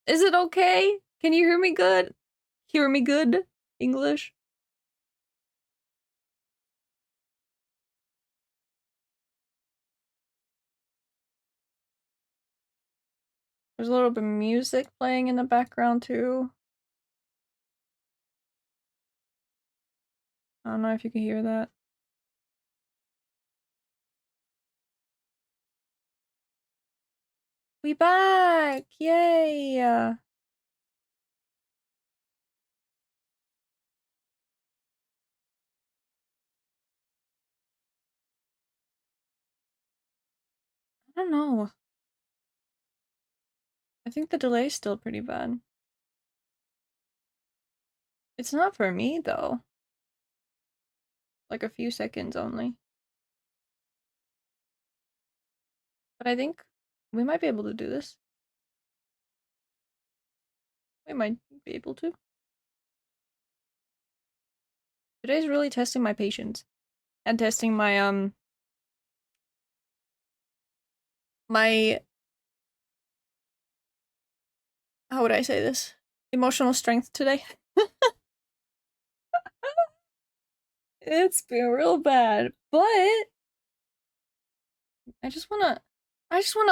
Is it okay? Can you hear me good? Hear me good? English? There's a little bit of music playing in the background too. I don't know if you can hear that. We back! Yay! I don't know. I think the delay's still pretty bad. It's not for me though. Like a few seconds only. But I think we might be able to do this. We might be able to. Today's really testing my patience. And testing my my how would I say this? Emotional strength today. It's been real bad, but I just wanna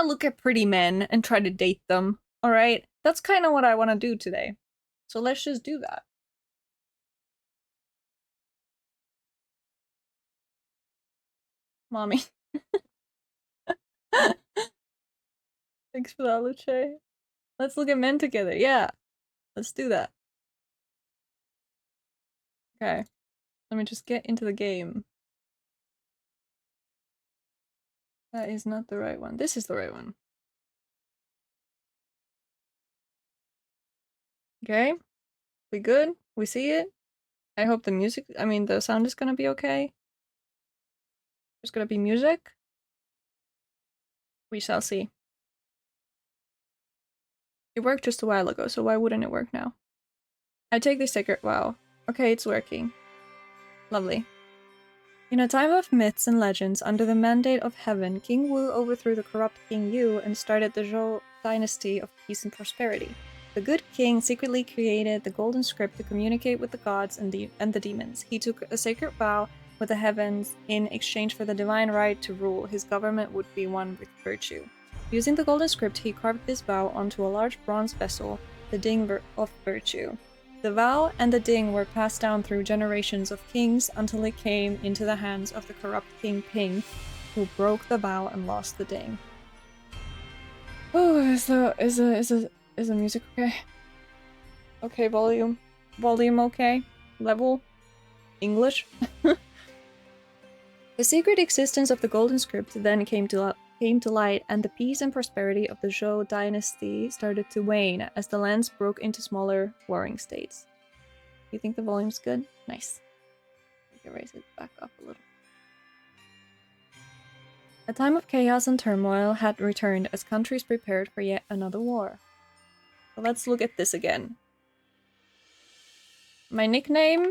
look at pretty men and try to date them. All right, that's kind of what I want to do today. So let's just do that, mommy. Thanks for that, Liege. Let's look at men together. Yeah, let's do that. Okay, let me just get into the game. That is not the right one. This is the right one. Okay, we good? We see it? I hope the music, I mean, the sound is gonna be okay. There's gonna be music. We shall see. It worked just a while ago, so why wouldn't it work now? I take this ticket. Wow. Okay, it's working. Lovely. In a time of myths and legends, under the mandate of heaven, King Wu overthrew the corrupt King Yu and started the Zhou dynasty of peace and prosperity. The good king secretly created the golden script to communicate with the gods and the demons. He took a sacred vow with the heavens in exchange for the divine right to rule. His government would be one with virtue. Using the golden script, he carved this vow onto a large bronze vessel, the Ding of Virtue. The vow and the ding were passed down through generations of kings until it came into the hands of the corrupt King Ping, who broke the vow and lost the ding. Oh, is the music okay? Okay, volume okay? Level? English? The secret existence of the golden script then came to light, and the peace and prosperity of the Zhou dynasty started to wane as the lands broke into smaller warring states. You think the volume's good? Nice. We can raise it back up a little. A time of chaos and turmoil had returned as countries prepared for yet another war. So let's look at this again. My nickname?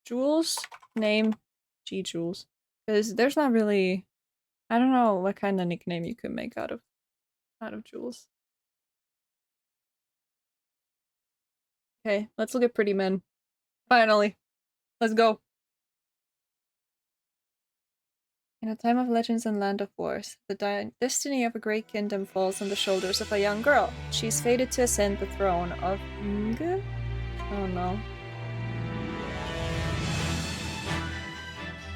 Jules? Name? G. Jules. Because there's not really... I don't know what kind of nickname you could make out of Jules. Okay, let's look at pretty men. Finally. Let's go. In a time of legends and land of wars, the destiny of a great kingdom falls on the shoulders of a young girl. She's fated to ascend the throne of Liege? Oh no.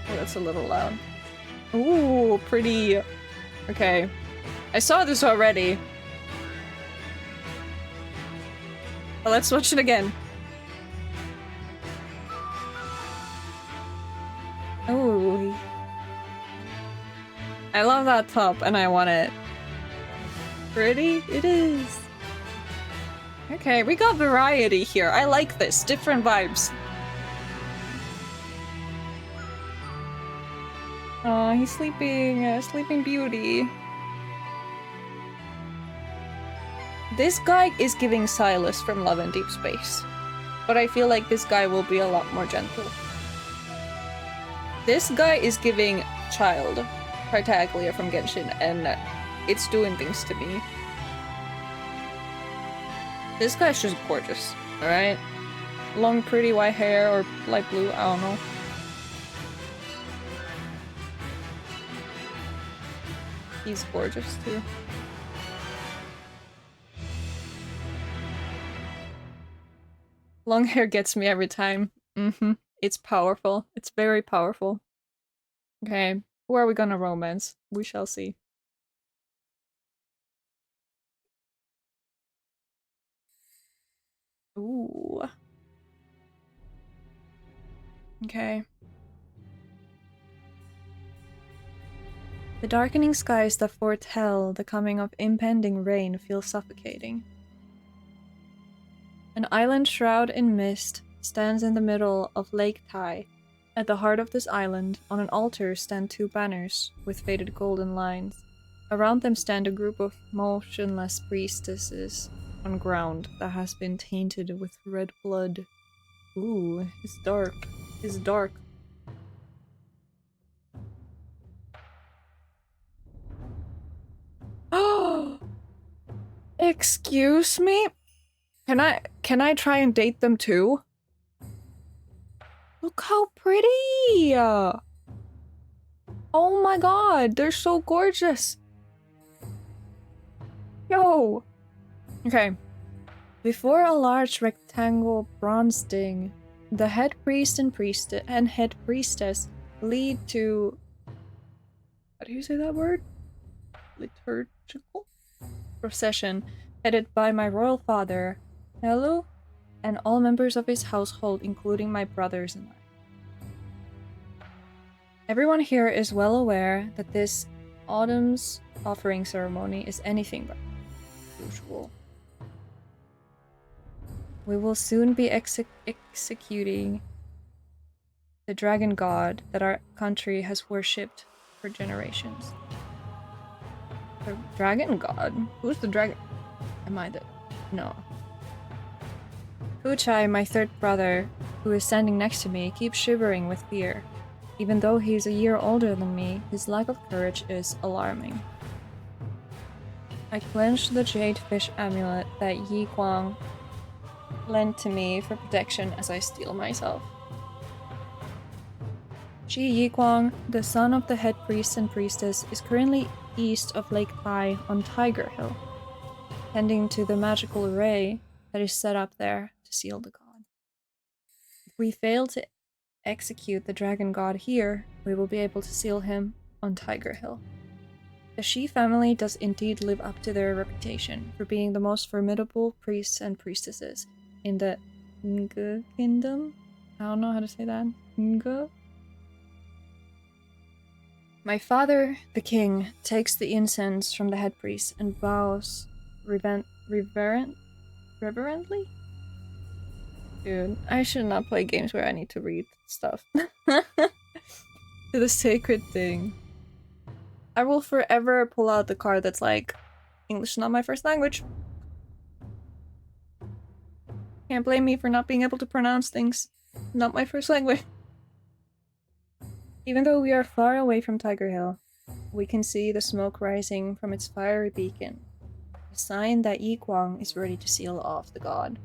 Oh, that's a little loud. Ooh, pretty. Okay. I saw this already. But let's watch it again. Ooh. I love that top and I want it. Pretty? It is. Okay, we got variety here. I like this. Different vibes. Oh, he's sleeping. Sleeping Beauty. This guy is giving Silas from Love and Deep Space. But I feel like this guy will be a lot more gentle. This guy is giving Child, Tartaglia from Genshin, and it's doing things to me. This guy's just gorgeous, alright? Long, pretty white hair or light blue, I don't know. He's gorgeous too. Long hair gets me every time. It's powerful. It's very powerful. Okay, who are we gonna romance? We shall see. Ooh. Okay. The darkening skies that foretell the coming of impending rain feel suffocating. An island shrouded in mist stands in the middle of Lake Tai. At the heart of this island, on an altar, stand two banners with faded golden lines. Around them stand a group of motionless priestesses on ground that has been tainted with red blood. Ooh, it's dark. It's dark. Oh! Excuse me? Can I try and date them too? Look how pretty! Oh my god, they're so gorgeous! Yo! Okay. Before a large rectangle bronze ding, the head priest and head priestess lead to... How do you say that word? Liturgical? Procession, headed by my royal father, Helu, and all members of his household, including my brothers and I. Everyone here is well aware that this autumn's offering ceremony is anything but usual. We will soon be executing the dragon god that our country has worshipped for generations. The dragon god? Who's the dragon? Am I the... No. Kuchai, my third brother, who is standing next to me, keeps shivering with fear. Even though he's a year older than me, his lack of courage is alarming. I clench the jade fish amulet that Yi Guang lent to me for protection as I steel myself. Shi Yi Guang, the son of the head priest and priestess, is currently east of Lake Tai on Tiger Hill, tending to the magical array that is set up there to seal the god. If we fail to execute the dragon god here, we will be able to seal him on Tiger Hill. The Shi family does indeed live up to their reputation for being the most formidable priests and priestesses in the Nge kingdom? I don't know how to say that. Nge? My father, the king, takes the incense from the head priest and bows reverently? Dude, I should not play games where I need to read stuff. To the sacred thing. I will forever pull out the card that's like, English is not my first language. Can't blame me for not being able to pronounce things. Not my first language. Even though we are far away from Tiger Hill, we can see the smoke rising from its fiery beacon, a sign that Yi Guang is ready to seal off the god.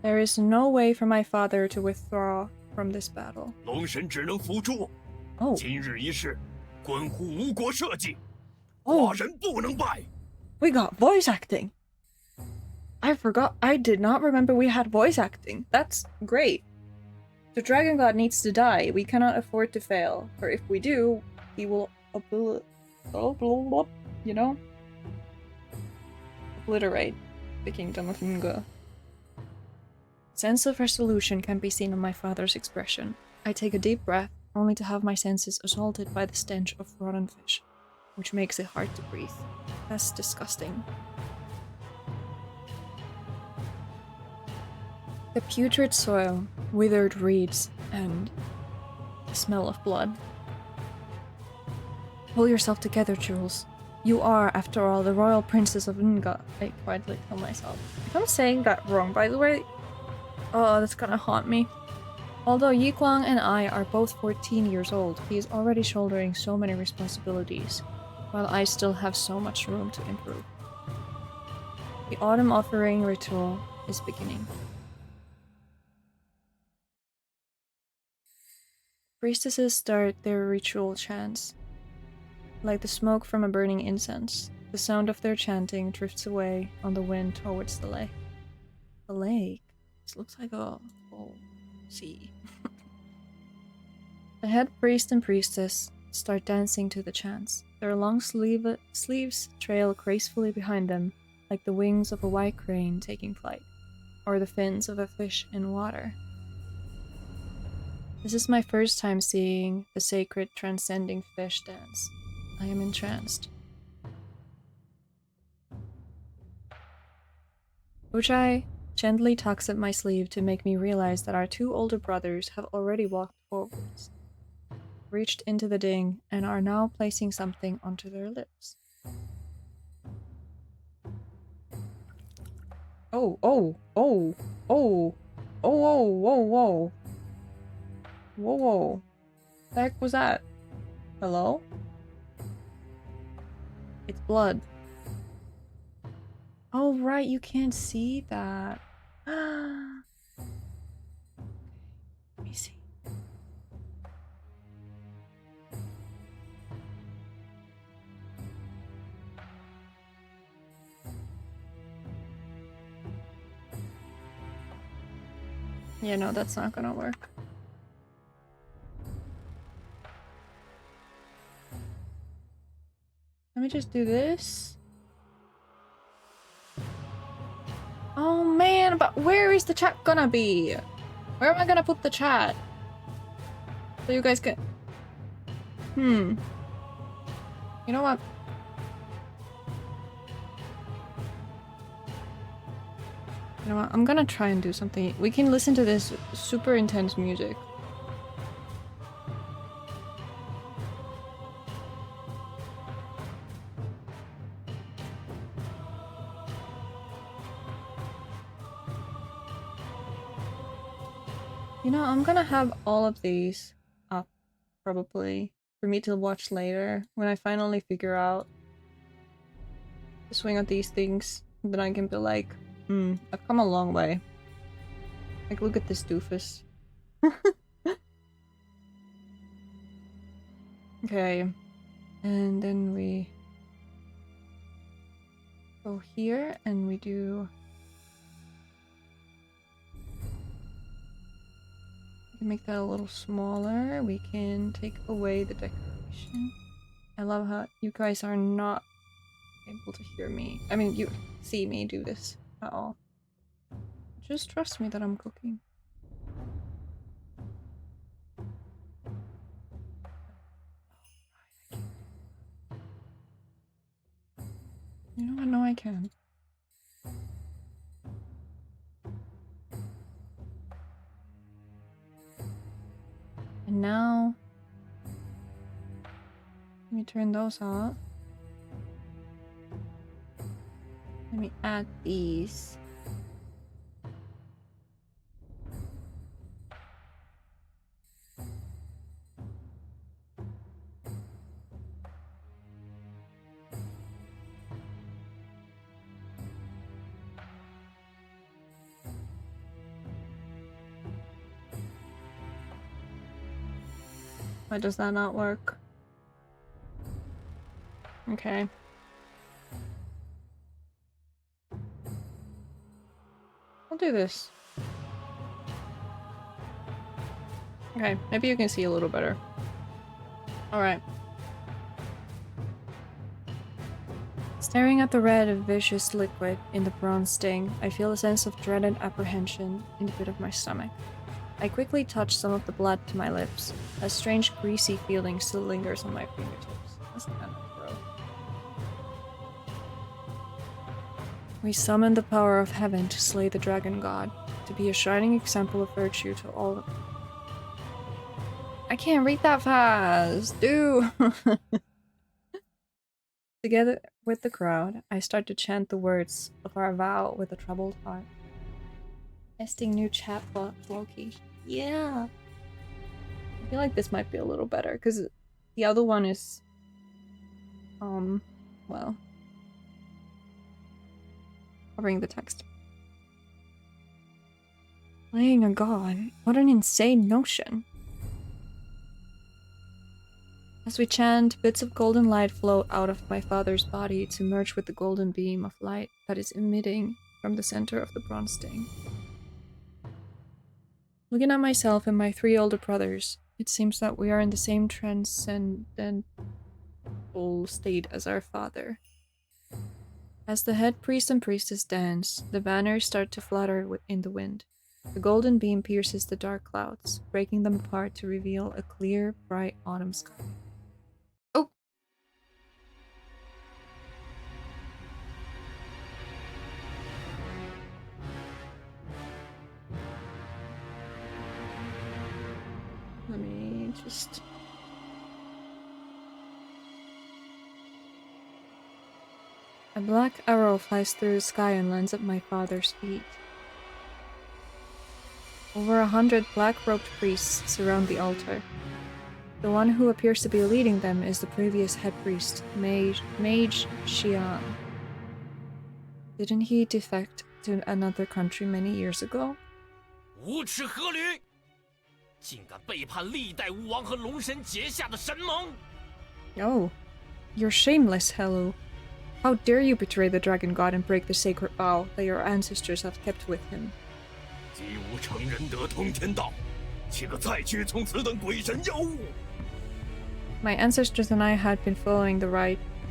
There is no way for my father to withdraw from this battle. Oh. Oh. We got voice acting! I forgot. I did not remember we had voice acting. That's great. The dragon god needs to die. We cannot afford to fail, for if we do, he will you know? Obliterate the kingdom of Nge. Sense of resolution can be seen on my father's expression. I take a deep breath, only to have my senses assaulted by the stench of rotten fish, which makes it hard to breathe. That's disgusting. The putrid soil, withered reeds, and the smell of blood. Pull yourself together, Jules. You are, after all, the royal princess of Nge. I quietly tell myself. If I'm saying that wrong, by the way, oh, that's gonna haunt me. Although Yi Guang and I are both 14 years old, he is already shouldering so many responsibilities, while I still have so much room to improve. The autumn offering ritual is beginning. Priestesses start their ritual chants. Like the smoke from a burning incense, the sound of their chanting drifts away on the wind towards the lake. The lake? This looks like a whole sea. The head priest and priestess start dancing to the chants. Their long sleeves trail gracefully behind them, like the wings of a white crane taking flight, or the fins of a fish in water. This is my first time seeing the sacred transcending fish dance. I am entranced. Ujai gently tugs at my sleeve to make me realize that our two older brothers have already walked forwards, reached into the ding, and are now placing something onto their lips. Oh, oh, oh, oh, oh, whoa, whoa, whoa. Whoa, whoa. The heck was that? Hello? It's blood. Oh, right, you can't see that. Let me see. Yeah, no, that's not gonna work. Let me just do this. Oh man, but where is the chat gonna be? Where am I gonna put the chat? So you guys can... You know what? You know what? I'm gonna try and do something. We can listen to this super intense music. You know, I'm gonna have all of these up, probably, for me to watch later, when I finally figure out the swing of these things. Then I can be like, I've come a long way. Like, look at this doofus. Okay. And then we go here, and we do... We can make that a little smaller. We can take away the decoration. I love how you guys are not able to hear me. I mean, you see me do this at all. Just trust me that I'm cooking. You know what? No, I can. And now... Let me turn those off. Let me add these. Why does that not work? Okay. I'll do this. Okay, maybe you can see a little better. Alright. Staring at the red of vicious liquid in the bronze sting, I feel a sense of dreaded apprehension in the pit of my stomach. I quickly touch some of the blood to my lips. A strange greasy feeling still lingers on my fingertips. That's kind of gross. We summon the power of heaven to slay the dragon god, to be a shining example of virtue to all. I can't read that fast, dude. Together with the crowd, I start to chant the words of our vow with a troubled heart. Testing new chatbot Loki. Yeah. I feel like this might be a little better because the other one is well. Covering the text. Playing a god. What an insane notion. As we chant, bits of golden light flow out of my father's body to merge with the golden beam of light that is emitting from the center of the bronze sting. Looking at myself and my 3 older brothers, it seems that we are in the same transcendental state as our father. As the head priest and priestess dance, the banners start to flutter in the wind. The golden beam pierces the dark clouds, breaking them apart to reveal a clear, bright autumn sky. Oh! Let me just... A black arrow flies through the sky and lands at my father's feet. Over 100 black-robed priests surround the altar. The one who appears to be leading them is the previous head priest, Mage Xian. Didn't he defect to another country many years ago? 无耻何驴！竟敢背叛历代巫王和龙神结下的神盟！ Oh, you're shameless, Hello. How dare you betray the dragon god and break the sacred vow that your ancestors have kept with him? 既无成仁德通天道，岂可再屈从此等鬼神妖物？ My ancestors and I had been following the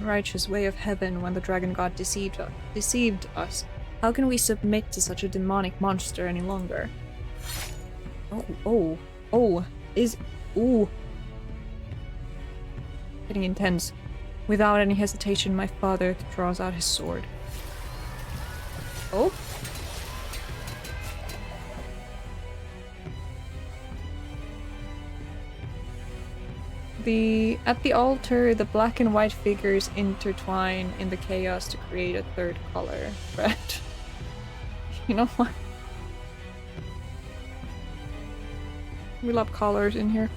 righteous way of heaven when the dragon god deceived us. How can we submit to such a demonic monster any longer? Ooh. Getting intense. Without any hesitation, my father draws out his sword. Oh? At the altar, the black and white figures intertwine in the chaos to create a third color, red. You know what? We love colors in here.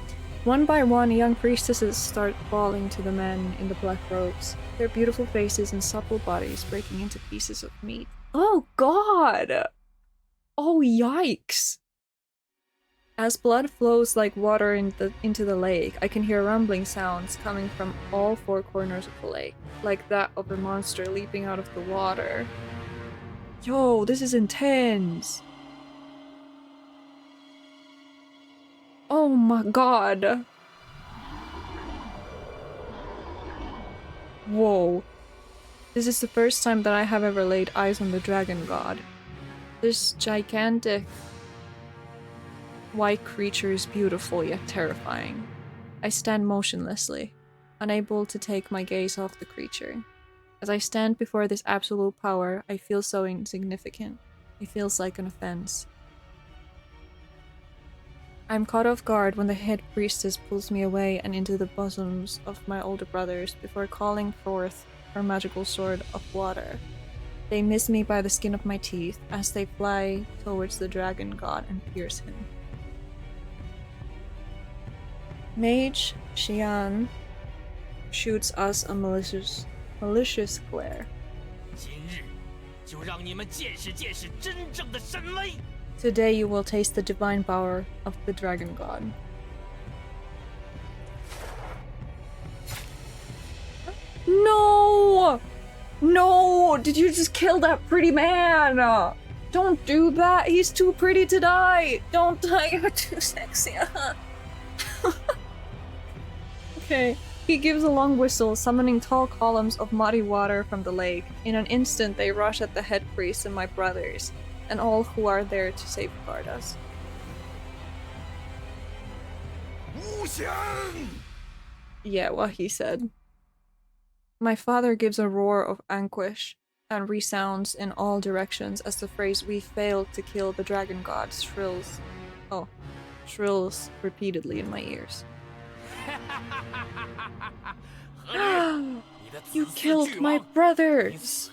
One by one, young priestesses start falling to the men in the black robes, their beautiful faces and supple bodies breaking into pieces of meat. Oh god! Oh yikes! As blood flows like water into the lake, I can hear rumbling sounds coming from all 4 corners of the lake, like that of a monster leaping out of the water. Yo, this is intense! Oh my god! Whoa. This is the first time that I have ever laid eyes on the dragon god. This gigantic white creature is beautiful yet terrifying. I stand motionlessly, unable to take my gaze off the creature. As I stand before this absolute power, I feel so insignificant. It feels like an offense. I'm caught off guard when the head priestess pulls me away and into the bosoms of my older brothers before calling forth her magical sword of water. They miss me by the skin of my teeth as they fly towards the dragon god and pierce him. Mage Xian shoots us a malicious glare. 今日就让你们见识见识真正的神威！ Today you will taste the divine power of the dragon god. No! No! Did you just kill that pretty man? Don't do that! He's too pretty to die! Don't die, you're too sexy. Okay. He gives a long whistle, summoning tall columns of muddy water from the lake. In an instant, they rush at the head priest and my brothers, and all who are there to safeguard us. Yeah, what he said. My father gives a roar of anguish and resounds in all directions as the phrase "we failed to kill the dragon god" shrills repeatedly in my ears. You killed my brothers!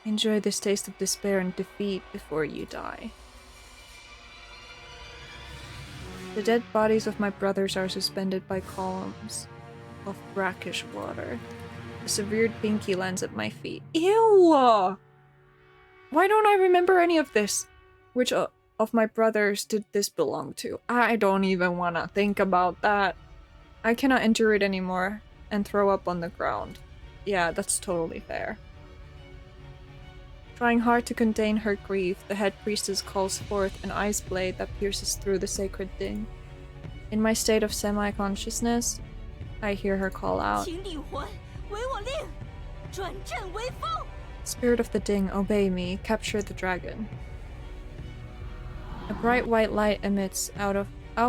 Enjoy this taste of despair and defeat before you die. The dead bodies of my brothers are suspended by columns of brackish water. A severed pinky lands at my feet. Ew! Why don't I remember any of this? Which of my brothers did this belong to? I don't even want to think about that. I cannot endure it anymore and throw up on the ground. Yeah, that's totally fair. Trying hard to contain her grief, the head priestess calls forth an ice blade that pierces through the sacred thing. In my state of semi-consciousness, I hear her call out, Spirit of the Ding, obey me, capture the dragon. A bright white light emits out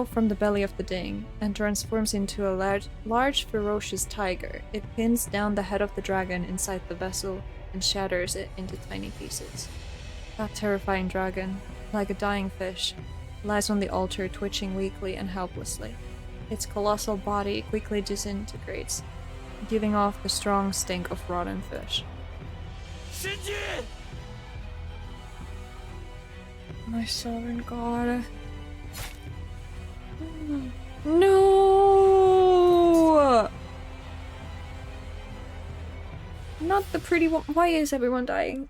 from the belly of the Ding and transforms into a large ferocious tiger. It pins down the head of the dragon inside the vessel and shatters it into tiny pieces. That terrifying dragon, like a dying fish, lies on the altar twitching weakly and helplessly. Its colossal body quickly disintegrates, giving off the strong stink of rotten fish. My sovereign god. No! Not the pretty one. Why is everyone dying?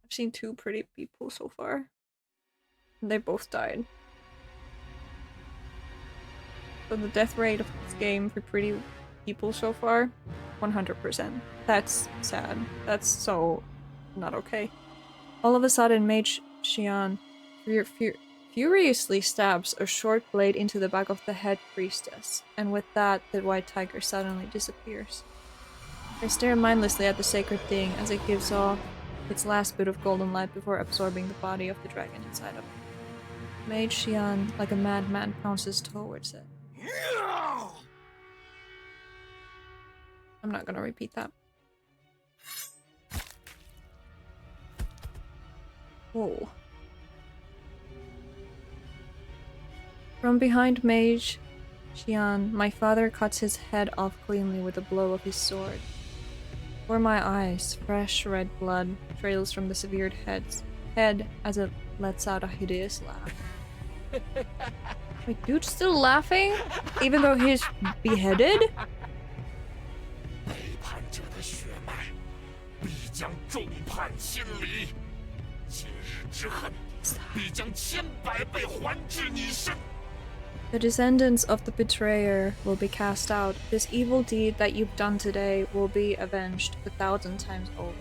I've seen 2 pretty people so far. And they both died. So the death rate of this game for pretty people so far, 100%. That's sad. That's so not okay. All of a sudden, Mage Xian furiously stabs a short blade into the back of the head priestess, and with that, the white tiger suddenly disappears. I stare mindlessly at the sacred thing as it gives off its last bit of golden light before absorbing the body of the dragon inside of it. Mage Xian, like a madman, pounces towards it. I'm not gonna repeat that. Whoa. From behind Mage Xian, my father cuts his head off cleanly with a blow of his sword. Before my eyes, fresh red blood trails from the severed head as it lets out a hideous laugh. Wait, dude's still laughing? Even though he's beheaded? The descendants of the betrayer will be cast out. This evil deed that you've done today will be avenged 1,000 times over.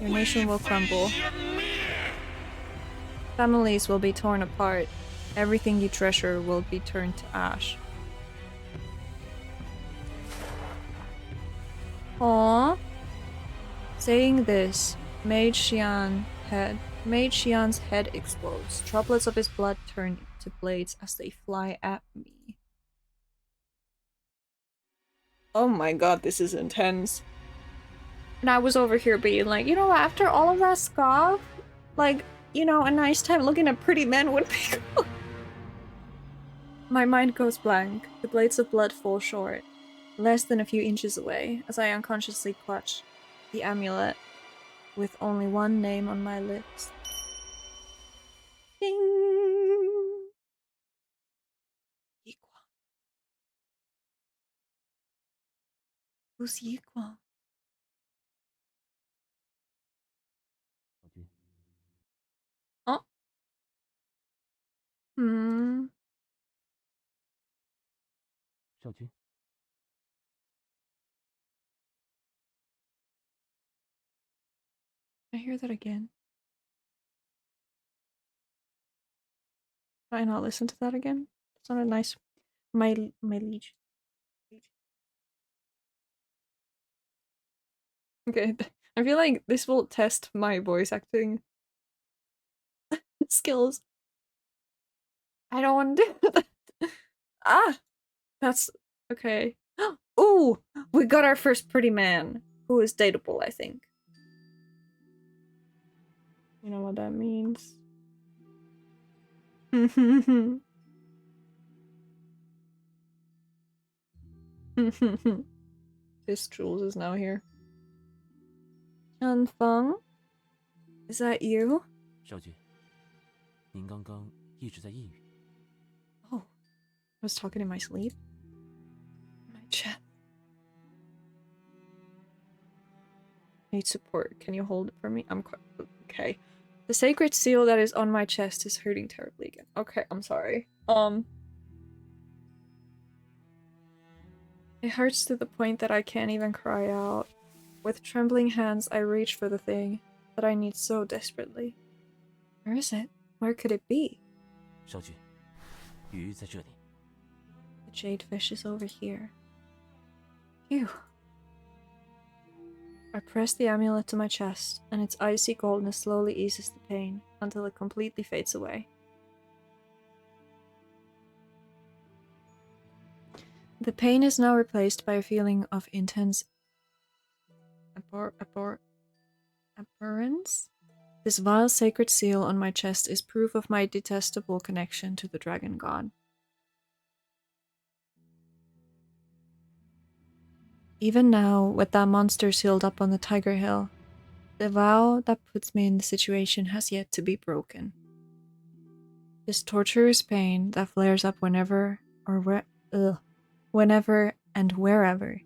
Your nation will crumble. Families will be torn apart. Everything you treasure will be turned to ash. Aww. Saying this, Mage Xian's head explodes. Droplets of his blood turn to blades as they fly at me. Oh my god, this is intense. And I was over here being like, you know, after all of that scoff, like, you know, a nice time looking at pretty men would be cool. My mind goes blank. The blades of blood fall short, less than a few inches away, as I unconsciously clutch the amulet with only one name on my lips. Ding! Yiquan. Who's Yiquan? Oh. Hmm. I hear that again. Can I not listen to that again? It's not a nice. My liege. Okay, I feel like this will test my voice acting skills. I don't want to do that. Ah! That's okay. Ooh! We got our first pretty man, who is dateable, I think. You know what that means. This Jules is now here. Feng? Is that you? 少君，您刚刚一直在抑郁。 Oh, I was talking in my sleep? Need support. Can you hold it for me? I'm quite okay. The sacred seal that is on my chest is hurting terribly again. Okay, I'm sorry. It hurts to the point that I can't even cry out. With trembling hands, I reach for the thing that I need so desperately. Where is it? Where could it be? 少君，鱼在这里。 The jade fish is over here. Phew. I press the amulet to my chest, and its icy coldness slowly eases the pain until it completely fades away. The pain is now replaced by a feeling of intense abhorrence? This vile sacred seal on my chest is proof of my detestable connection to the dragon god. Even now, with that monster sealed up on the Tiger Hill, the vow that puts me in the situation has yet to be broken. This torturous pain that flares up whenever and wherever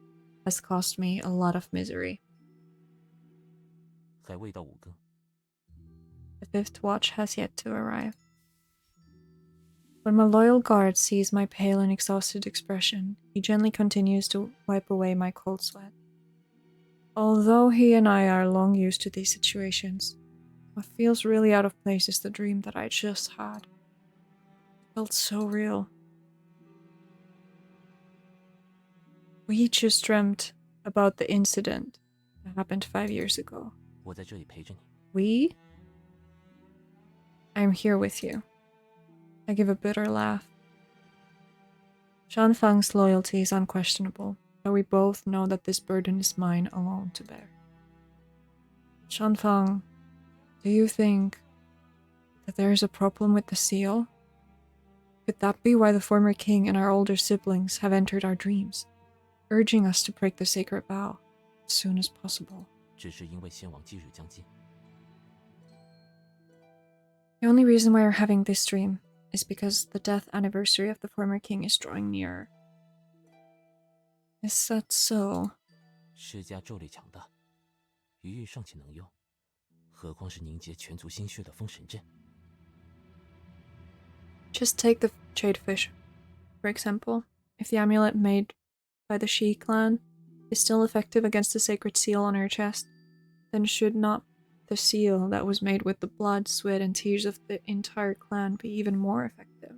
has cost me a lot of misery. 还未到5更。 The fifth watch has yet to arrive. When my loyal guard sees my pale and exhausted expression, he gently continues to wipe away my cold sweat. Although he and I are long used to these situations, what feels really out of place is the dream that I just had. It felt so real. We just dreamt about the incident that happened 5 years ago. 我在这里陪着你。 We? I'm here with you. I give a bitter laugh. Shanfang's loyalty is unquestionable, but we both know that this burden is mine alone to bear. Shanfang, do you think that there is a problem with the seal? Could that be why the former king and our older siblings have entered our dreams, urging us to break the sacred vow as soon as possible? 只是因为先王忌日将近。 The only reason why we're having this dream is because the death anniversary of the former king is drawing nearer. Is that so? 世家咒力强大，余玉尚且能用，何况是凝结全族心血的封神阵？ Just take the jade fish, for example. If the amulet made by the Shi clan is still effective against the sacred seal on her chest, then should not the seal that was made with the blood, sweat, and tears of the entire clan be even more effective?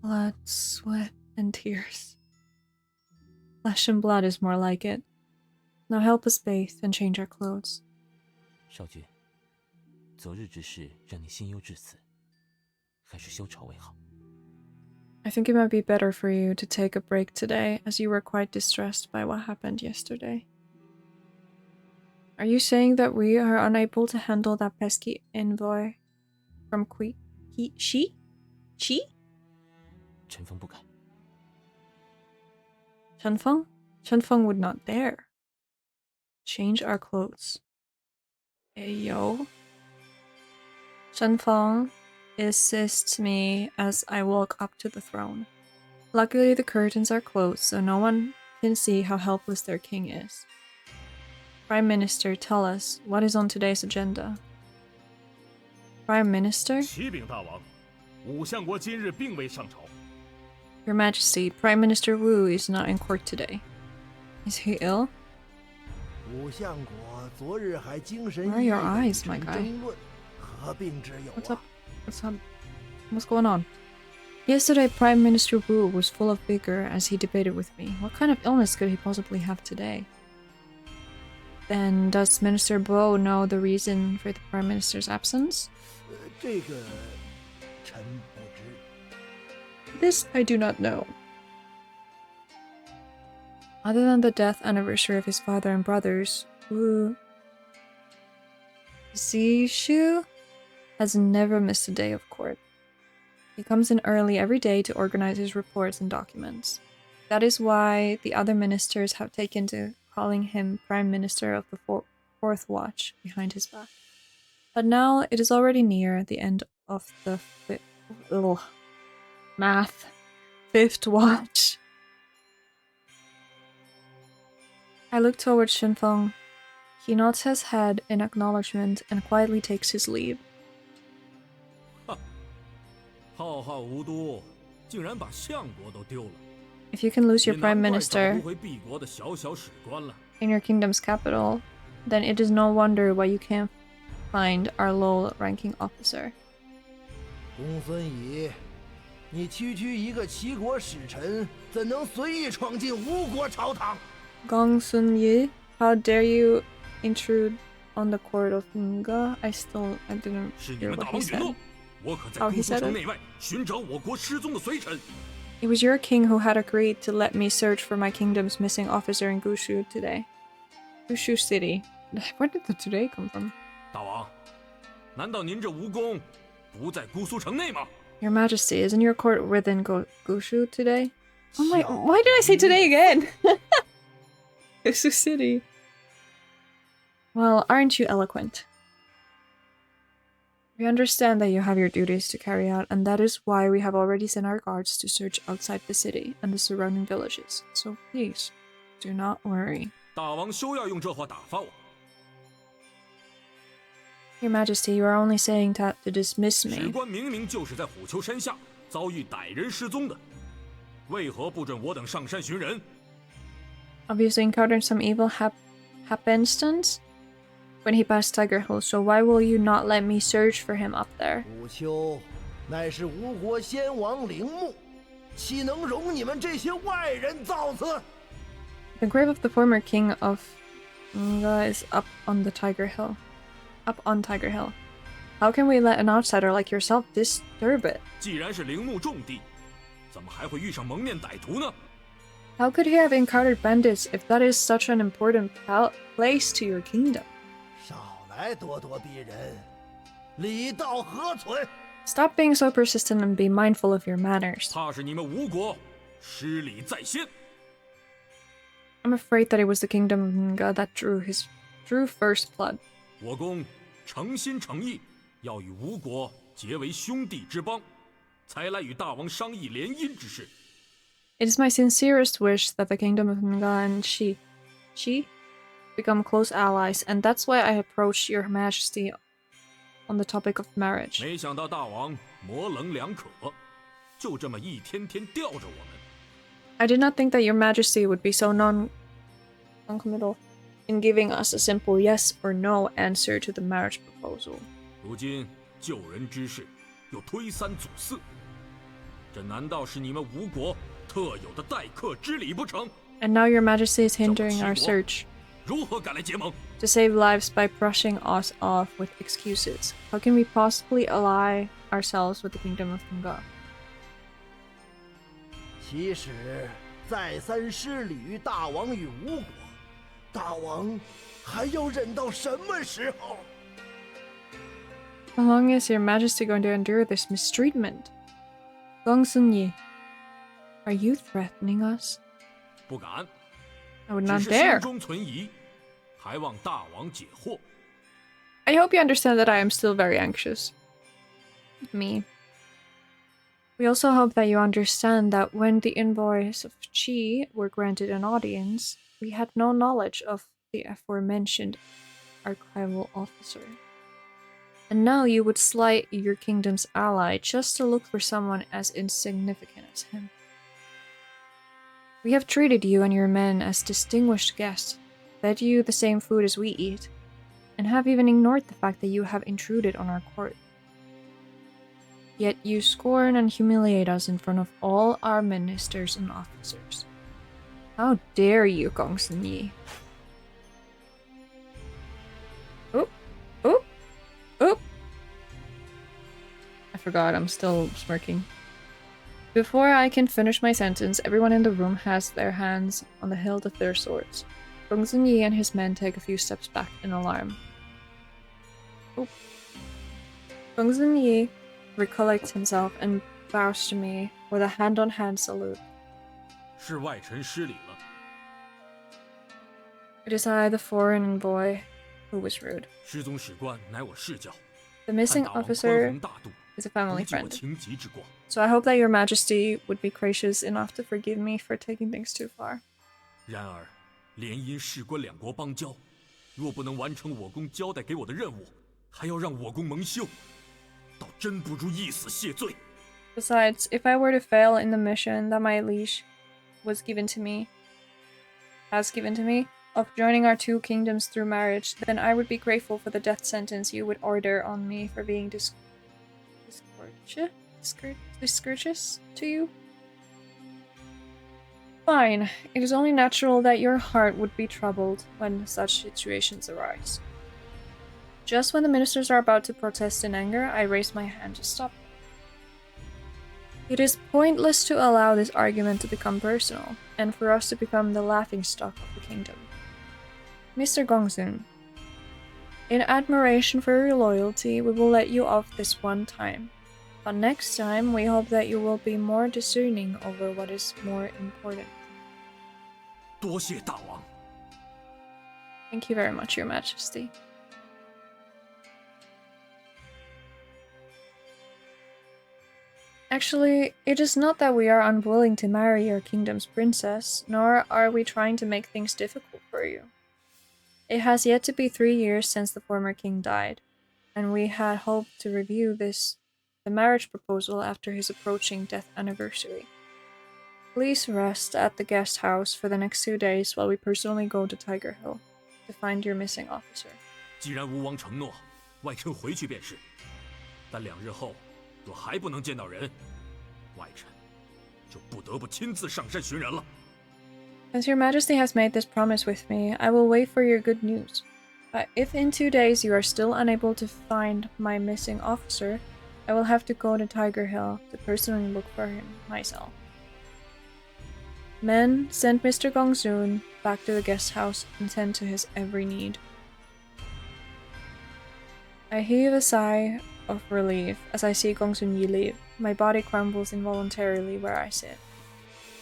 Blood, sweat, and tears. Flesh and blood is more like it. Now help us bathe and change our clothes. 少君，昨日之事让你心忧至此，还是休朝为好。 I think it might be better for you to take a break today, as you were quite distressed by what happened yesterday. Are you saying that we are unable to handle that pesky envoy from Shi? 臣风不敢。 Shanfeng? Shanfeng would not dare. Change our clothes. Ayo. Shanfeng assists me as I walk up to the throne. Luckily, the curtains are closed, so no one can see how helpless their king is. Prime Minister, tell us, what is on today's agenda? Prime Minister? 启禀大王，武相国今日并未上朝。 Your Majesty, Prime Minister Wu is not in court today. Is he ill? 武相国昨日还精神 Where are 奕 your 奕地 eyes, 议 my 程 guy? 争论，何病之有 What's 啊 up? What's up? What's going on? Yesterday, Prime Minister Wu was full of vigor as he debated with me. What kind of illness could he possibly have today? Then, does Minister Bo know the reason for the Prime Minister's absence? 这个臣不知。 This I do not know. Other than the death anniversary of his father and brothers, Wu Zishu has never missed a day of court. He comes in early every day to organize his reports and documents. That is why the other ministers have taken to calling him Prime Minister of the Fourth Watch behind his back. But now it is already near the end of the fifth watch. I look towards Shenfeng. He nods his head in acknowledgement and quietly takes his leave. 浩浩无都，竟然把相国都丢了。 If you can lose your 也 prime 难怪找 minister 不回敝国的小小史官了。 in your kingdom's capital, then it is no wonder why you can't find our low-ranking officer. 公孙乙，你区区一个齐国使臣，怎能随意闯进吴国朝堂？ Gong Sun Yi, how dare you intrude on the court of Nga? I didn't 是你 hear 们 what 大 he 王允 said. 诺，我可在 Oh, 姑 he 苏 said 城 it. 内外寻找我国失踪的随臣。 It was your king who had agreed to let me search for my kingdom's missing officer in Gushu today. Gushu City. Where did the today come from? 大王，难道您这吴宫不在姑苏城内吗？ Your Majesty, isn't your court within Gushu today? Oh my, why did I say today again? Gushu City. Well, aren't you eloquent? We understand that you have your duties to carry out, and that is why we have already sent our guards to search outside the city and the surrounding villages. So please, do not worry. 大王休要用这话打发我。 Your Majesty, you are only saying that to dismiss 史 me. 官明明就是在虎丘山下遭遇歹人失踪的，为何不准我等上山寻人？ Obviously encountered some evil happenstance when he passed Tiger Hill, so why will you not let me search for him up there? 虎丘乃是吴国先王陵墓，岂能容你们这些外人造次？ The grave of the former king of Nga is up on Tiger Hill. Up on Tiger Hill. How can we let an outsider like yourself disturb it? 既然是陵墓重地，怎么还会遇上蒙面歹徒呢？ How could he have encountered bandits if that is such an important place to your kingdom? 少来咄咄逼人，礼道何存？ Stop being so persistent and be mindful of your manners. 怕是你们吴国失礼在先。 I'm afraid that it was the kingdom of Nga that drew first blood. 我公诚心诚意要与吴国结为兄弟之邦，才来与大王商议联姻之事。 It is my sincerest wish that the kingdom of Nga and Shi become close allies, and that's why I approached your majesty on the topic of marriage. 没想到大王模棱两可，就这么一天天吊着我们。 I did not think that your majesty would be so non-committal in giving us a simple yes or no answer to the marriage proposal. 如今救人之事又推三阻四，这难道是你们吴国特有的待客之礼不成？ And now your majesty is hindering our search 如何敢来结盟？ to save lives by brushing us off with excuses. How can we possibly ally ourselves with the kingdom of Nga? 其实再三施礼于大王与吴国，大王还要忍到什么时候？ How long is your majesty going to endure this mistreatment? Gong Sun Yi, are you threatening us? 不敢， I would 只 not 是 dare. 心中存疑，还望大王解惑。 I hope you understand that I am still very anxious. Me. We also hope that you understand that when the envoys of Qi were granted an audience, we had no knowledge of the aforementioned archival officer. And now you would slight your kingdom's ally just to look for someone as insignificant as him. We have treated you and your men as distinguished guests, fed you the same food as we eat, and have even ignored the fact that you have intruded on our court. Yet you scorn and humiliate us in front of all our ministers and officers. How dare you, Gong Sun Yi? Oop, oop, oop. I forgot, I'm still smirking. Before I can finish my sentence, everyone in the room has their hands on the hilt of their swords. Gong Sun Yi and his men take a few steps back in alarm. Oop. Gong Sun Yi recollects himself and bows to me with a hand-on-hand salute. 是外臣失礼了。 It is I, the foreign boy, who was rude. 失踪史官乃我世教， The 盼 missing 大王宽 officer 宏大度， is a 不 family 计我 friend, 情急之过。 so I hope that your majesty would be gracious enough to forgive me for taking things too far. 然而，联姻事关两国邦交，若不能完成我公交代给我的任务，还要让我公蒙羞，倒真不如一死谢罪。 Besides, if I were to fail in the mission that my liege has given to me, of joining our two kingdoms through marriage, then I would be grateful for the death sentence you would order on me for being discourteous to you. Fine. It is only natural that your heart would be troubled when such situations arise. Just when the ministers are about to protest in anger, I raise my hand to stop them. It is pointless to allow this argument to become personal, and for us to become the laughingstock of the kingdom. Mr. Gongsun, in admiration for your loyalty, we will let you off this one time. But next time, we hope that you will be more discerning over what is more important. 多谢大王。 Thank you very much, Your Majesty. Actually, it is not that we are unwilling to marry your kingdom's princess, nor are we trying to make things difficult for you. It has yet to be 3 years since the former king died, and we had hoped to review the marriage proposal after his approaching death anniversary. Please rest at the guest house for the next 2 days while we personally go to Tiger Hill to find your missing officer. 既然吴王承诺，外臣回去便是。但2日后若还不能见到人，外臣就不得不亲自上山寻人了。 Since your majesty has made this promise with me, I will wait for your good news. But if in 2 days you are still unable to find my missing officer, I will have to go to Tiger Hill to personally look for him myself. Men, send Mr. Gongsun back to the guest house and tend to his every need. I heave a sigh of relief as I see Gongsun Yi leave. My body crumbles involuntarily where I sit.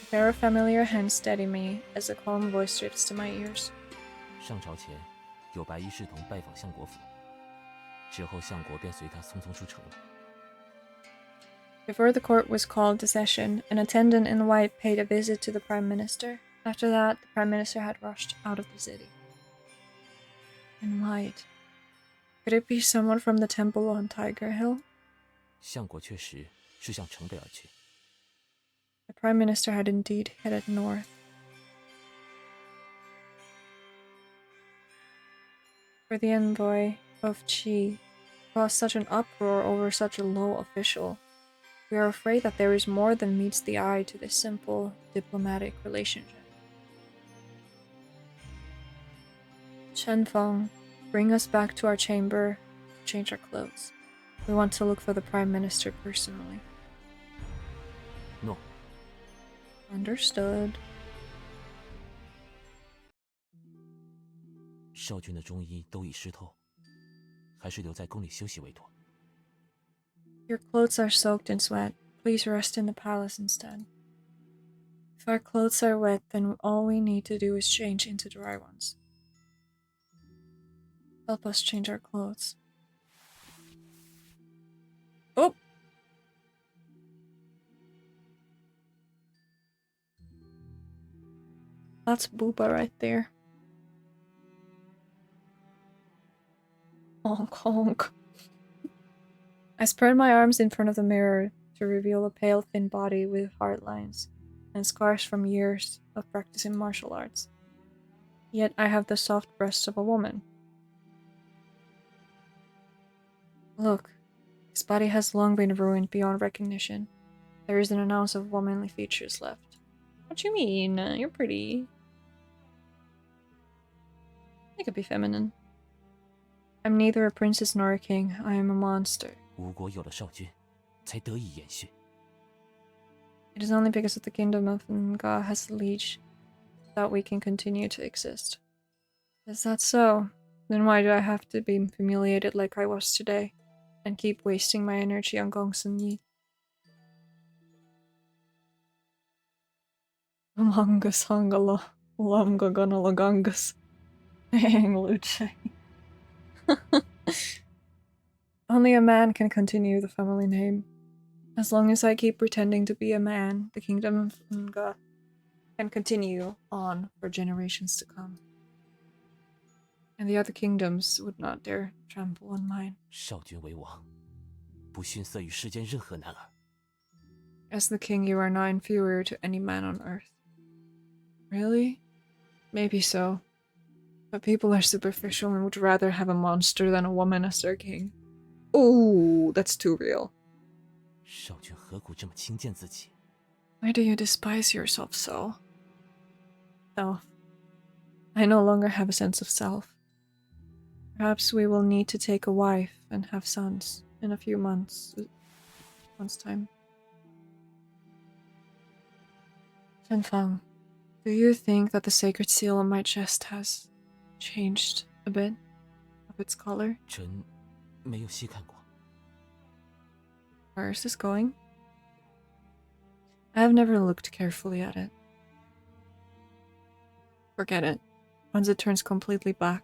A pair of familiar hands steady me as a calm voice drifts to my ears. 上朝前，有白衣侍童拜访相国府，之后相国便随他匆匆出城了。 Before the court was called to session, an attendant in white paid a visit to the Prime Minister. After that, the Prime Minister had rushed out of the city. In white. Could it be someone from the temple on Tiger Hill? 相国确实是向城北而去。 The Prime Minister had indeed headed north. For the envoy of Qi to cause such an uproar over such a low official, we are afraid that there is more than meets the eye to this simple diplomatic relationship. Chen Feng, bring us back to our chamber, change our clothes. We want to look for the Prime Minister personally. No. Understood. 少君的中衣都已湿透，还是留在宫里休息为妥。 Your clothes are soaked in sweat. Please rest in the palace instead. If our clothes are wet, then all we need to do is change into dry ones. Help us change our clothes. Oh! That's Booba right there. Honk honk. I spread my arms in front of the mirror to reveal a pale, thin body with hard lines and scars from years of practicing martial arts. Yet I have the soft breasts of a woman. Look, his body has long been ruined beyond recognition. There isn't an ounce of womanly features left. What you mean? You're pretty. I could be feminine. I'm neither a princess nor a king. I am a monster. 吴国有了少君，才得以延续。 It is only because of the kingdom of Nga has a liege that we can continue to exist. Is that so? Then why do I have to be humiliated like I was today, and keep wasting my energy on Gongsun Yi? Amangus hangala, lamga ganalagangus. Hang Liege. Only a man can continue the family name. As long as I keep pretending to be a man, the kingdom of Nga can continue on for generations to come. And the other kingdoms would not dare trample on mine. 少君为王，不逊色于世间任何男儿。 As the king, you are not inferior to any man on earth. Really? Maybe so. But people are superficial and would rather have a monster than a woman as their king. Ooh, that's too real. 少君何故这么轻贱自己？ Why do you despise yourself so? Self. I no longer have a sense of self. Perhaps we will need to take a wife and have sons in a few months' time. Shenfang, do you think that the sacred seal on my chest has changed a bit of its color? 臣没有细看过。 Where is this going? I have never looked carefully at it. Forget it. Once it turns completely black,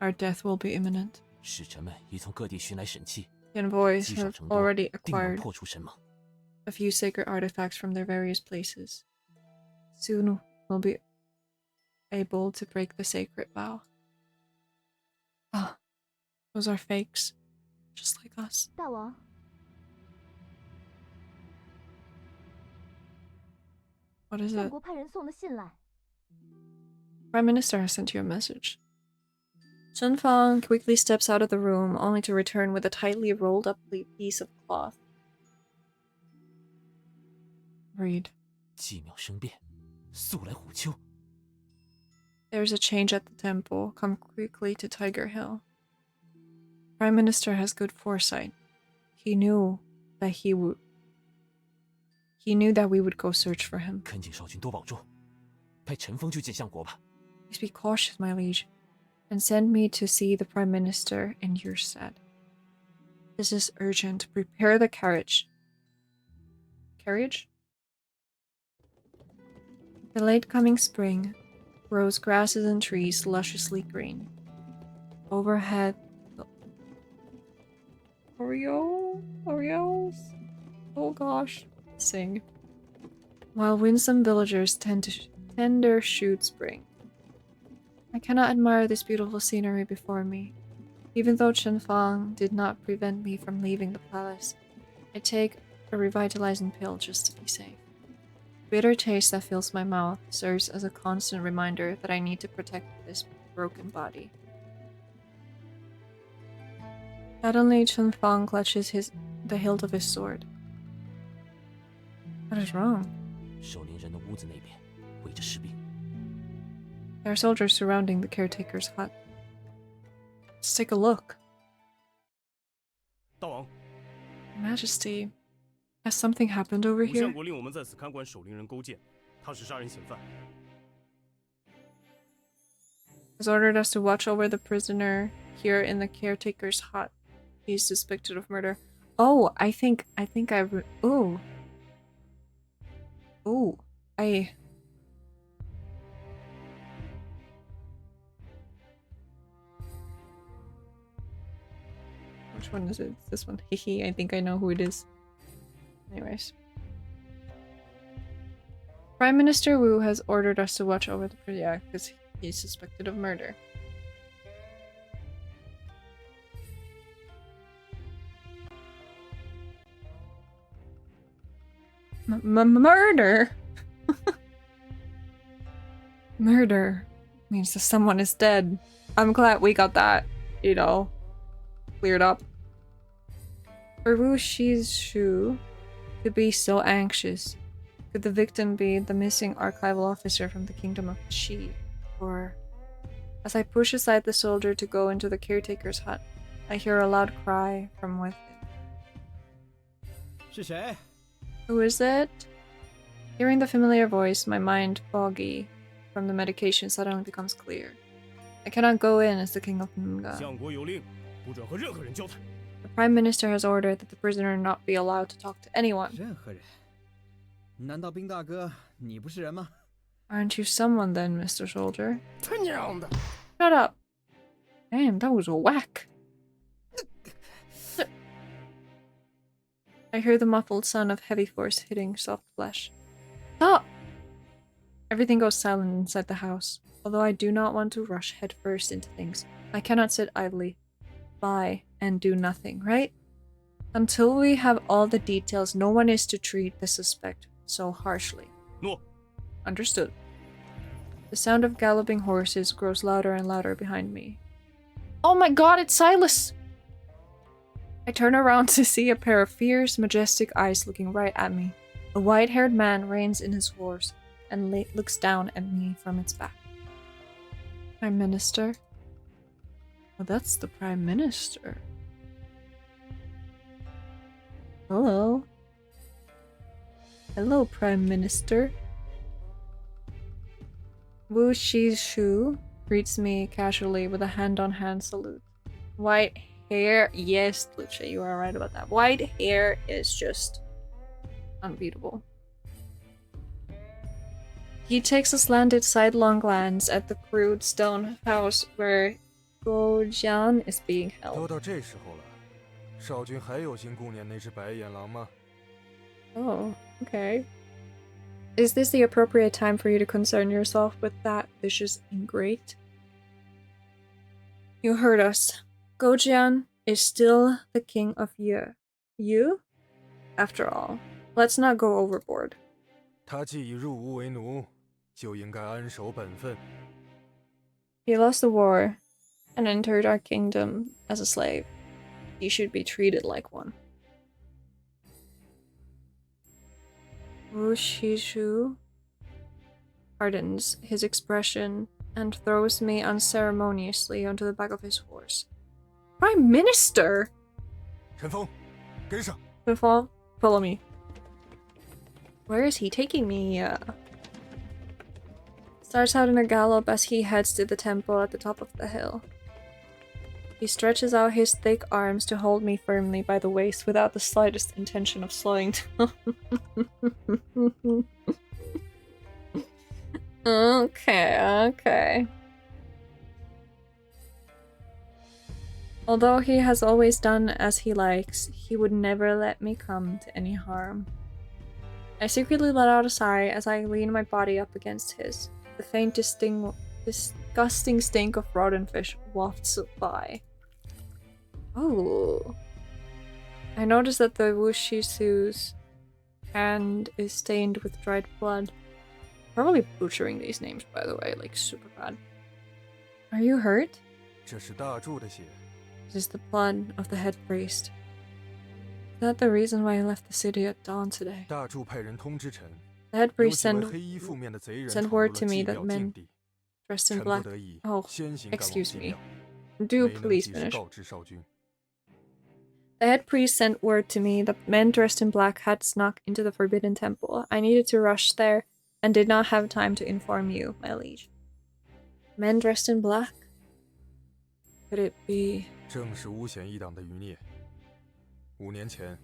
our death will be imminent. 使臣们已从各地寻来神器， The envoys 积少 have 成多， already 定能 acquired 破除神盟。 a few sacred artifacts from their various places. Soon we'll be able to break the sacred vow. Ah, those are fakes, just like us. 大王， What is 相 it? 国派人送的信来。 Prime Minister has sent you a message. Shenfang quickly steps out of the room, only to return with a tightly rolled up piece of cloth. Read. 寂渺生变，速来虎丘。 There's a change at the temple. Come quickly to Tiger Hill. Prime Minister has good foresight. He knew that we would go search for him. 恳请少君多保重，派陈封去见相国吧。 Please be cautious, my liege, and send me to see the Prime Minister in your stead. This is urgent. Prepare the carriage. Carriage? The late coming spring grows grasses and trees lusciously green. Overhead, the Oreos? Oh gosh, sing. While winsome villagers tender shoot spring. I cannot admire this beautiful scenery before me. Even though Shenfang did not prevent me from leaving the palace, I take a revitalizing pill just to be safe. Bitter taste that fills my mouth serves as a constant reminder that I need to protect this broken body. Suddenly, Shenfang clutches the hilt of his sword. What is wrong? 守灵人的屋子那边围着士兵， There are soldiers surrounding the caretaker's hut. Let's take a look. 大王， Your Majesty, has something happened over 武相 here? 国令我们在此看管守灵人勾践，他是杀人嫌犯。 Has ordered us to watch over the prisoner here in the caretaker's hut. He's suspected of murder. Oh, I think ooh. Ooh. Which one is it? It's this one. Hehe, I think I know who it is. Anyways. Prime Minister Wu has ordered us to watch over the prisoner. Yeah, because he's suspected of murder. Murder? Murder means that someone is dead. I'm glad we got that, you know, cleared up. For Wu Shizhu to be so anxious, could the victim be the missing archival officer from the kingdom of Qi? Or, as I push aside the soldier to go into the caretaker's hut, I hear a loud cry from within. 是谁？ Who is it? Hearing the familiar voice, my mind, foggy from the medication, suddenly becomes clear. I cannot go in as the king of Nunga. 相国有令，不准和任何人交谈。 The prime minister has ordered that the prisoner not be allowed to talk to anyone. 任何人？难道兵大哥你不是人吗？ Aren't you someone then, Mr. Soldier? 他娘的！ Shut up! Damn, that was a whack. I hear the muffled sound of heavy force hitting soft flesh. Stop! Everything goes silent inside the house. Although I do not want to rush headfirst into things, I cannot sit idly by and do nothing, right? Until we have all the details, no one is to treat the suspect so harshly. No. Understood. The sound of galloping horses grows louder and louder behind me. Oh my god, it's Silas! I turn around to see a pair of fierce, majestic eyes looking right at me. A white-haired man reins in his horse and looks down at me from its back. Prime Minister? Oh, that's the Prime Minister. Hello. Hello, Prime Minister. Wu Shishu greets me casually with a hand-on-hand salute. White hair, yes, Liege, you are right about that. White hair is just unbeatable. He takes a slanted sidelong glance at the crude stone house where Guo Jian is being 都 held. 到这时候了，少君还有心顾念那只白眼狼吗？ Oh, okay. Is this the appropriate time for you to concern yourself with that vicious ingrate? You heard us. Gojian is still the king of Ye. You? After all, let's not go overboard. 他既已入吴为奴，就应该安守本分。 He lost the war and entered our kingdom as a slave. He should be treated like one. Wu Shishu hardens his expression and throws me unceremoniously onto the back of his horse. Prime Minister! 陈峰，跟上！ Follow me. Where is he taking me? Starts out in a gallop as he heads to the temple at the top of the hill. He stretches out his thick arms to hold me firmly by the waist without the slightest intention of slowing down. Okay. Although he has always done as he likes, he would never let me come to any harm. I secretly let out a sigh as I lean my body up against his. The faint disgusting stink of rotten fish wafts by. Oh. I notice that the Wushisu's hand is stained with dried blood. Probably butchering these names, by the way, like super bad. Are you hurt? 这是大柱的血。 It is the blood of the head priest. Is that the reason why I left the city at dawn today? 大柱派人通知臣， The head 有 priest 几位黑衣覆面的贼人 sent 闯入 word 了 to me 祭 that 庙 men 禁地， dressed in 臣不 black. 得已 Oh, 先行赶往 excuse 祭 me. 庙， Do 没能 please 及时 finish. 告知少君。 The head priest sent word to me that men dressed in black had snuck into the Forbidden Temple. I needed to rush there and did not have time to inform you, my liege. Men dressed in black? Could it be... 正是巫显一党的余孽。5年前，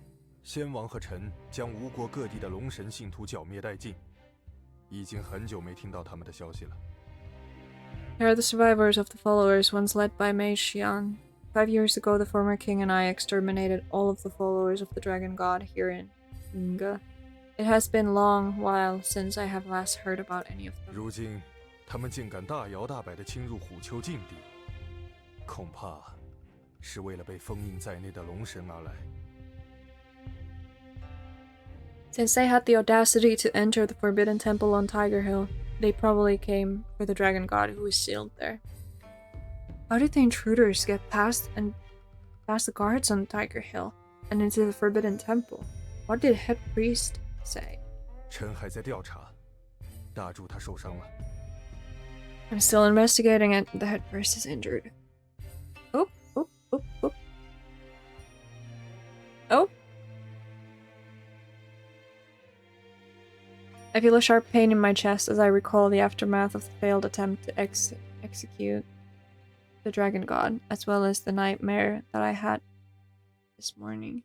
先王和臣将吴国各地的龙神信徒剿灭殆尽，已经很久没听到他们的消息了。 They are the survivors of the followers once led by Mage Xian. 5 years ago, the former king and I exterminated all of the followers of the dragon god here in Liege. It has been a long while since I have last heard about any of them. 如今，他们竟敢大摇大摆地侵入虎丘禁地，恐怕是为了被封印在内的龙神而来。 Since they had the audacity to enter the Forbidden Temple on Tiger Hill, they probably came for the dragon god who is sealed there. How did the intruders get past the guards on Tiger Hill and into the Forbidden Temple? What did head priest say? 臣还在调查，大柱他受伤了。 I'm still investigating it. The head priest is injured. Oh. I feel a sharp pain in my chest as I recall the aftermath of the failed attempt to execute the dragon god, as well as the nightmare that I had this morning.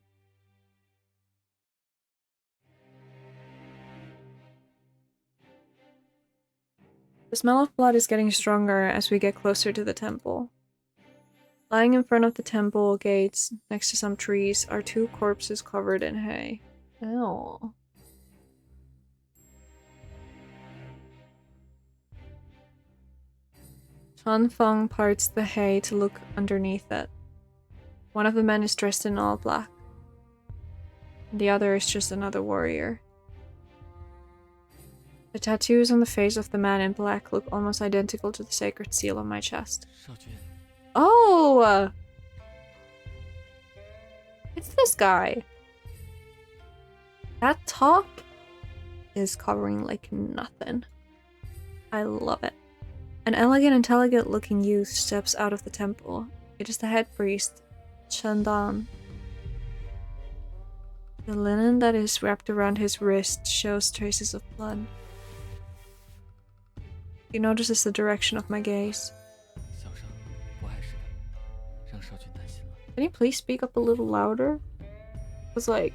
The smell of blood is getting stronger as we get closer to the temple. Lying in front of the temple gates, next to some trees, are 2 corpses covered in hay. Ew. Han Feng parts the hay to look underneath it. One of the men is dressed in all black. The other is just another warrior. The tattoos on the face of the man in black look almost identical to the sacred seal on my chest. 少君， Oh! It's this guy. That top is covering like nothing. I love it. An elegant, intelligent looking youth steps out of the temple. It is the head priest, Chandan. The linen that is wrapped around his wrist shows traces of blood. He notices the direction of my gaze. 小生不碍事的，让少君担心了。 Can you please speak up a little louder? It was like...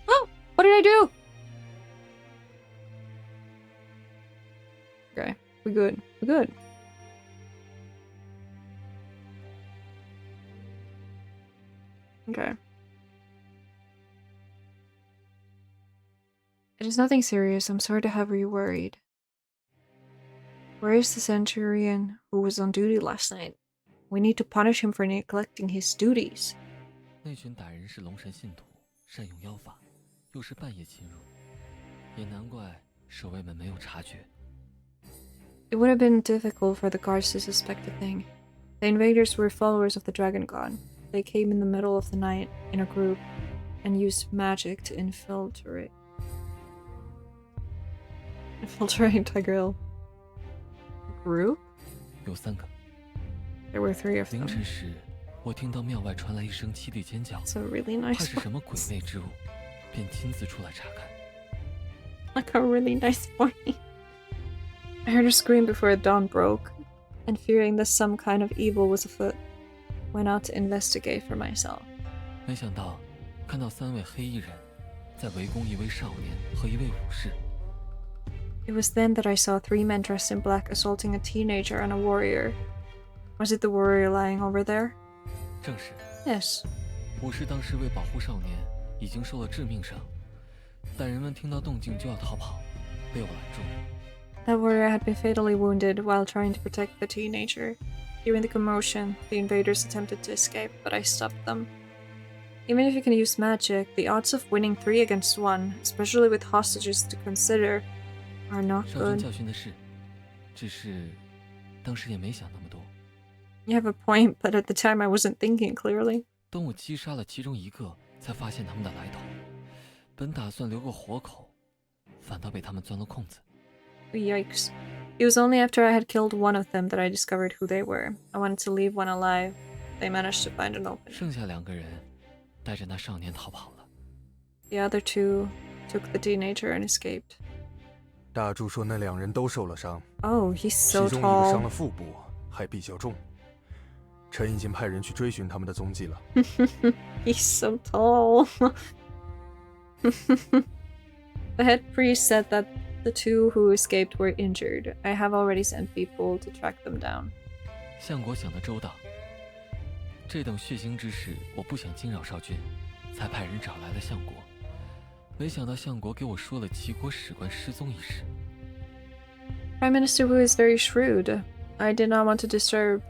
Oh! What did I do? Okay, we're good. We're good. Okay. It is nothing serious. I'm sorry to have you worried. Where is the centurion who was on duty last night? We need to punish him for neglecting his duties. 那群歹人是龙神信徒，善用妖法，又是半夜侵入，也难怪守卫们没有察觉。 It would have been difficult for the guards to suspect a thing. The invaders were followers of the dragon god. They came in the middle of the night in a group and used magic to infiltrate Tigreal. Group? 有3个。 There were 3 of 凌 them. 晨时，我听到庙外传来一声凄厉尖叫， It's a really 怕 nice 是什么鬼 voice. 魅之物，便亲自出来查看。 Like a really nice voice. I heard her scream before dawn broke, and fearing that some kind of evil was afoot, went out to investigate for myself. 没想到，看到3位黑衣人在围攻一位少年和一位武士。 It was then that I saw 3 men dressed in black assaulting a teenager and a warrior. Was it the warrior lying over there? 正是， Yes. 武士当时为保护少年，已经受了致命伤，但人们听到动静就要逃跑，被我拦住。 That warrior had been fatally wounded while trying to protect the teenager. Hearing the commotion, the invaders attempted to escape, but I stopped them. Even if you can use magic, the odds of winning 3 against 1, especially with hostages to consider, are not 少君 good. 教训的是，只是当时也没想那么多。 You have a point, but at the time I wasn't thinking clearly. 等我击杀了其中一个，才发现他们的来头。本打算留个活口，反倒被他们钻了空子。 Yikes. It was only after I had killed one of them that I discovered who they were. I wanted to leave one alive. They managed to find an opening. 剩下2个人带着那少年逃跑了。 The other 2 took the teenager and escaped. 大柱说那2人都受了伤， Oh, he's 其 so 中一个伤 tall. 了腹部，还比较重。臣已经派人去追寻他们的踪迹了。He's so tall. The head priest said that the 2 who escaped were injured. I have already sent people to track them down. 相国想得周到，这等血腥之事，我不想惊扰少君，才派人找来了相国。没想到相国给我说了齐国史官失踪一事。 Prime Minister Wu is very shrewd. I did not want to disturb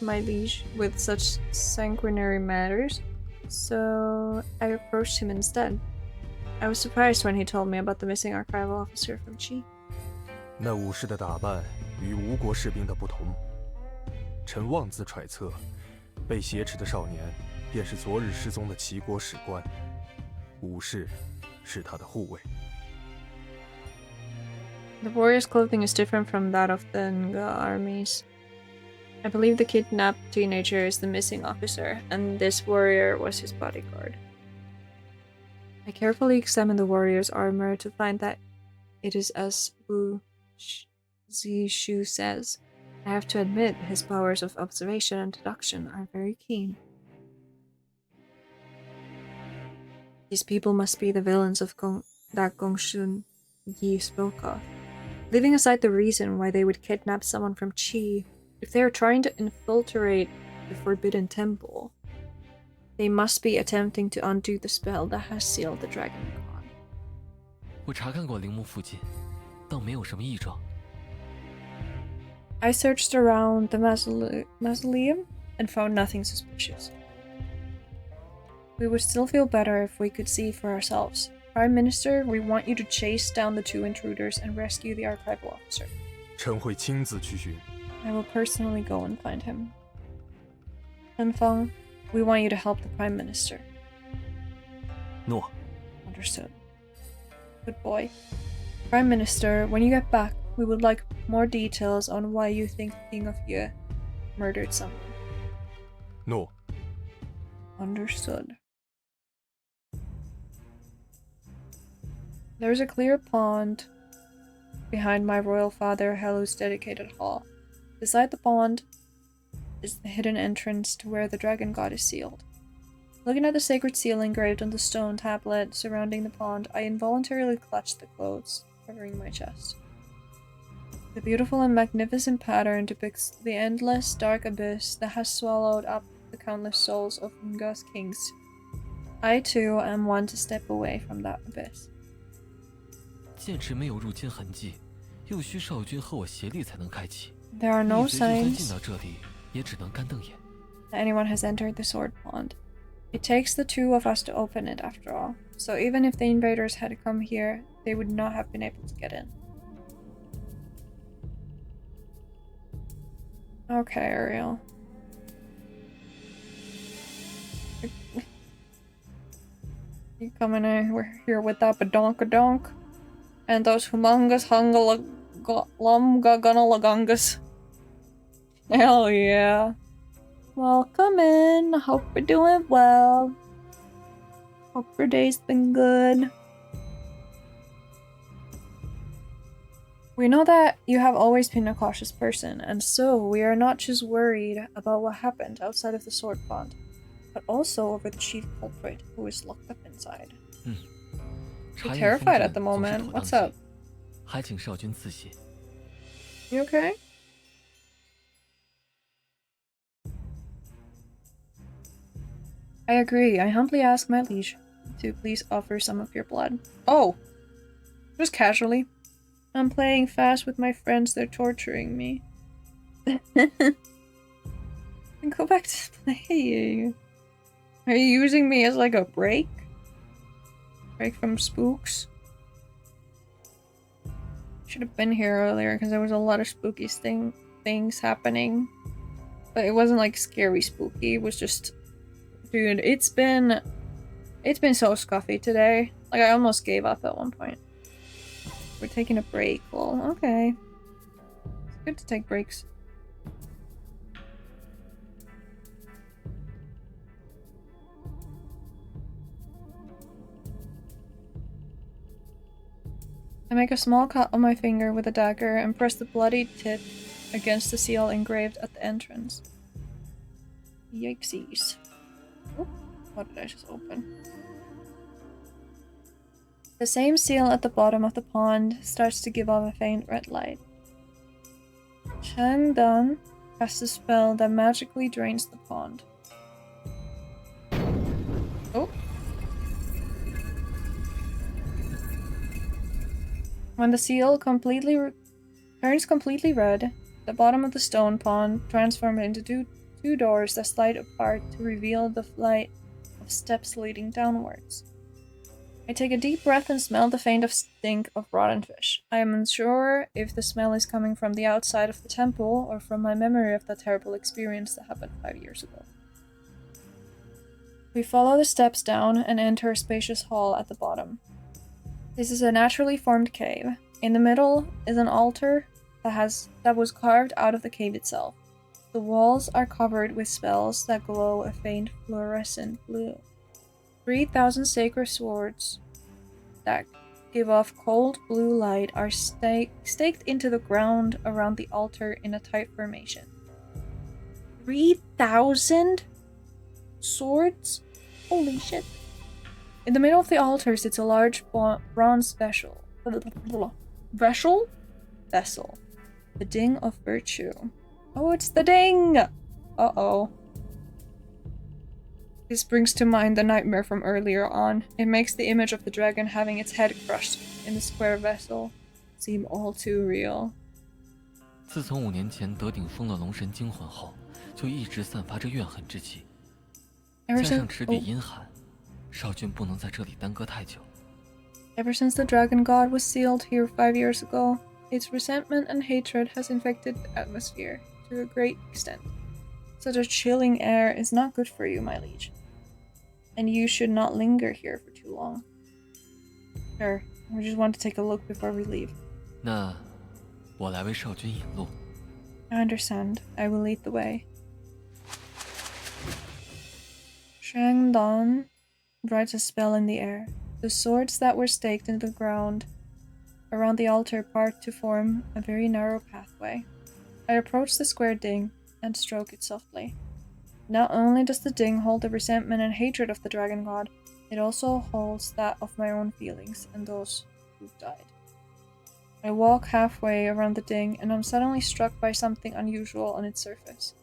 my liege with such sanguinary matters, so I approached him instead. I was surprised when he told me about the missing archival officer from Qi. 那武士的打扮与吴国士兵的不同，臣妄自揣测，被挟持的少年便是昨日失踪的齐国史官，武士是他的护卫。 The warrior's clothing is different from that of the Nga armies. I believe the kidnapped teenager is the missing officer, and this warrior was his bodyguard. I carefully examined the warrior's armor to find that it is as Wu Zishu says. I have to admit, his powers of observation and deduction are very keen. These people must be the villains of that Gongshun Yi spoke of. Leaving aside the reason why they would kidnap someone from Qi, if they are trying to infiltrate the Forbidden Temple, they must be attempting to undo the spell that has sealed the Dragon God. 我查看过陵墓附近，当没有什么异状。 I searched around the mausoleum and found nothing suspicious. We would still feel better if we could see for ourselves. Prime Minister, we want you to chase down the 2 intruders and rescue the archival officer. 臣会亲自去寻。 I will personally go and find him. Feng, we want you to help the Prime Minister. 诺。 Understood. Good boy. Prime Minister, when you get back, we would like more details on why you think King of Ye murdered someone. 诺。 Understood. There's a clear pond behind my royal father Helu's dedicated hall. Beside the pond is the hidden entrance to where the dragon god is sealed. Looking at the sacred seal engraved on the stone tablet surrounding the pond, I involuntarily clutched the clothes covering my chest. The beautiful and magnificent pattern depicts the endless dark abyss that has swallowed up the countless souls of Unga's kings. I too am one to step away from that abyss. 剑池没有入侵痕迹，又需少君和我协力才能开启。 There are no 逆贼就算进 signs 到这里，也只能干瞪眼。 that anyone has entered the sword pond. It takes the 2 of us to open it after all, so even if the invaders had come here, they would not have been able to get in. Okay, Ariel. You coming in? We're here with that badonkadonk and those humongous hungalumgagunalagungas. Hell yeah. Welcome in. Hope you're doing well. Hope your day's been good. We know that you have always been a cautious person, and so we are not just worried about what happened outside of the sword pond, but also over the chief culprit who is locked up inside. You're terrified at the moment. What's up? 还请少君自省。 You okay? I agree. I humbly ask my liege to please offer some of your blood. Oh! Just casually. I'm playing fast with my friends. They're torturing me. Go back to playing. Are you using me as like a break? Break from spooks? Should have been here earlier because there was a lot of spooky things happening. But it wasn't like scary spooky. It was just, dude, it's been so scuffy today. Like I almost gave up at one point. We're taking a break. Well, okay. It's good to take breaks. I make a small cut on my finger with a dagger and press the bloody tip against the seal engraved at the entrance. Yikesies. Oh, what did I just open? The same seal at the bottom of the pond starts to give off a faint red light. Changdan casts a spell that magically drains the pond. Oh. When the seal turns completely red, the bottom of the stone pond transforms into two doors that slide apart to reveal the flight of steps leading downwards. I take a deep breath and smell the faint stink of rotten fish. I am unsure if the smell is coming from the outside of the temple or from my memory of that terrible experience that happened 5 years ago. We follow the steps down and enter a spacious hall at the bottom. This is a naturally formed cave. In the middle is an altar that was carved out of the cave itself. The walls are covered with spells that glow a faint fluorescent blue. 3,000 sacred swords that give off cold blue light are staked into the ground around the altar in a tight formation. 3,000 swords? Holy shit. In the middle of the altar sits a large bronze vessel. Vessel. The Ding of Virtue. Oh, it's the Ding! Uh-oh. This brings to mind the nightmare from earlier on. It makes the image of the dragon having its head crushed in the square vessel seem all too real. 自从5年前德鼎封了龙神惊魂后，就一直散发着怨恨之气。 Ever 加上 since 池底阴寒，少君不能在这里耽搁太久。 ever since the Dragon God was sealed here 5 years ago, its resentment and hatred has infected the atmosphere to a great extent. Such a chilling air is not good for you, my liege. And you should not linger here for too long. Sure, we just want to take a look before we leave. 那，我来为少君引路。 I understand. I will lead the way. Shangdan writes a spell in the air. The swords that were staked into the ground around the altar part to form a very narrow pathway. I approach the square ding and stroke it softly. Not only does the ding hold the resentment and hatred of the dragon god, it also holds that of my own feelings and those who've died. I walk halfway around the ding and I'm suddenly struck by something unusual on its surface.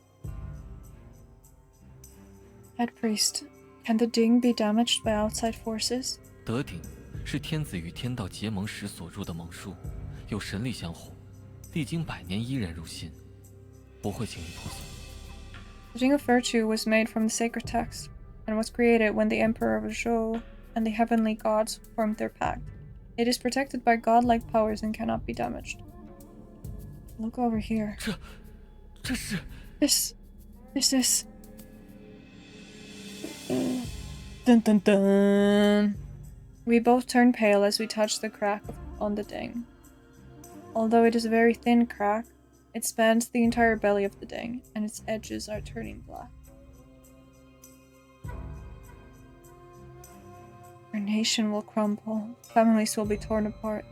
Head priest, can the ding be damaged by outside forces? 德鼎是天子与天道结盟时所入的盟书，有神力相护，历经100年依然如新，不会轻易破损。 The Ring of Virtue was made from the sacred text, and was created when the Emperor of Zhou and the heavenly gods formed their pact. It is protected by godlike powers and cannot be damaged. Look over here. 这是 This is... Dun dun dun. We both turn pale as we touch the crack on the ding. Although it is a very thin crack, it spans the entire belly of the ding, and its edges are turning black. Our nation will crumble, families will be torn apart.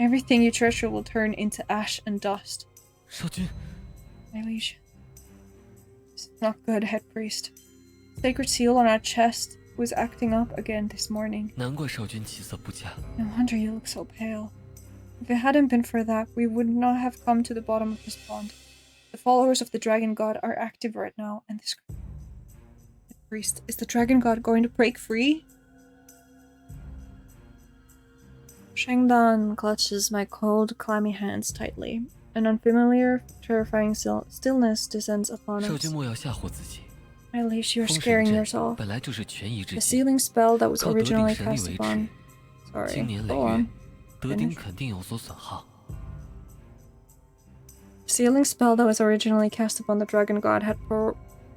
Everything you treasure will turn into ash and dust. 少君， My liege. This is not good, head priest. Sacred seal on our chest was acting up again this morning. 难怪少君气色不佳。 No wonder you look so pale. If it hadn't been for that, we would not have come to the bottom of this pond. The followers of the Dragon God are active right now, and this... Priest, is the Dragon God going to break free? Shangdan clutches my cold, clammy hands tightly. An unfamiliar, terrifying stillness descends upon 少 us. 君莫要吓唬自己。 My liege, you're 封神 scaring 阵 yourself. 本来就是权宜之 The 计， sealing spell that was 靠德鼎 originally 神力 cast 维 upon... 持， Sorry, 经年累 go 月 on.，德鼎 Finish. 肯定有所损耗。 The sealing spell that was originally cast upon the Dragon God had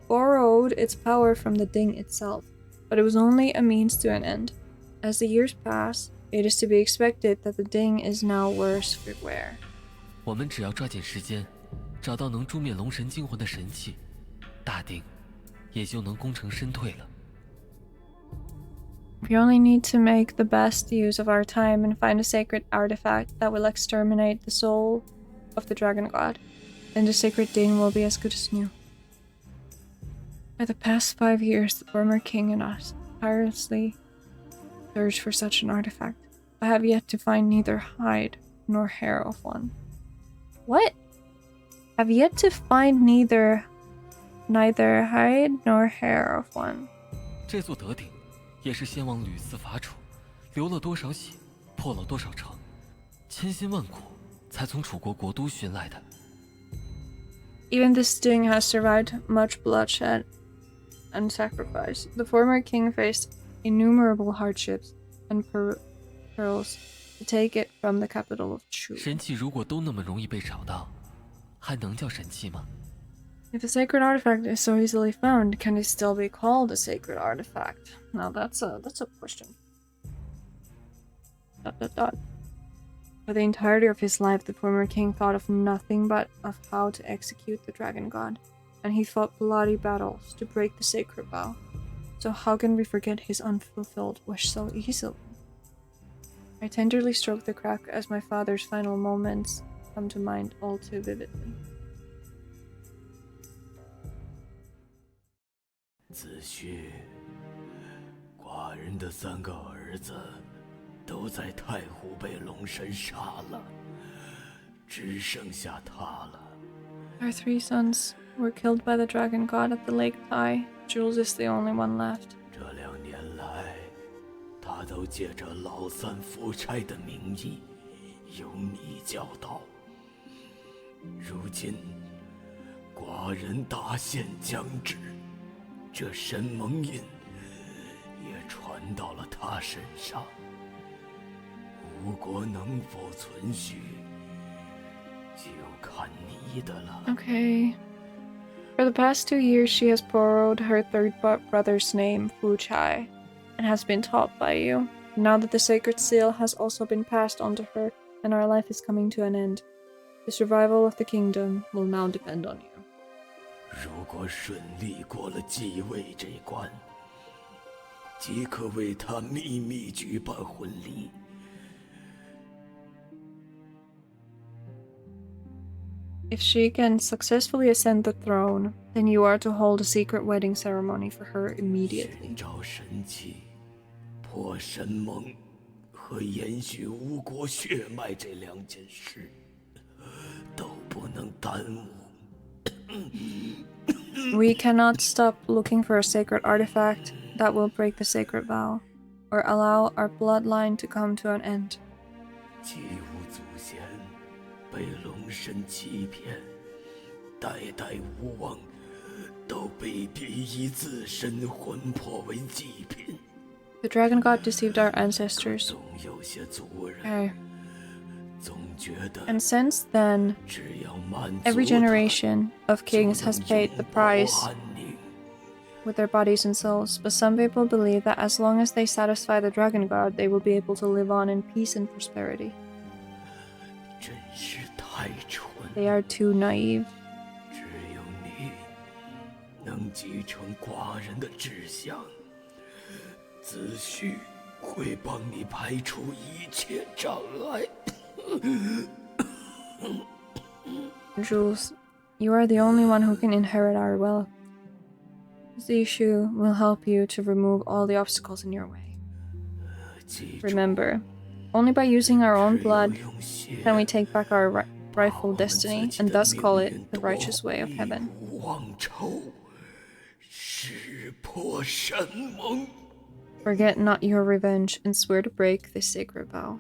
borrowed its power from the ding itself, but it was only a means to an end. As the years pass, it is to be expected that the ding is now worse for wear. 我们只要抓紧时间，找到能诛灭龙神惊魂的神器，大定也就能功成身退了。 We only need to make the best use of our time and find a sacred artifact that will exterminate the soul of the Dragon God. Then the sacred ding will be as good as new. For the past 5 years, the former king and us tirelessly searched for such an artifact. I have yet to find neither hide nor hair of one. What? Have yet to find neither hide nor hair of one. 这座德鼎，也是先王屡次伐楚，流了多少血，破了多少城，千辛万苦才从楚国国都寻来的。 Even this ding has survived much bloodshed and sacrifice. The former king faced innumerable hardships and perils to take it from the capital of Chu. 神器如果都那么容易被找到，还能叫神器吗？ If the sacred artifact is so easily found, can it still be called a sacred artifact? Now that's a question. ... For the entirety of his life, the former king thought of nothing but of how to execute the Dragon God, and he fought bloody battles to break the sacred vow. So how can we forget his unfulfilled wish so easily? I tenderly stroke the crack as my father's final moments come to mind all too vividly. 子胥，寡人的3个儿子都在太湖被龙神杀了，只剩下他了。 Our 3 sons were killed by the Dragon God at the Lake Tai. Jules is the only one left. 这2年来，他都借着老三夫差的名义，由你教导。如今，寡人大限将至，这神蒙印也传到了他身上。吴国能否存续，就看你的了。 Okay. For the past 2 years, she has borrowed her third brother's name, Fu Chai, and has been taught by you. Now that the sacred seal has also been passed on to her, and our life is coming to an end, the survival of the kingdom will now depend on you. 如果顺利过了继位这关，即可为他秘密举办婚礼。 If she can successfully ascend the throne, then you are to hold a secret wedding ceremony for her 寻 immediately. 找神器、破神盟和延续吴国血脉这2件事，都不能耽误。 We cannot stop looking for a sacred artifact that will break the sacred vow, or allow our bloodline to come to an end. 姬无祖先被龙神欺骗，代代无望，都被逼以自身魂魄为祭品。 The dragon god deceived our ancestors. 总有些族人 Okay. 总觉得 And since then, 只要满足 every 他 generation of kings has paid the 就能拥抱 price 安宁。 with their bodies and souls, but some people believe that as long as they satisfy the dragon god, they will be able to live on in peace and prosperity. 真是太蠢， They are too naive. 只有你能继承寡人的志向，子胥会帮你排除一切障碍。 Jules, you are the only one who can inherit our wealth. Zishu will help you to remove all the obstacles in your way. 记住， Remember, only by using our own 只有 blood 用血 can we take back our rightful 把我们 destiny 自己 and 的 thus call 命 it 运 the 夺 righteous way of 一 heaven. 无忘仇，识破神盟。 Forget not your revenge and swear to break this sacred vow.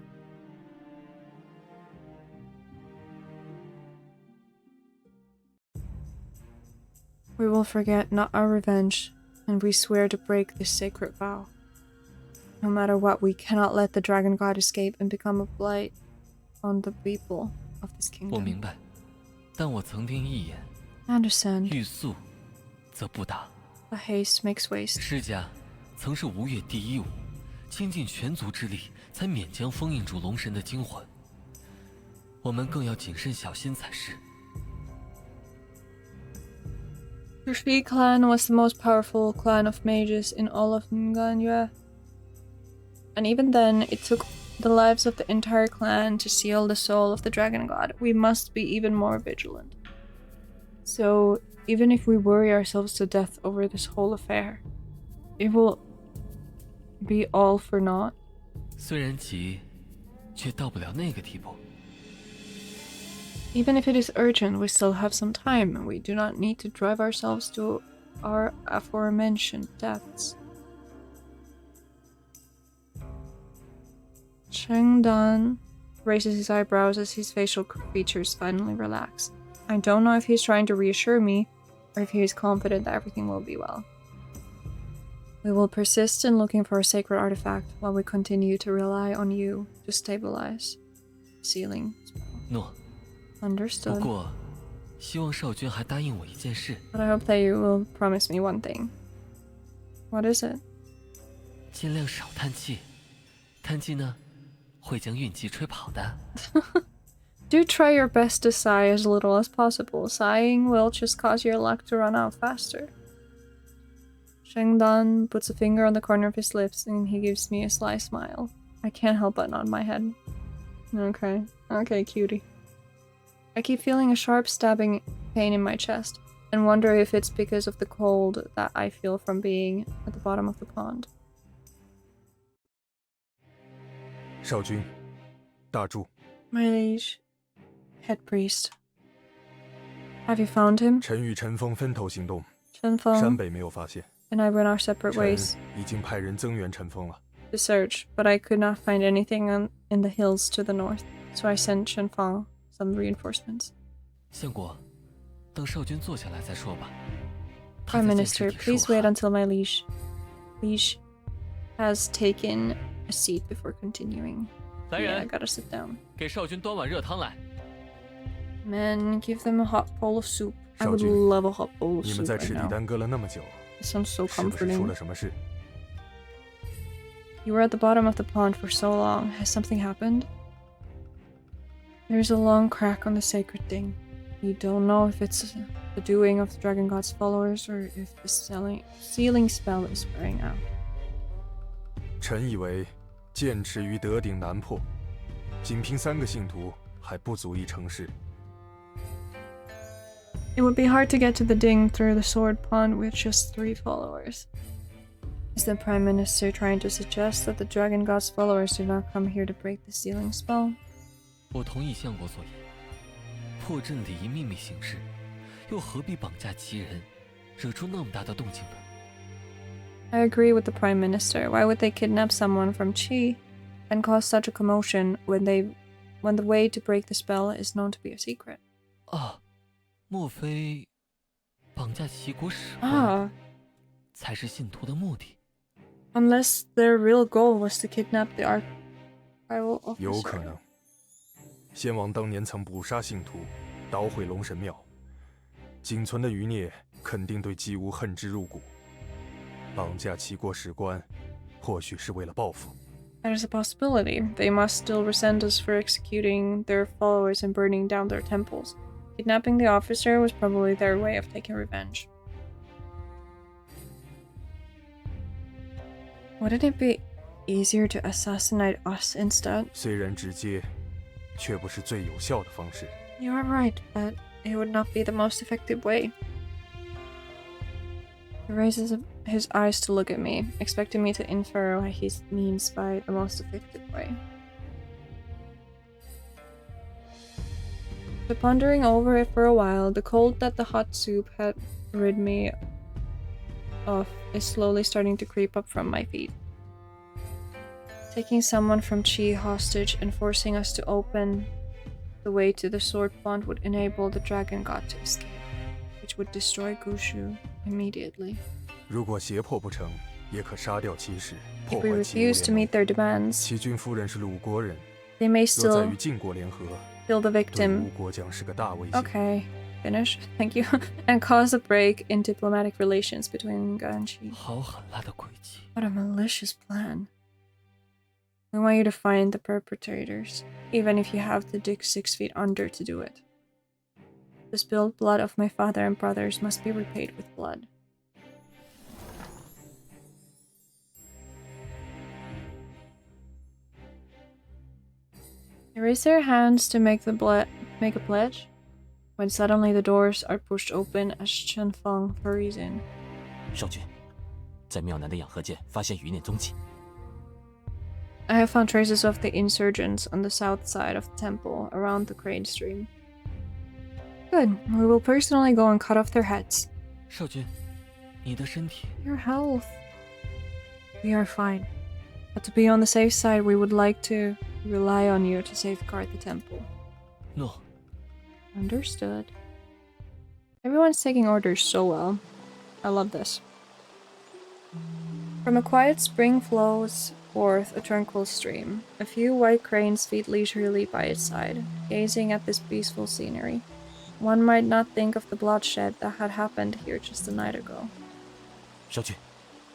We will forget not our revenge, and we swear to break this sacred vow. No matter what, we cannot let the dragon god escape and become a blight on the people of this 我 kingdom. 明白，但我曾听一言， I understand. 欲速则不达。 A haste makes waste. 施家曾是吴越第一武，倾尽全族之力，才勉强封印住龙神的精魂。我们更要谨慎小心才是。 The Shi clan was the most powerful clan of mages in all of Nganyue. And even then, it took the lives of the entire clan to seal the soul of the dragon god. We must be even more vigilant. So, even if we worry ourselves to death over this whole affair, it will be all for naught. 虽然急，却到不了那个地步。 Even if it is urgent, we still have some time, and we do not need to drive ourselves to our aforementioned deaths. Cheng Dan raises his eyebrows as his facial features finally relax. I don't know if he's trying to reassure me, or if he is confident that everything will be well. We will persist in looking for a sacred artifact while we continue to rely on you to stabilize the sealing spell. 诺，不 Understood. 过，希望少君还答应我一件事， But I hope that you will promise me one thing. What is it? 尽量少叹气。叹气呢，会将运气吹跑的。 Do try your best to sigh as little as possible. Sighing will just cause your luck to run out faster. Sheng Dan puts a finger on the corner of his lips and he gives me a sly smile. I can't help but nod my head. Okay. Okay, cutie. I keep feeling a sharp stabbing pain in my chest and wonder if it's because of the cold that I feel from being at the bottom of the pond. 少君，大柱， My liege, head priest. Have you found him? 臣与陈峰分头行动， Chen 山 Feng 北没有发现， and I went our separate 臣 ways 已经派人增援陈峰了。 to search, but I could not find anything in the hills to the north. so I sent Shenfang some reinforcements. 相国，等少君坐下来再说吧。他 Prime 在剑 Minister, 池底受 please wait 寒 until my liege has taken a seat before continuing. 来 Yeah, I 人， gotta sit down. 给少君端碗热汤来。 Man, give them a hot bowl of soup. I would 少君， love a hot bowl of 你 soup 们在 right 赤地 now. 耽搁了那么久， It sounds so 是不是出 comforting. 了什么事？ You were at the bottom of the pond for so long. Has something happened? There's a long crack on the sacred thing. You don't know if it's the doing of the Dragon God's followers or if the sealing spell is wearing out. 臣以为，剑池于德鼎难破，仅凭3个信徒还不足以成事。 It would be hard to get to the ding through the sword pond with just 3 followers. Is the Prime Minister trying to suggest that the Dragon God's followers do not come here to break the sealing spell? 我同意相国所言，破阵礼仪秘密行事，又何必绑架其人，惹出那么大的动静呢？ I agree with the Prime Minister. Why would they kidnap someone from Qi and cause such a commotion when the way to break the spell is known to be a secret? 啊，莫非绑架齐国使官 Ah, 才是信徒的目的？ unless their real goal was to kidnap the archival officer. 有可能。先王当年曾捕杀信徒，捣毁龙神庙，仅存的余孽肯定对姬无恨之入骨。绑架齐国史官，或许是为了报复。 That is a possibility. They must still resent us for executing their followers and burning down their temples. Kidnapping the officer was probably their way of taking revenge. Wouldn't it be easier to assassinate us instead? 虽然直接，却不是最有效的方式。 You are right, but it would not be the most effective way. He raises his eyes to look at me, expecting me to infer what he means by the most effective way. After pondering over it for a while, the cold that the hot soup had rid me of is slowly starting to creep up from my feet. Taking someone from Qi hostage and forcing us to open the way to the sword pond would enable the dragon god to escape, which would destroy Gushu immediately. 如果胁迫不成，也可杀掉骑士， If 破 we 坏齐国 refuse to 联 meet 盟。 their demands, 齐军夫人是鲁国人， they may 若在 still 与晋国联合， kill the 对 victim. 吴国将是个大威胁。 Okay, finish. Thank you. And cause a break in diplomatic relations between Ga and Qi. 好狠辣的诡计！ What a malicious plan. We want you to find the perpetrators, even if you have to dig 6 feet under to do it. The spilled blood of my father and brothers must be repaid with blood. They raise their hands to make a pledge, when suddenly the doors are pushed open as Chen Feng hurries in. 少君，在庙南的养和界发现余孽踪迹。 I have found traces of the insurgents on the south side of the temple around the Crane Stream. Good. We will personally go and cut off their heads. 少君，你的身体 Your health. We are fine. But to be on the safe side, we would like to rely on you to safeguard the temple. no， Understood. Everyone's taking orders so well. I love this. From a quiet spring flows forth a tranquil stream. A few white cranes feed leisurely by its side, gazing at this peaceful scenery. One might not think of the bloodshed that had happened here just a night ago. 少君，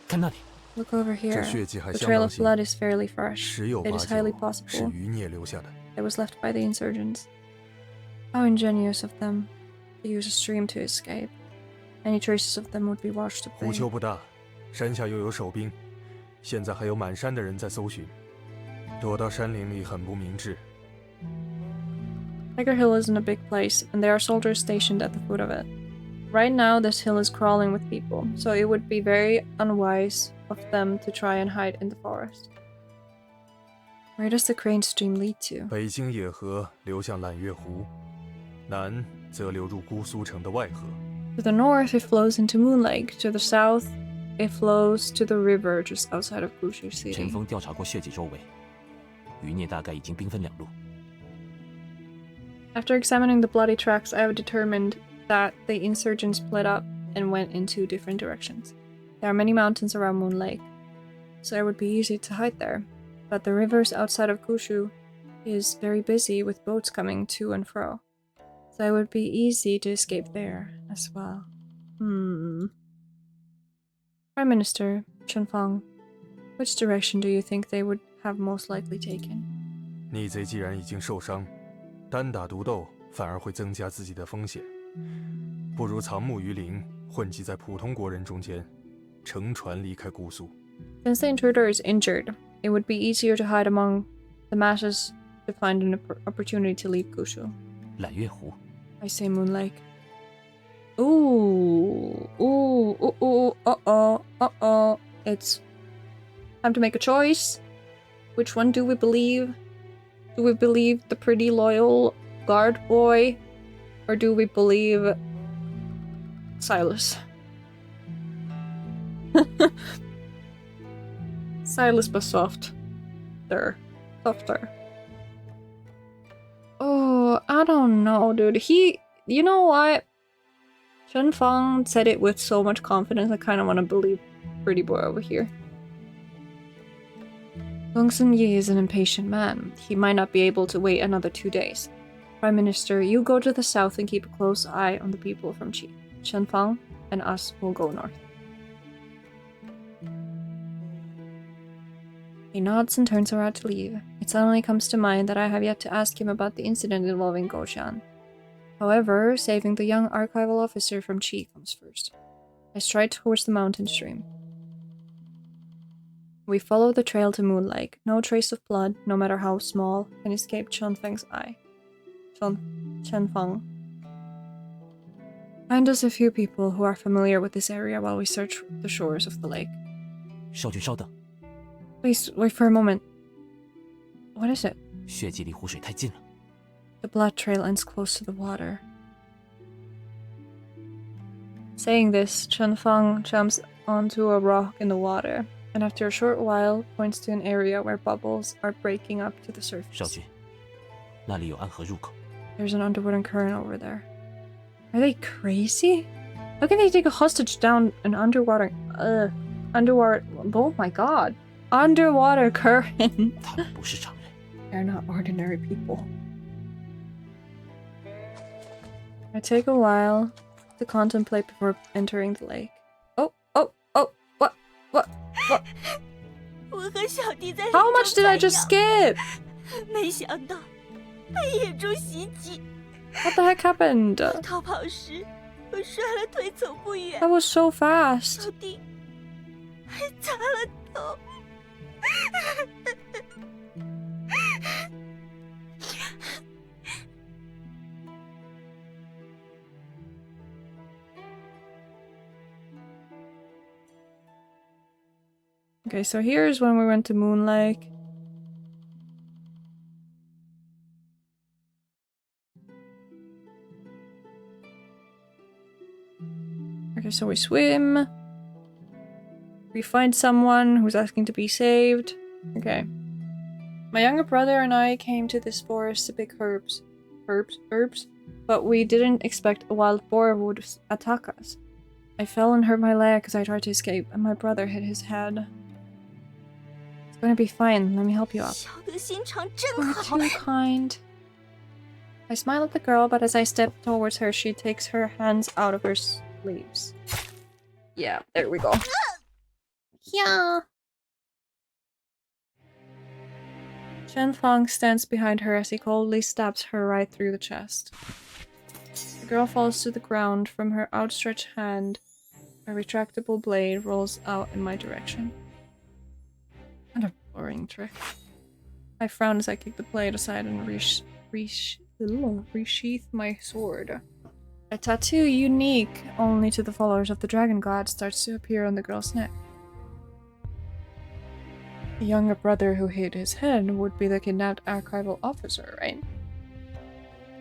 看那里， Look over 这 here. 血迹还 The 相 trail 当 of 新， blood is fairly fresh. 十有 It 八 is 九 highly 是 possible 余孽留下的。 it was left by the insurgents. How ingenious of them to use a stream to escape. Any traces of them would be washed 狐 away. 丘不大，山下又有守兵，现在还有满山的人在搜寻，躲到山林里很不明智。 Tiger Hill isn't a big place, and there are soldiers stationed at the foot of it. Right now, this hill is crawling with people, so it would be very unwise of them to try and hide in the forest. Where does the Crane Stream lead to? 北经野河流向揽月湖，南则流入姑苏城的外河。 To the north, it flows into Moon Lake. To the south, it flows to the river just outside of Gushu 陈 City. 峰调查过血迹周围，余孽大概已经兵分2路。After examining the bloody tracks, I have determined that the insurgents split up and went in 2 different directions. There are many mountains around Moon Lake, so it would be easy to hide there. But the rivers outside of Kushu is very busy with boats coming to and fro, so it would be easy to escape there as well. Prime Minister Chunfang, which direction do you think they would have most likely taken? 逆贼既然已经受伤，单打独斗反而会增加自己的风险，不如藏木于林，混迹在普通国人中间，乘船离开姑苏。 Since the intruder is injured, it would be easier to hide among the masses to find an opportunity to leave Kushu. 揽月湖， I say Moon Lake. Uh-oh. It's time to make a choice. Which one do we believe? Do we believe the pretty loyal guard boy? Or do we believe Silas? Silas but softer. Oh, I don't know, dude. You know what? Chen Fang said it with so much confidence, I kind of want to believe pretty boy over here. Gong Sun Yi is an impatient man. He might not be able to wait another 2 days. Prime Minister, you go to the south and keep a close eye on the people from Qi. Chen Fang and us will go north. He nods and turns around to leave. It suddenly comes to mind that I have yet to ask him about the incident involving Goxian. However, saving the young archival officer from Qi comes first. I stride towards the mountain stream. We follow the trail to Moon Lake. No trace of blood, no matter how small, can escape Chen Feng's eye. Chen Feng. Find us a few people who are familiar with this area while we search the shores of the lake. 少君稍等， Please, wait for a moment. What is it? 血迹离湖水太近了。 The blood trail ends close to the water. Saying this, Chen Feng jumps onto a rock in the water, and after a short while points to an area where bubbles are breaking up to the 少 surface. 君，那里有暗河入口。 There's an underwater current over there. Are they crazy? How can they take a hostage down an underwater... oh my god. Underwater current. 他们不是常人。 They're not ordinary people. I take a while to contemplate before entering the lake. Oh, what? 我和小弟在 How much did I just skip? 没想到被野猪袭击， What the heck happened? 逃跑时我摔了腿，走不远， That was so fast. 小弟还砸了头。Okay, so here's when we went to Moon Lake. Okay, so we swim. We find someone who's asking to be saved. Okay. My younger brother and I came to this forest to pick herbs, but we didn't expect a wild boar would attack us. I fell and hurt my leg as I tried to escape, and my brother hit his head. It's gonna be fine. Let me help you up. 小德心肠真 You're 好。 too kind. I smile at the girl, but as I step towards her, she takes her hands out of her sleeves. Yeah, there we go. Yeah. Chen Fang stands behind her as he coldly stabs her right through the chest. The girl falls to the ground. From her outstretched hand, a retractable blade rolls out in my direction. What a boring trick. I frown as I kick the blade aside and resheath my sword. A tattoo unique only to the followers of the dragon god starts to appear on the girl's neck. The younger brother who hit his head would be the kidnapped archival officer, right?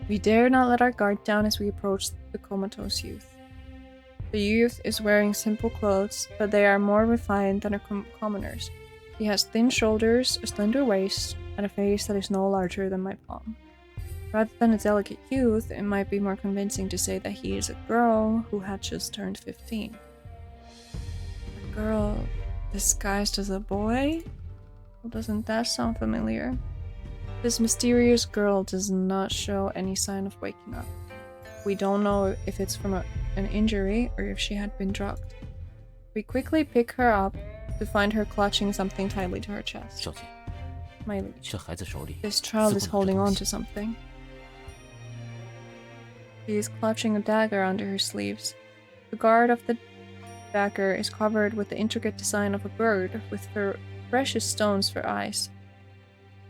We dare not let our guard down as we approach the comatose youth. The youth is wearing simple clothes, but they are more refined than commoners. He has thin shoulders, a slender waist, and a face that is no larger than my palm. Rather than a delicate youth, it might be more convincing to say that he is a girl who had just turned 15. A girl disguised as a boy? Well, doesn't that sound familiar? This mysterious girl does not show any sign of waking up. We don't know if it's from an injury or if she had been drugged. We quickly pick her up to find her clutching something tightly to her chest. 少姐， My liege, 这孩子手里 this child is 似乎拿着 holding 东 on 西 to something. She is clutching a dagger under her sleeves. The guard of the dagger is covered with the intricate design of a bird with precious stones for eyes.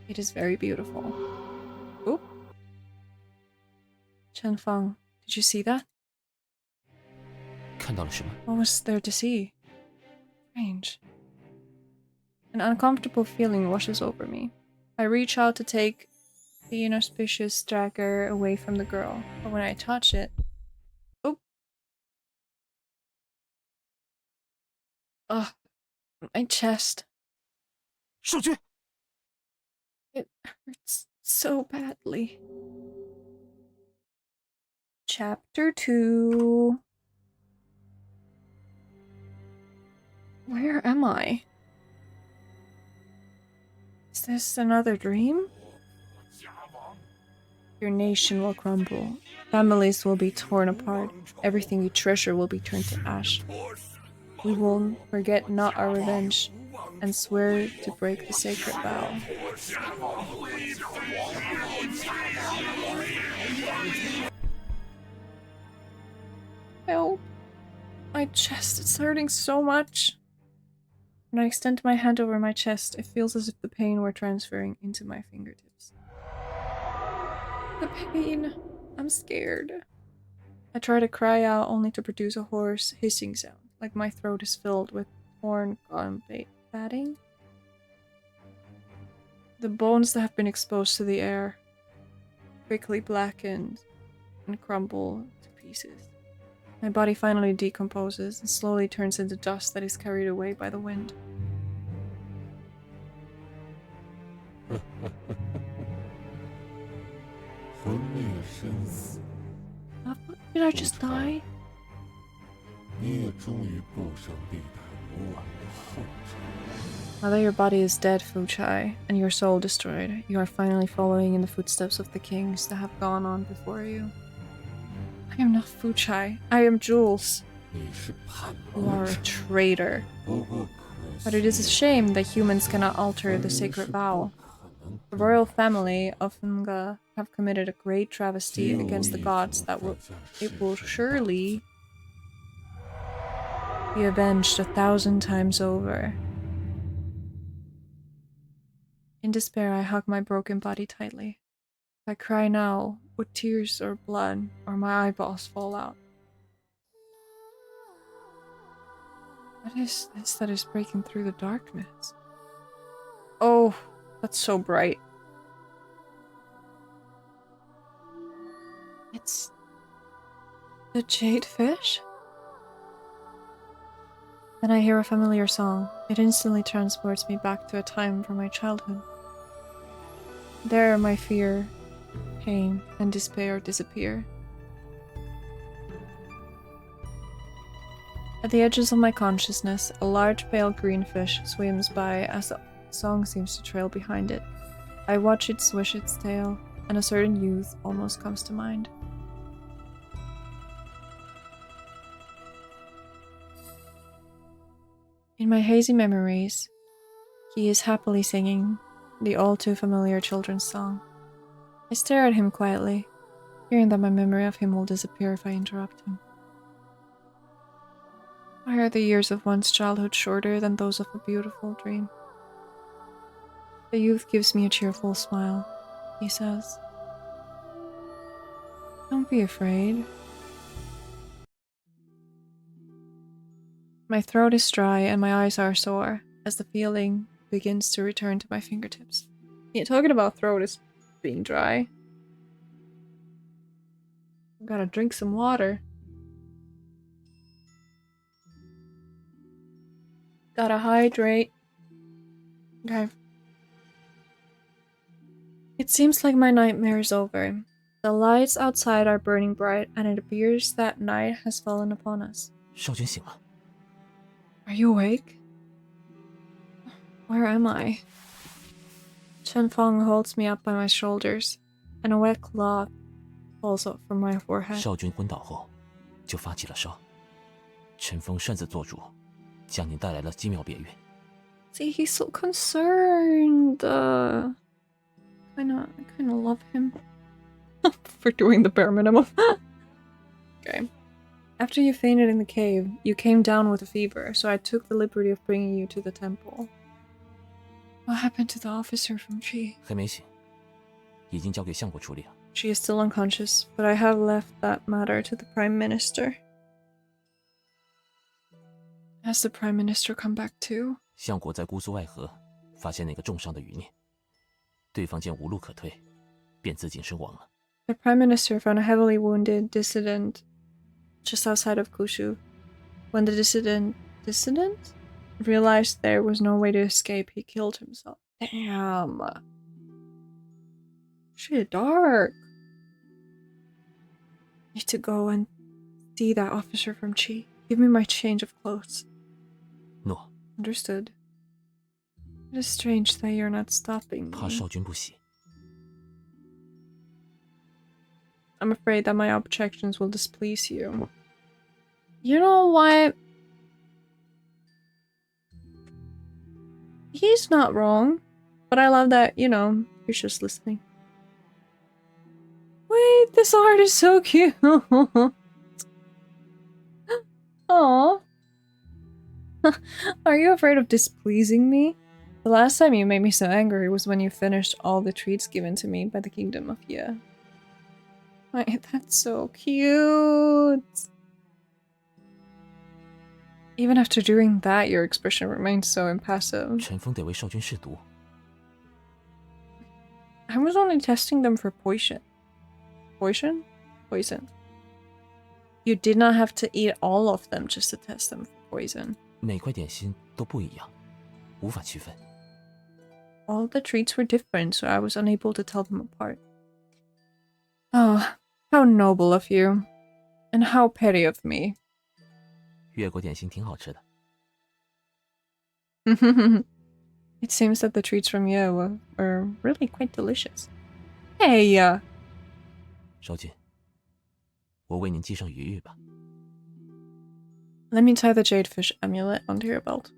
It is very beautiful. Oop. Chen Feng, did you see that? 看到了什么？ What was there to see? Strange. An uncomfortable feeling washes over me. I reach out to take the inauspicious dagger away from the girl, but when I touch it... Oh! Ugh. My chest. 少君， It hurts so badly. Chapter 2. Where am I? Is this another dream? Your nation will crumble. Families will be torn apart. Everything you treasure will be turned to ash. We will forget not our revenge and swear to break the sacred vow. Help. My chest is hurting so much. When I extend my hand over my chest, it feels as if the pain were transferring into my fingertips. The pain. I'm scared. I try to cry out only to produce a hoarse, hissing sound, like my throat is filled with torn gum batting. The bones that have been exposed to the air quickly blackened and crumble to pieces. My body finally decomposes and slowly turns into dust that is carried away by the wind. Did I just die? Now that your body is dead, Fu Chai, and your soul destroyed, you are finally following in the footsteps of the kings that have gone on before you. I am not Fu Chai. I am Jules. You are a traitor. But it is a shame that humans cannot alter the sacred vow. The royal family of Nga have committed a great travesty against the gods that it will surely be avenged 1,000 times over. In despair, I hug my broken body tightly. If I cry now, would tears or blood or my eyeballs fall out? What is this that is breaking through the darkness? Oh, that's so bright. It's the jade fish? Then I hear a familiar song. It instantly transports me back to a time from my childhood. There, my fear, pain, and despair disappear. At the edges of my consciousness, a large pale green fish swims by as the song seems to trail behind it. I watch it swish its tail, and a certain youth almost comes to mind. In my hazy memories, he is happily singing the all too familiar children's song. I stare at him quietly, fearing that my memory of him will disappear if I interrupt him. Why are the years of one's childhood shorter than those of a beautiful dream? The youth gives me a cheerful smile. He says, "Don't be afraid." My throat is dry and my eyes are sore as the feeling begins to return to my fingertips. Yeah, talking about throat is being dry. Gotta drink some water. Gotta hydrate. Okay. It seems like my nightmare is over. The lights outside are burning bright, and it appears that night has fallen upon us. 少君醒了。 Are you awake? Where am I? Chen Feng holds me up by my shoulders, and a wet cloth falls up from my forehead. 少君昏倒后，就发起了烧。陈峰擅自做主，将你带来了机妙别运。 See, he's so concerned. I kind of love him for doing the bare minimum. Okay. After you fainted in the cave, you came down with a fever, so I took the liberty of bringing you to the temple. What happened to the officer from Qi? 还没醒，已经交给相国处理了。 She is still unconscious, but I have left that matter to the Prime Minister. Has the Prime Minister come back too? 相国在姑苏外河发现那个重伤的余孽，对方见无路可退，便自尽身亡了。 The Prime Minister found a heavily wounded dissident just outside of Kushu. When the dissident realized there was no way to escape, he killed himself. Damn. Shit, dark. Need to go and see that officer from Qi. Give me my change of clothes. 诺， Understood. It is strange that you're not stopping 怕 me. 少君不喜。 I'm afraid that my objections will displease you. You know what? He's not wrong. But I love that, you know, he's just listening. Wait, this art is so cute. Aww. Are you afraid of displeasing me? The last time you made me so angry was when you finished all the treats given to me by the Kingdom of Ye. Wait, that's so cute. Even after doing that, your expression remains so impassive. 陈峰得为少君试毒。 I was only testing them for poison. Poison? Poison. You did not have to eat all of them just to test them for poison. 每块点心都不一样，无法区分。 All the treats were different, so I was unable to tell them apart. Oh, how noble of you. And how petty of me. 越国点心挺好吃的。 It seems that the treats from Ye were really quite delicious. Hey! 少君，我为您系上鱼玉吧。 Let me tie the jadefish amulet onto your belt.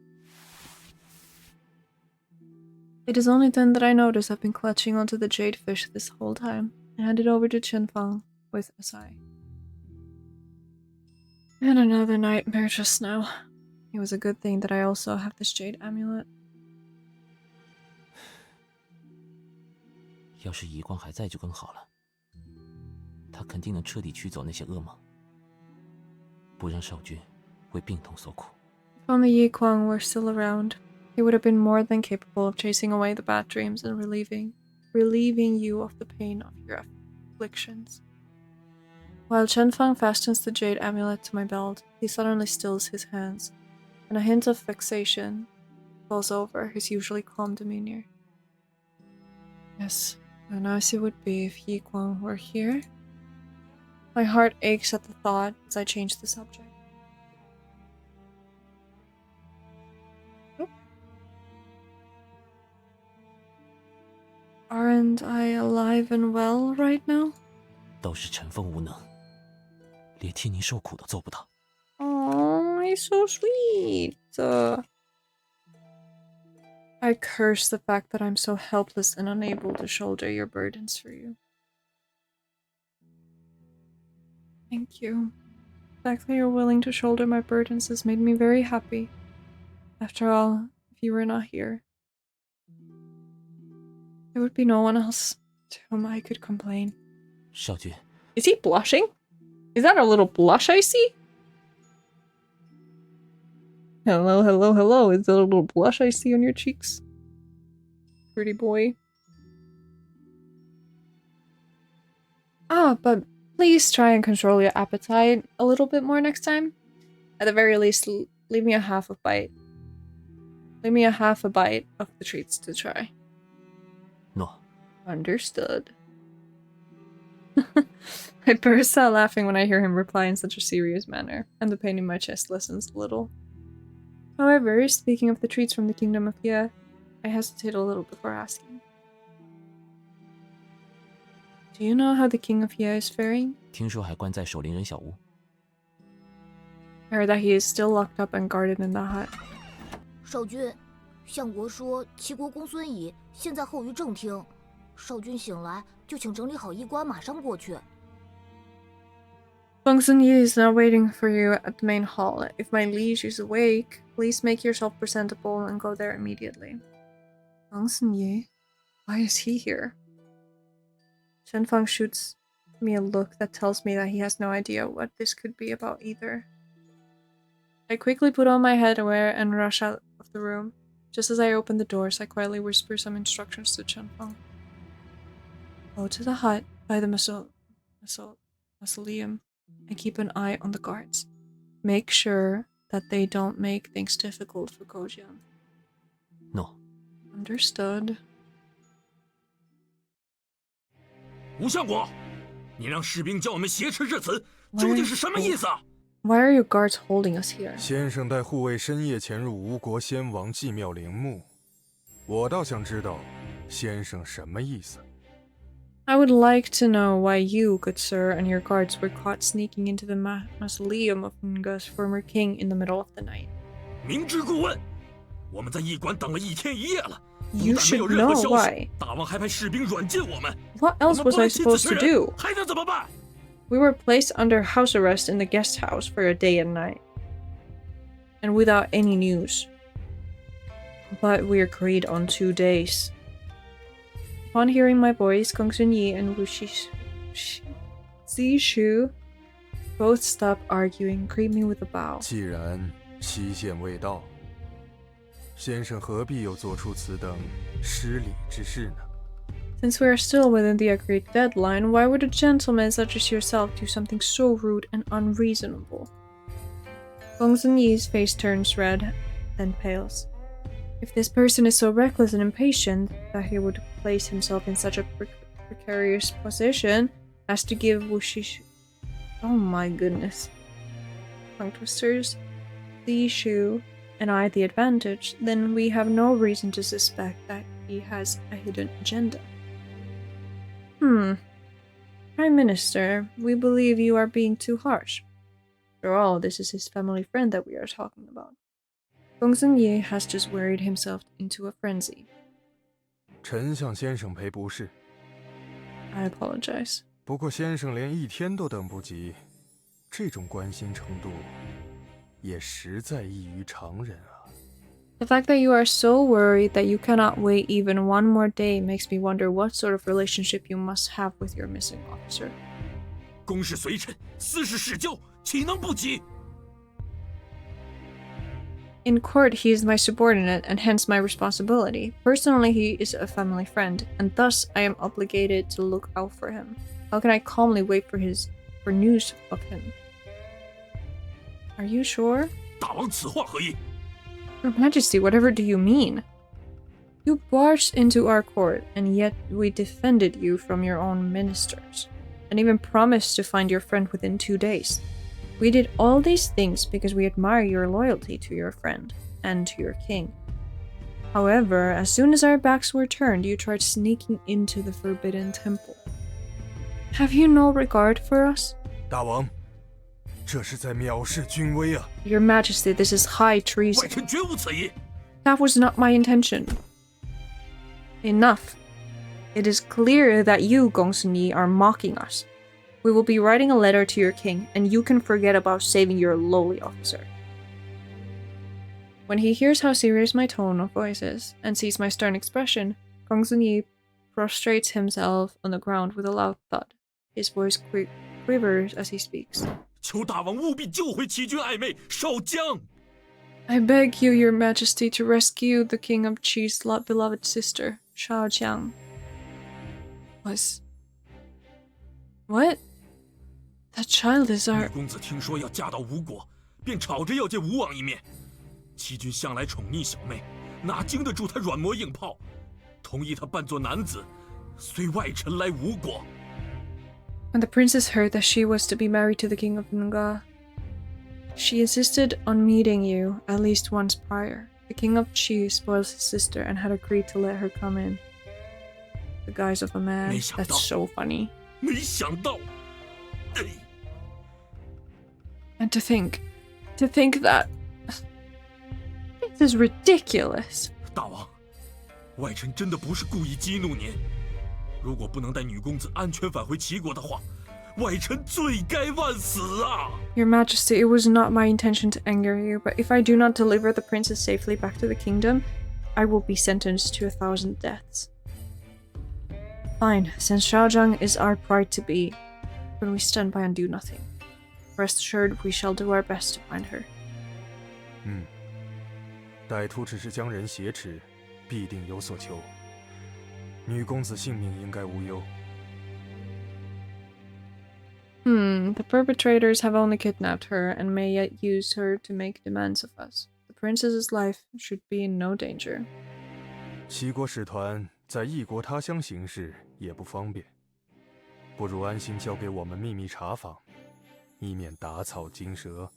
It is only then that I notice I've been clutching onto the jadefish this whole time. I hand it over to Chen Fang with a sigh. And another nightmare just now. It was a good thing that I also have this jade amulet. 要是遗光还在就更好了，他肯定能彻底驱走那些噩梦，不让少君为病痛所苦。 If only Yi Kuang were still around, he would have been more than capable of chasing away the bad dreams and relieving you of the pain of your afflictions. While Chen Fang fastens the jade amulet to my belt, he suddenly stills his hands, and a hint of vexation falls over his usually calm demeanor. Yes, how nice it would be if Yi Kuang were here. My heart aches at the thought as I change the subject. Aren't I alive and well right now? 都是陈峰无能，连替您受苦都做不到。 Oh, he's so sweet. I curse the fact that I'm so helpless and unable to shoulder your burdens for you. Thank you. The fact that you're willing to shoulder my burdens has made me very happy. After all, if you were not here, there would be no one else to whom I could complain. 少君， Is he blushing? Is that a little blush I see? Hello, hello, hello. Is that a little blush I see on your cheeks? Pretty boy. Ah, but please try and control your appetite a little bit more next time. At the very least, leave me a half a bite. Leave me a half a bite of the treats to try. 诺， Understood. I burst out laughing when I hear him reply in such a serious manner, and the pain in my chest lessens a little. However, speaking of the treats from the kingdom of Ye, I hesitate a little before asking. Do you know how the king of Ye is faring? 听说还关在守灵人小屋。 I heard that he is still locked up and guarded in the hut. 少君，相国说齐国公孙乙现在候于正厅，少君醒来就请整理好衣冠，马上过去。 Gong Sun Yi is now waiting for you at the main hall. If my liege is awake, please make yourself presentable and go there immediately. Gong Sun Yi? Why is he here? Shen Fang shoots me a look that tells me that he has no idea what this could be about either. I quickly put on my headwear and rush out of the room. Just as I open the doors, I quietly whisper some instructions to Chen Fang. Go to the hut by the mausoleum and keep an eye on the guards. Make sure that they don't make things difficult for Gojian. No. Understood. 吴相国，你让士兵叫我们挟持至此，究竟是什么意思啊？ Why are your guards holding us here? 先生带护卫深夜潜入吴国先王祭庙陵墓，我倒想知道，先生什么意思？ I would like to know why you, good sir, and your guards were caught sneaking into the mausoleum of Nga's former king in the middle of the night. 明知故问，我们在驿馆等了1天1夜了，不 You 但没有 should 任何 know 消 why. 息，大王还派士兵软禁我们。 What 我 else 们 was 不 I 能亲自 supposed 确 to 认， do? 还能怎么办？ We were placed under house arrest in the guest house for a day and night. And without any news. But we agreed on 2 days. Upon hearing my voice, Gong Sun Yi and Wu Zishu both stopped arguing, greet me with a bow. 既然期限未到，先生何必又做出此等失礼之事呢？ Since we are still within the agreed deadline, why would a gentleman such as yourself do something so rude and unreasonable? Gong Sun Yi's face turns red, then pales. If this person is so reckless and impatient that he would place himself in such a precarious position as to give Wushish... Oh my goodness. Tongue twisters, Zishu, and I the advantage, then we have no reason to suspect that he has a hidden agenda. Prime Minister, we believe you are being too harsh. After all, this is his family friend that we are talking about. Gong Sun Yi has just worried himself into a frenzy. 臣向先生赔不是。 I apologize. 不过先生连1天都等不及，这种关心程度，也实在异于常人啊。 The fact that you are so worried that you cannot wait even 1 more day makes me wonder what sort of relationship you must have with your missing officer. 公事随臣，私事事交，岂能不急？ In court, he is my subordinate and hence my responsibility. Personally, he is a family friend, and thus I am obligated to look out for him. How can I calmly wait for news of him? Are you sure? 大王此话何意？ Your Majesty, whatever do you mean? You barged into our court, and yet we defended you from your own ministers, and even promised to find your friend within 2 days. We did all these things because we admire your loyalty to your friend and to your king. However, as soon as our backs were turned, you tried sneaking into the Forbidden Temple. Have you no regard for us? 大王，这是在藐视君威啊！ Your Majesty, this is high 外 treason. 臣绝无此意。 That was not my intention. Enough. It is clear that you, Gong Sun Yi, are mocking us. We will be writing a letter to your king, and you can forget about saving your lowly officer. When he hears how serious my tone of voice is, and sees my stern expression, Gong Sun Yi prostrates himself on the ground with a loud thud. His voice quivers as he speaks. 求大王务必救回齐军爱妹少江。 I beg you, your majesty, to rescue the king of Qi's beloved sister, Shao Jiang. What? That child is 玉 our... 公子听说要嫁到吴国，便吵着要见吴王一面。齐军向来宠溺小妹，哪经得住他软磨硬泡？同意他扮作男子，随外臣来吴国。When the princess heard that she was to be married to the king of Nga, she insisted on meeting you at least once prior. The king of Qi spoils his sister and had agreed to let her come in. The guise of a man. 没想到。 That's so funny. 没想到，And to think that this is ridiculous. 大王，外臣真的不是故意激怒您。如果不能带女公子安全返回齐国的话，外臣罪该万死啊！ Your Majesty, it was not my intention to anger you, but if I do not deliver the princess safely back to the kingdom, I will be sentenced to 1,000 deaths. Fine, since Xiaozhang is our pride to be, but we stand by and do nothing. Rest assured, we shall do our best to find her. 歹徒只是将人挟持，必定有所求。女公子性命应该无忧。 The perpetrators have only kidnapped her and may yet use her to make demands of us. The princess's life should be in no danger. 齐国使团在异国他乡行事也不方便，不如安心交给我们秘密查访，以免打草惊蛇。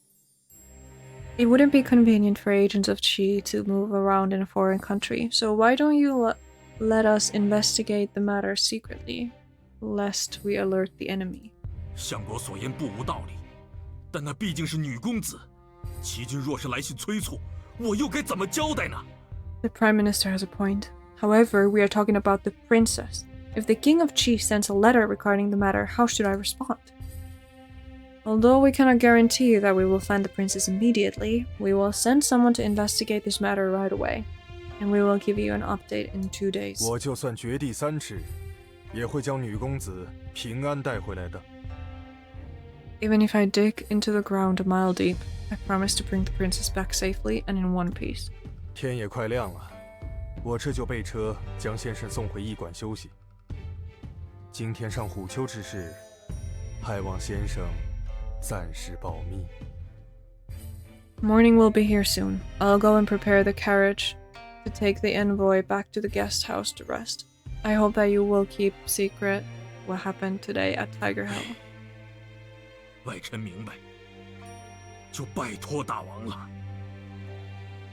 It wouldn't be convenient for agents of Qi to move around in a foreign country, so why don't you let us investigate the matter secretly, lest we alert the enemy? 相国所言不无道理，但那毕竟是女公子，齐军若是来信催促，我又该怎么交代呢？ The Prime Minister has a point. However, we are talking about the princess. If the King of Qi sends a letter regarding the matter, how should I respond? Although we cannot guarantee that we will find the princess immediately, we will send someone to investigate this matter right away, and we will give you an update in 2 days. 我就算掘地3尺，也会将女公子平安带回来的。 Even if I dig into the ground a mile deep, I promise to bring the princess back safely and in one piece. 天也快亮了，我这就备车将先生送回驿馆休息。今天上虎丘之事，还望先生暂时保密。 Morning will be here soon. I'll go and prepare the carriage to take the envoy back to the guest house to rest. I hope that you will keep secret what happened today at Tiger Hill. 外臣明白，就拜托大王了。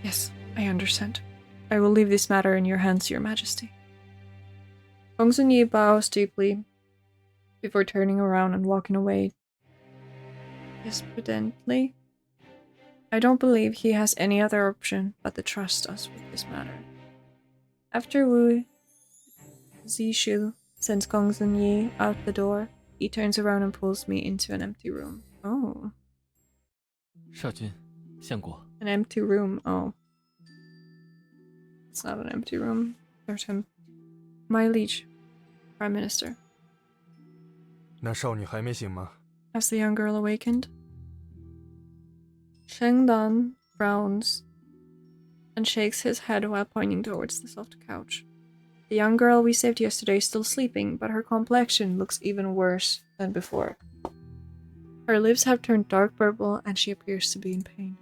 Yes, I understand. I will leave this matter in your hands, Your Majesty. Gong Xunyi bows deeply before turning around and walking away despondently. I don't believe he has any other option but to trust us with this matter. After Wu Zishu sends Gong Xunyi out the door, he turns around and pulls me into an empty room. Oh. 少君，相国。 An empty room. Oh. It's not an empty room. There's him. My liege, Prime Minister. 那少女还没醒吗？ Has the young girl awakened? Sheng Dan frowns and shakes his head while pointing towards the soft couch. The young girl we saved yesterday is still sleeping, but her complexion looks even worse than before. Her lips have turned dark purple and she appears to be in pain.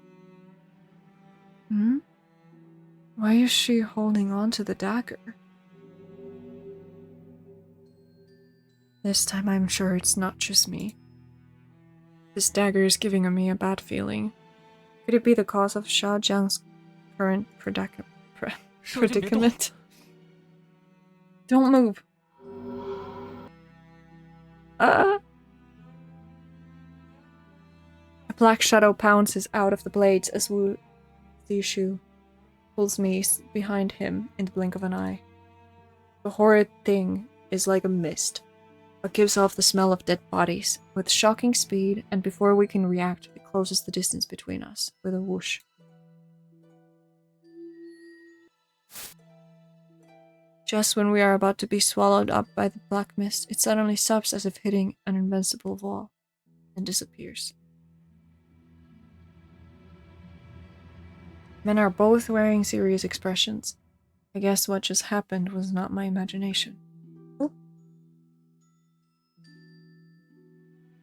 Why is she holding on to the dagger? This time I'm sure it's not just me. This dagger is giving me a bad feeling. Could it be the cause of Xia Jiang's current predicament? Don't move. A black shadow pounces out of the blades as Wu Zishu pulls me behind him in the blink of an eye. The horrid thing is like a mist, but gives off the smell of dead bodies with shocking speed, and before we can react, it closes the distance between us with a whoosh. Just when we are about to be swallowed up by the black mist, it suddenly stops as if hitting an invincible wall, and disappears. Men are both wearing serious expressions. I guess what just happened was not my imagination. Oh.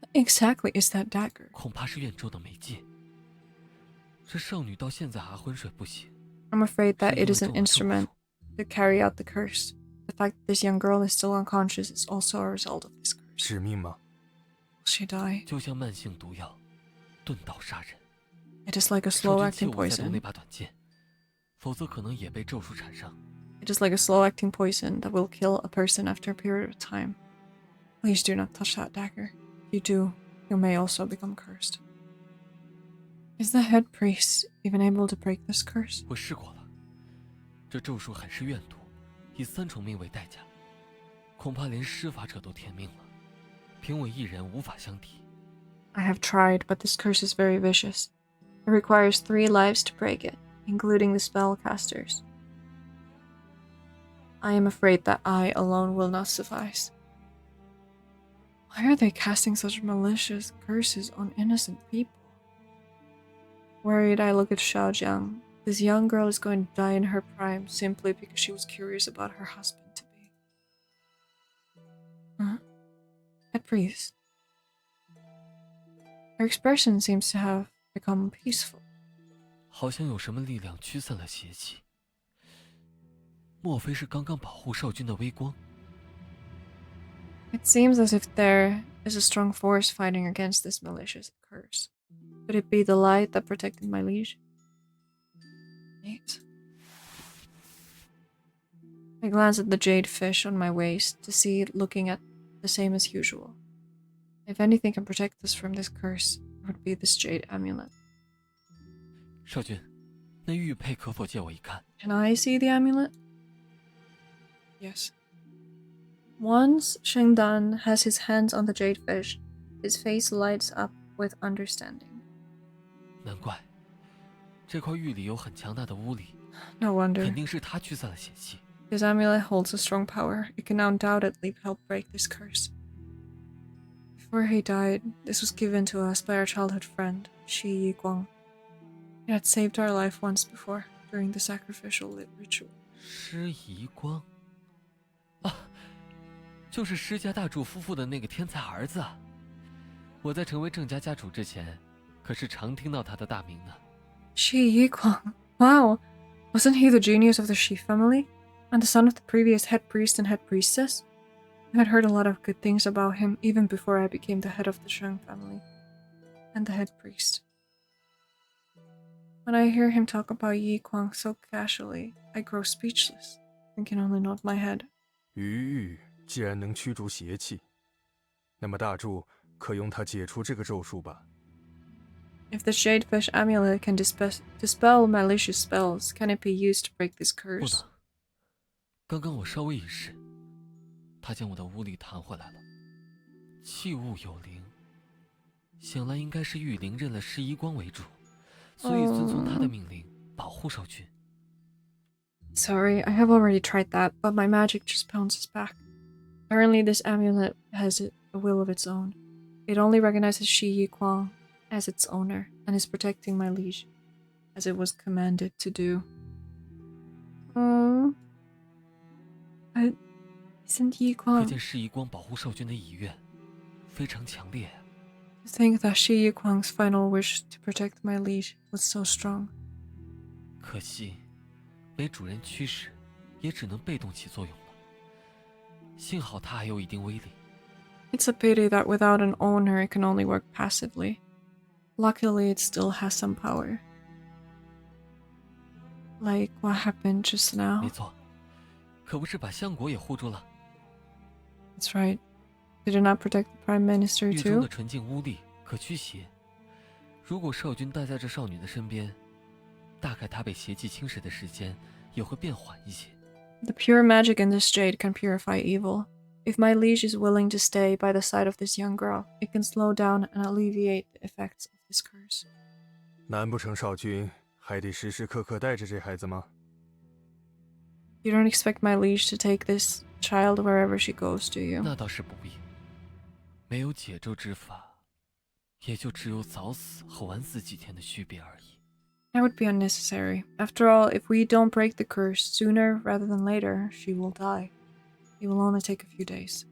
What exactly is that dagger? 恐怕是怨州的媒介。这少女到现在还昏睡不醒。 I'm afraid that it is an instrument to carry out the curse. The fact that this young girl is still unconscious is also a result of this curse. 致命吗？ she die? 就像慢性毒药，钝刀杀人。 It is like a 少君 slow-acting 切勿再动那 poison. 把短剑，否则可能也被咒术缠上。 It is like a slow-acting poison that will kill a person after a period of time. Please do not touch that dagger. If you do, you may also become cursed. Is the head priest even able to break this curse? 我试过了，这咒术很是怨毒，以3重命为代价，恐怕连施法者都天命了，凭我一人无法相抵。 I have tried, but this curse is very vicious. It requires 3 lives to break it, including the spellcasters. I am afraid that I alone will not suffice. Why are they casting such malicious curses on innocent people? Worried, I look at Xiaojiang. This young girl is going to die in her prime simply because she was curious about her husband-to-be. Huh? Head priest. Her expression seems to have become peaceful. 好像有什么力量驱散了邪气。莫非是刚刚保护少君的微光？ It seems as if there is a strong force fighting against this malicious curse. Could it be the light that protected my liege? Wait. I glance at the jade fish on my waist to see it looking at the same as usual. If anything can protect us from this curse, it would be this jade amulet. 少君，那玉佩可否借我一看？ Can I see the amulet? Yes. Once Shengdan has his hands on the jade fish, his face lights up with understanding. 难怪，这块玉里有很强大的巫力， No wonder. 肯定是他驱散了邪气。 This amulet holds a strong power. It can undoubtedly help break this curse. Before he died, this was given to us by our childhood friend, Shi Yiguang. It had saved our life once before, during the sacrificial ritual. 施遗光，啊，就是施家大主夫妇的那个天才儿子啊！我在成为郑家家主之前，可是常听到他的大名呢。 Shi Yiguang. Wow! Wasn't he the genius of the Shi family? And the son of the previous head priest and head priestess? I had heard a lot of good things about him even before I became the head of the Sheng family. And the head priest. When I hear him talk about Yi Guang so casually, I grow speechless and can only nod my head. 余玉既然能驱逐邪气，那么大柱可用它解除这个咒术吧。 If the Shadefish amulet can dispel malicious spells, can it be used to break this 不 curse? 能。刚刚我稍微一试，他将我的巫力弹回来了。器物有灵，想来应该是玉灵认了施遗光为主，所以遵从他的命令，保护少君。 Sorry, I have already tried that, but my magic just bounces back. Apparently this amulet has a will of its own. It only recognizes Shi Yiguang as its owner, and is protecting my liege, as it was commanded to do. But isn't 可 Yiguang... 见施遗光保护少君的意愿非常强烈。 To think that Shi Yiguang's final wish to protect my liege was so strong. 可惜，没主人驱使，也只能被动起作用了。幸好它还有一定威力。 It's a pity that without an owner it can only work passively. Luckily, it still has some power. Like what happened just 没 now. 错，可不是把相国也护住了？ That's right. Did it not protect the Prime Minister 狱中 too? 的纯净巫力可驱邪。如果少君待在这少女的身边，大概她被邪气侵蚀的时间也会变缓一些。 The pure magic in this jade can purify evil. If my liege is willing to stay by the side of this young girl, it can slow down and alleviate the effects of this curse. 难不成少君还得时时刻刻带着这孩子吗？ You don't expect my liege to take this child wherever she goes, do you? 那倒是不必。没有解咒之法，也就只有早死和晚死几天的区别而已。 That would be unnecessary. After all, if we don't break the curse sooner rather than later, she will die. It will only take a few days.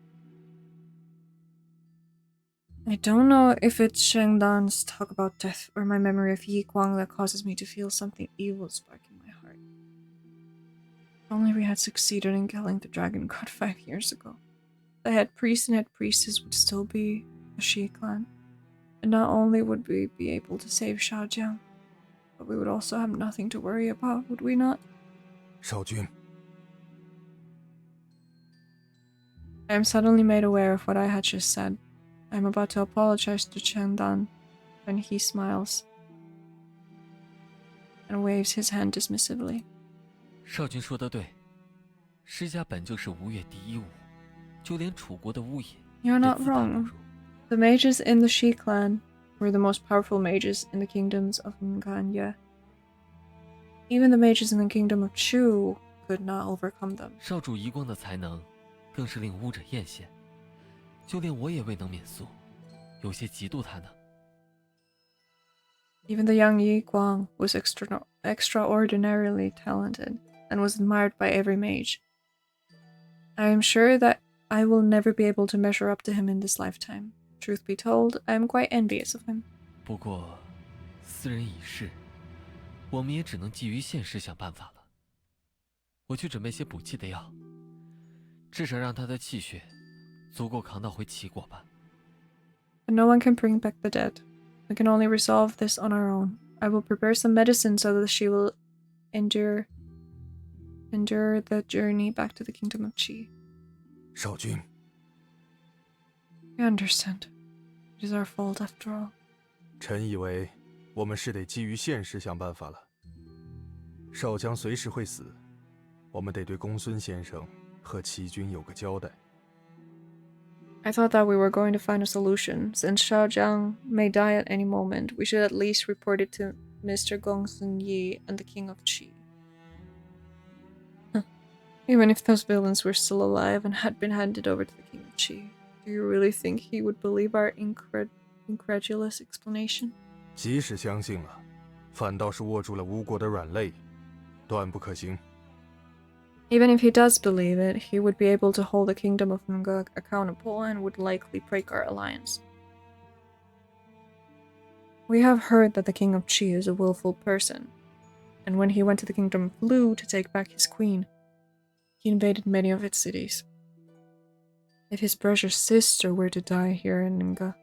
I don't know if it's Shengdan's talk about death or my memory of Yi Guang that causes me to feel something evil spark in my heart. If only we had succeeded in killing the dragon god 5 years ago. The head priest and head priestess would still be the Shi clan. And not only would we be able to save Xiaojiang, but we would also have nothing to worry about, would we not? 少君， I am suddenly made aware of what I had just said. I am about to apologize to Chen Dan when he smiles and waves his hand dismissively. 少君说得对，施家本就是吴越第一武，就连楚国的巫野 You're 也 not 自叹不 wrong. 如。 The mages in the Shi clan were the most powerful mages in the kingdoms of Nganye. Even the mages in the kingdom of Chu could not overcome them. 少主遗光的才能，更是令巫者艳羡，就连我也未能免俗，有些嫉妒他呢。 Even the young Yi Guang was extraordinarily talented and was admired by every mage. I am sure that I will never be able to measure up to him in this lifetime. Truth be told, I am quite envious of him. 不过，斯人已逝，我们也只能基于现实想办法了。我去准备些补气的药，至少让他的气血足够扛到回齐国吧。 But no one can bring back the dead. We can only resolve this on our own. I will prepare some medicine so that she will endure the journey back to the kingdom of Qi. 少君， You understand. It is our fault after all. 臣以为我们是得基于现实想办法了。少将随时会死，我们得对公孙先生和齐军有个交代。 I thought that we were going to find a solution. Since Xiaojiang may die at any moment, we should at least report it to Mr. Gongsun Yi and the King of Qi. Even if those villains were still alive and had been handed over to the King of Qi, do you really think he would believe our incredulous explanation? 即使相信了，反倒是握住了吴国的软肋，断不可行。 Even if he does believe it, he would be able to hold the kingdom of Nungok accountable and would likely break our alliance. We have heard that the King of Qi is a willful person, and when he went to the kingdom of Lu to take back his queen, he invaded many of its cities. If his precious sister were to die here in Ninga,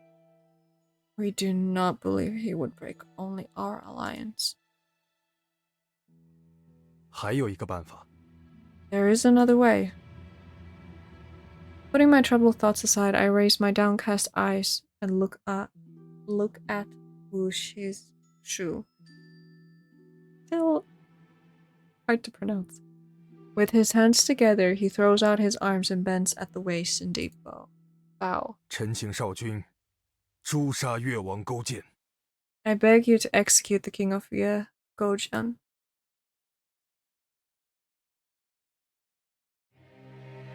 we do not believe he would break only our alliance. 还有一个办法， There is another way. Putting my troubled thoughts aside, I raise my downcast eyes and look at Wu Shu. Still hard to pronounce. With his hands together, he throws out his arms and bends at the waist in deep bow. 臣请少君诛杀越王勾践。 I beg you to execute the king of Ye, Gojian.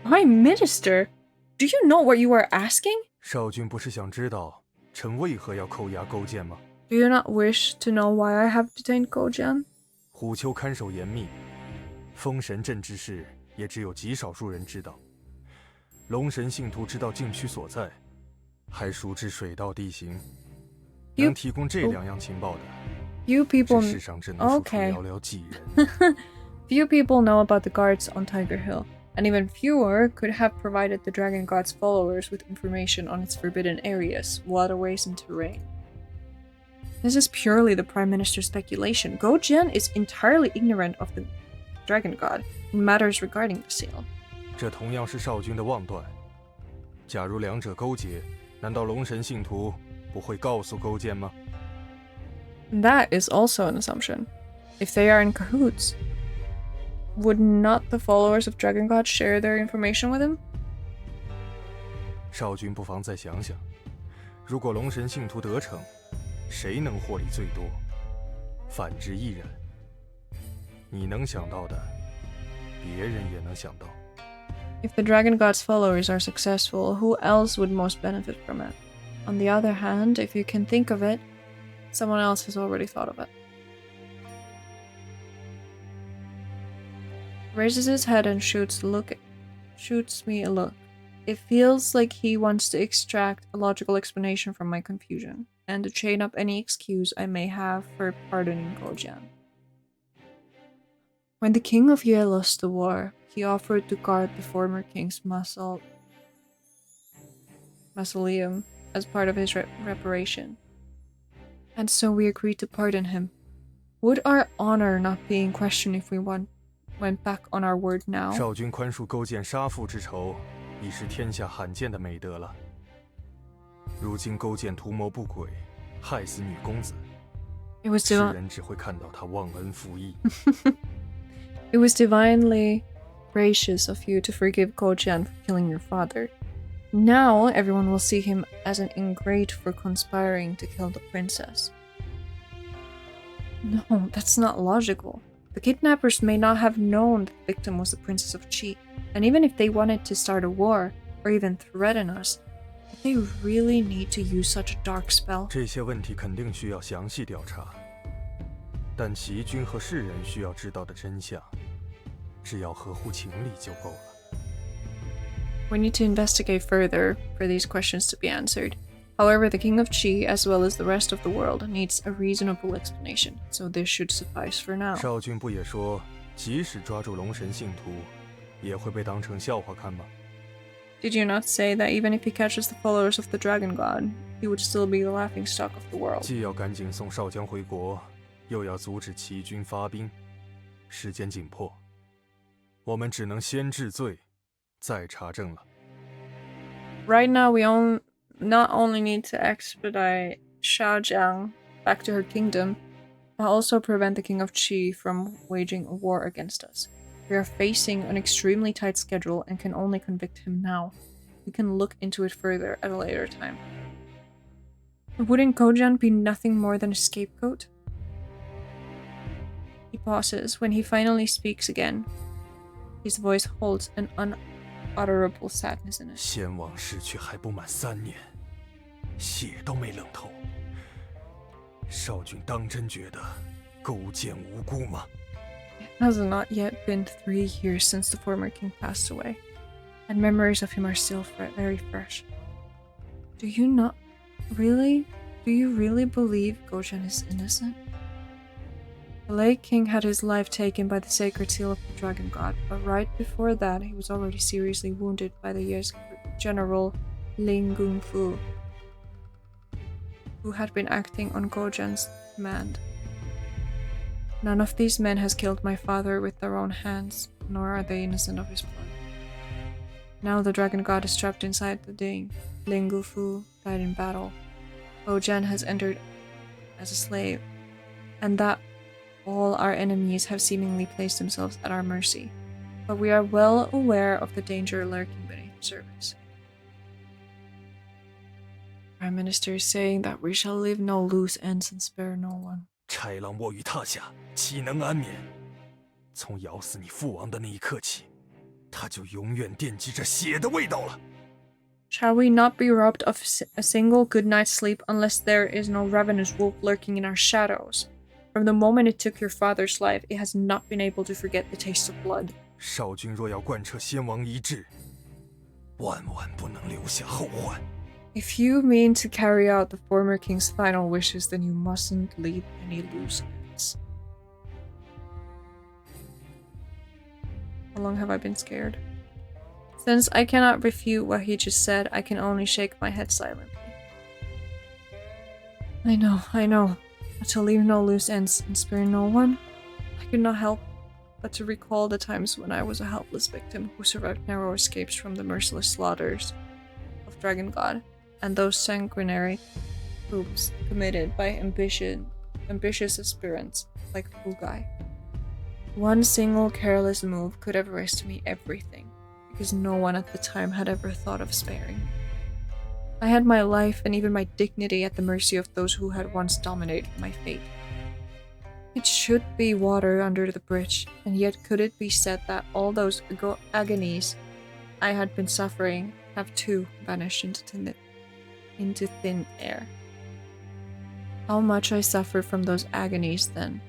My minister, do you know what you are asking? 少君不是想知道臣为何要扣押勾践吗？ Do you not wish to know why I have detained Gojian? 虎丘看守严密，封神镇之事也只有极少数人知道。龙神信徒知道禁区所在，还熟知水道地形，能提供这两样情报的， You people. 这世上只能数出 Okay. 寥寥几人。 Few people know about the guards on Tiger Hill, and even fewer could have provided the Dragon God's followers with information on its forbidden areas, waterways, and terrain. This is purely the Prime Minister's speculation. Gojian is entirely ignorant of the Dragon God in matters regarding the seal. 这同样是少君的妄断。假如两者勾结，难道龙神信徒不会告诉勾践吗？ That is also an assumption. If they are in cahoots, would not the followers of Dragon God share their information with him? 少君不妨再想想，如果龙神信徒得逞，谁能获利最多？反之亦然。你能想到的，别人也能想到。 If the Dragon God's followers are successful, who else would most benefit from it? On the other hand, if you can think of it, someone else has already thought of it. Raises his head and shoots me a look. It feels like he wants to extract a logical explanation from my confusion, and to chain up any excuse I may have for pardoning Gojian. When the king of Ye lost the war, he offered to guard the former king's mausoleum as part of his reparation. And so we agreed to pardon him. Would our honor not be in question if we went back on our word now? 少君宽恕勾践杀父之仇，已是天下罕见的美德了。如今勾践图谋不轨，害死女公子， It was 世人只会看到他忘恩负义。It was divinely gracious of you to forgive Gojian for killing your father. Now everyone will see him as an ingrate for conspiring to kill the princess. No, that's not logical. The kidnappers may not have known the victim was the Princess of Qi, and even if they wanted to start a war, or even threaten us, did they really need to use such a dark spell? 这些问题肯定需要详细调查，但齐军和世人需要知道的真相，只要合乎情理就够了。 We need to investigate further for these questions to be answered. However, the King of Qi, as well as the rest of the world, needs a reasonable explanation, so this should suffice for now. 少君不也说，即使抓住龙神信徒，也会被当成笑话看吗？ Did you not say that even if he catches the followers of the Dragon God, he would still be the laughingstock of the world? 既要赶紧送少将回国，又要阻止齐军发兵，时间紧迫，我们只能先治罪，再查证了。 Right now, we not only need to expedite Xiaojiang back to her kingdom, but also prevent the King of Qi from waging a war against us. We are facing an extremely tight schedule and can only convict him now. We can look into it further at a later time. Wouldn't Gojian be nothing more than a scapegoat? He pauses. When he finally speaks again, his voice holds an unutterable sadness in it. 先王逝去还不满3年，血都没冷透。少君当真觉得勾践无辜吗？ It has not yet been 3 years since the former king passed away, and memories of him are still very fresh. Do you really believe Gojian is innocent? The late king had his life taken by the sacred seal of the Dragon God, but right before that he was already seriously wounded by the year's general Ling Gungfu, who had been acting on Gojian's command. None of these men has killed my father with their own hands, nor are they innocent of his blood. Now the Dragon God is trapped inside the Ding. Ling Gungfu died in battle. Gojian has entered as a slave, and that all our enemies have seemingly placed themselves at our mercy, but we are well aware of the danger lurking beneath the surface. Prime Minister is saying that we shall leave no loose ends and spare no one. 豺狼卧于榻下，岂能安眠？从咬死你父王的那一刻起，他就永远惦记着血的味道了。 Shall we not be robbed of a single good night's sleep unless there is no ravenous wolf lurking in our shadows? From the moment it took your father's life, it has not been able to forget the taste of blood. 少君若要贯彻先王遗志，万万不能留下后患。 If you mean to carry out the former king's final wishes, then you mustn't leave any loose ends. How long have I been scared? Since I cannot refute what he just said, I can only shake my head silently. I know. But to leave no loose ends and spare no one, I could not help but to recall the times when I was a helpless victim who survived narrow escapes from the merciless slaughters of Dragon God, and those sanguinary coups committed by ambitious aspirants like Fugai. One single careless move could have risked me everything, because no one at the time had ever thought of sparing me. I had my life and even my dignity at the mercy of those who had once dominated my fate. It should be water under the bridge, and yet could it be said that all those agonies I had been suffering have too vanished into thin air? How much I suffer from those agonies, then,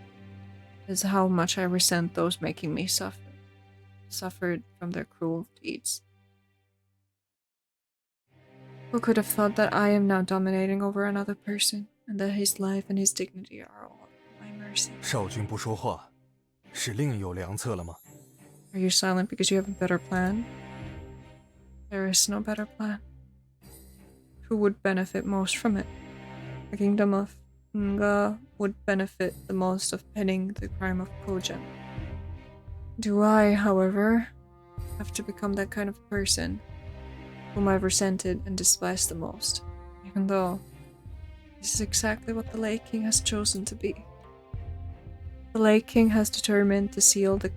is how much I resent those making me suffered from their cruel deeds. Who could have thought that I am now dominating over another person, and that his life and his dignity are all at my mercy? 少君不说话，是另有良策了吗？ Are you silent because you have a better plan? There is no better plan. who would benefit most from it. The kingdom of Nga would benefit the most of penning the crime of Kogen. Do I, however, have to become that kind of person whom I've resented and despised the most, even though this is exactly what the Lake King has chosen to be. The Lake King has determined to seal the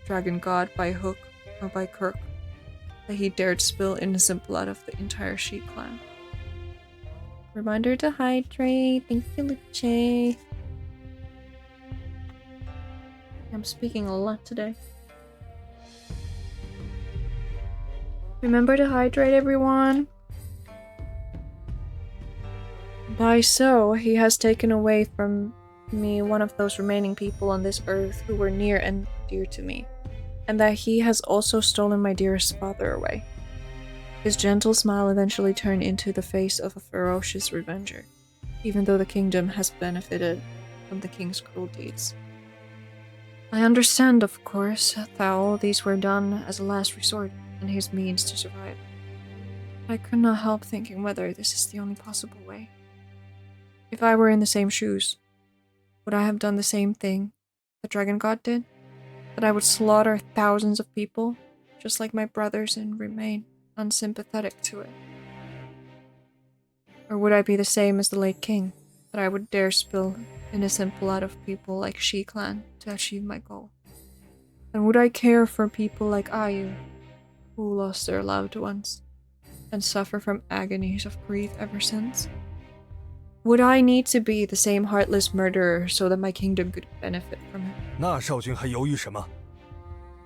Dragon God by hook or by crook, that he dared spill innocent blood of the entire Sheik clan. Reminder to hydrate. Thank you, Liege. I'm speaking a lot today. Remember to hydrate, everyone. By so, he has taken away from me one of those remaining people on this earth who were near and dear to me, and that he has also stolen my dearest father away. His gentle smile eventually turned into the face of a ferocious revenger, even though the kingdom has benefited from the king's cruel deeds. I understand, of course, that all these were done as a last resort and his means to survive. I could not help thinking whether this is the only possible way. If I were in the same shoes, would I have done the same thing the Dragon God did? That I would slaughter thousands of people, just like my brothers, and remain unsympathetic to it? Or would I be the same as the late king, that I would dare spill innocent blood of people like Shi Clan to achieve my goal? And would I care for people like Ayu, who lost their loved ones, and suffer from agonies of grief ever since? Would I need to be the same heartless murderer so that my kingdom could benefit from it? 那少君还犹豫什么？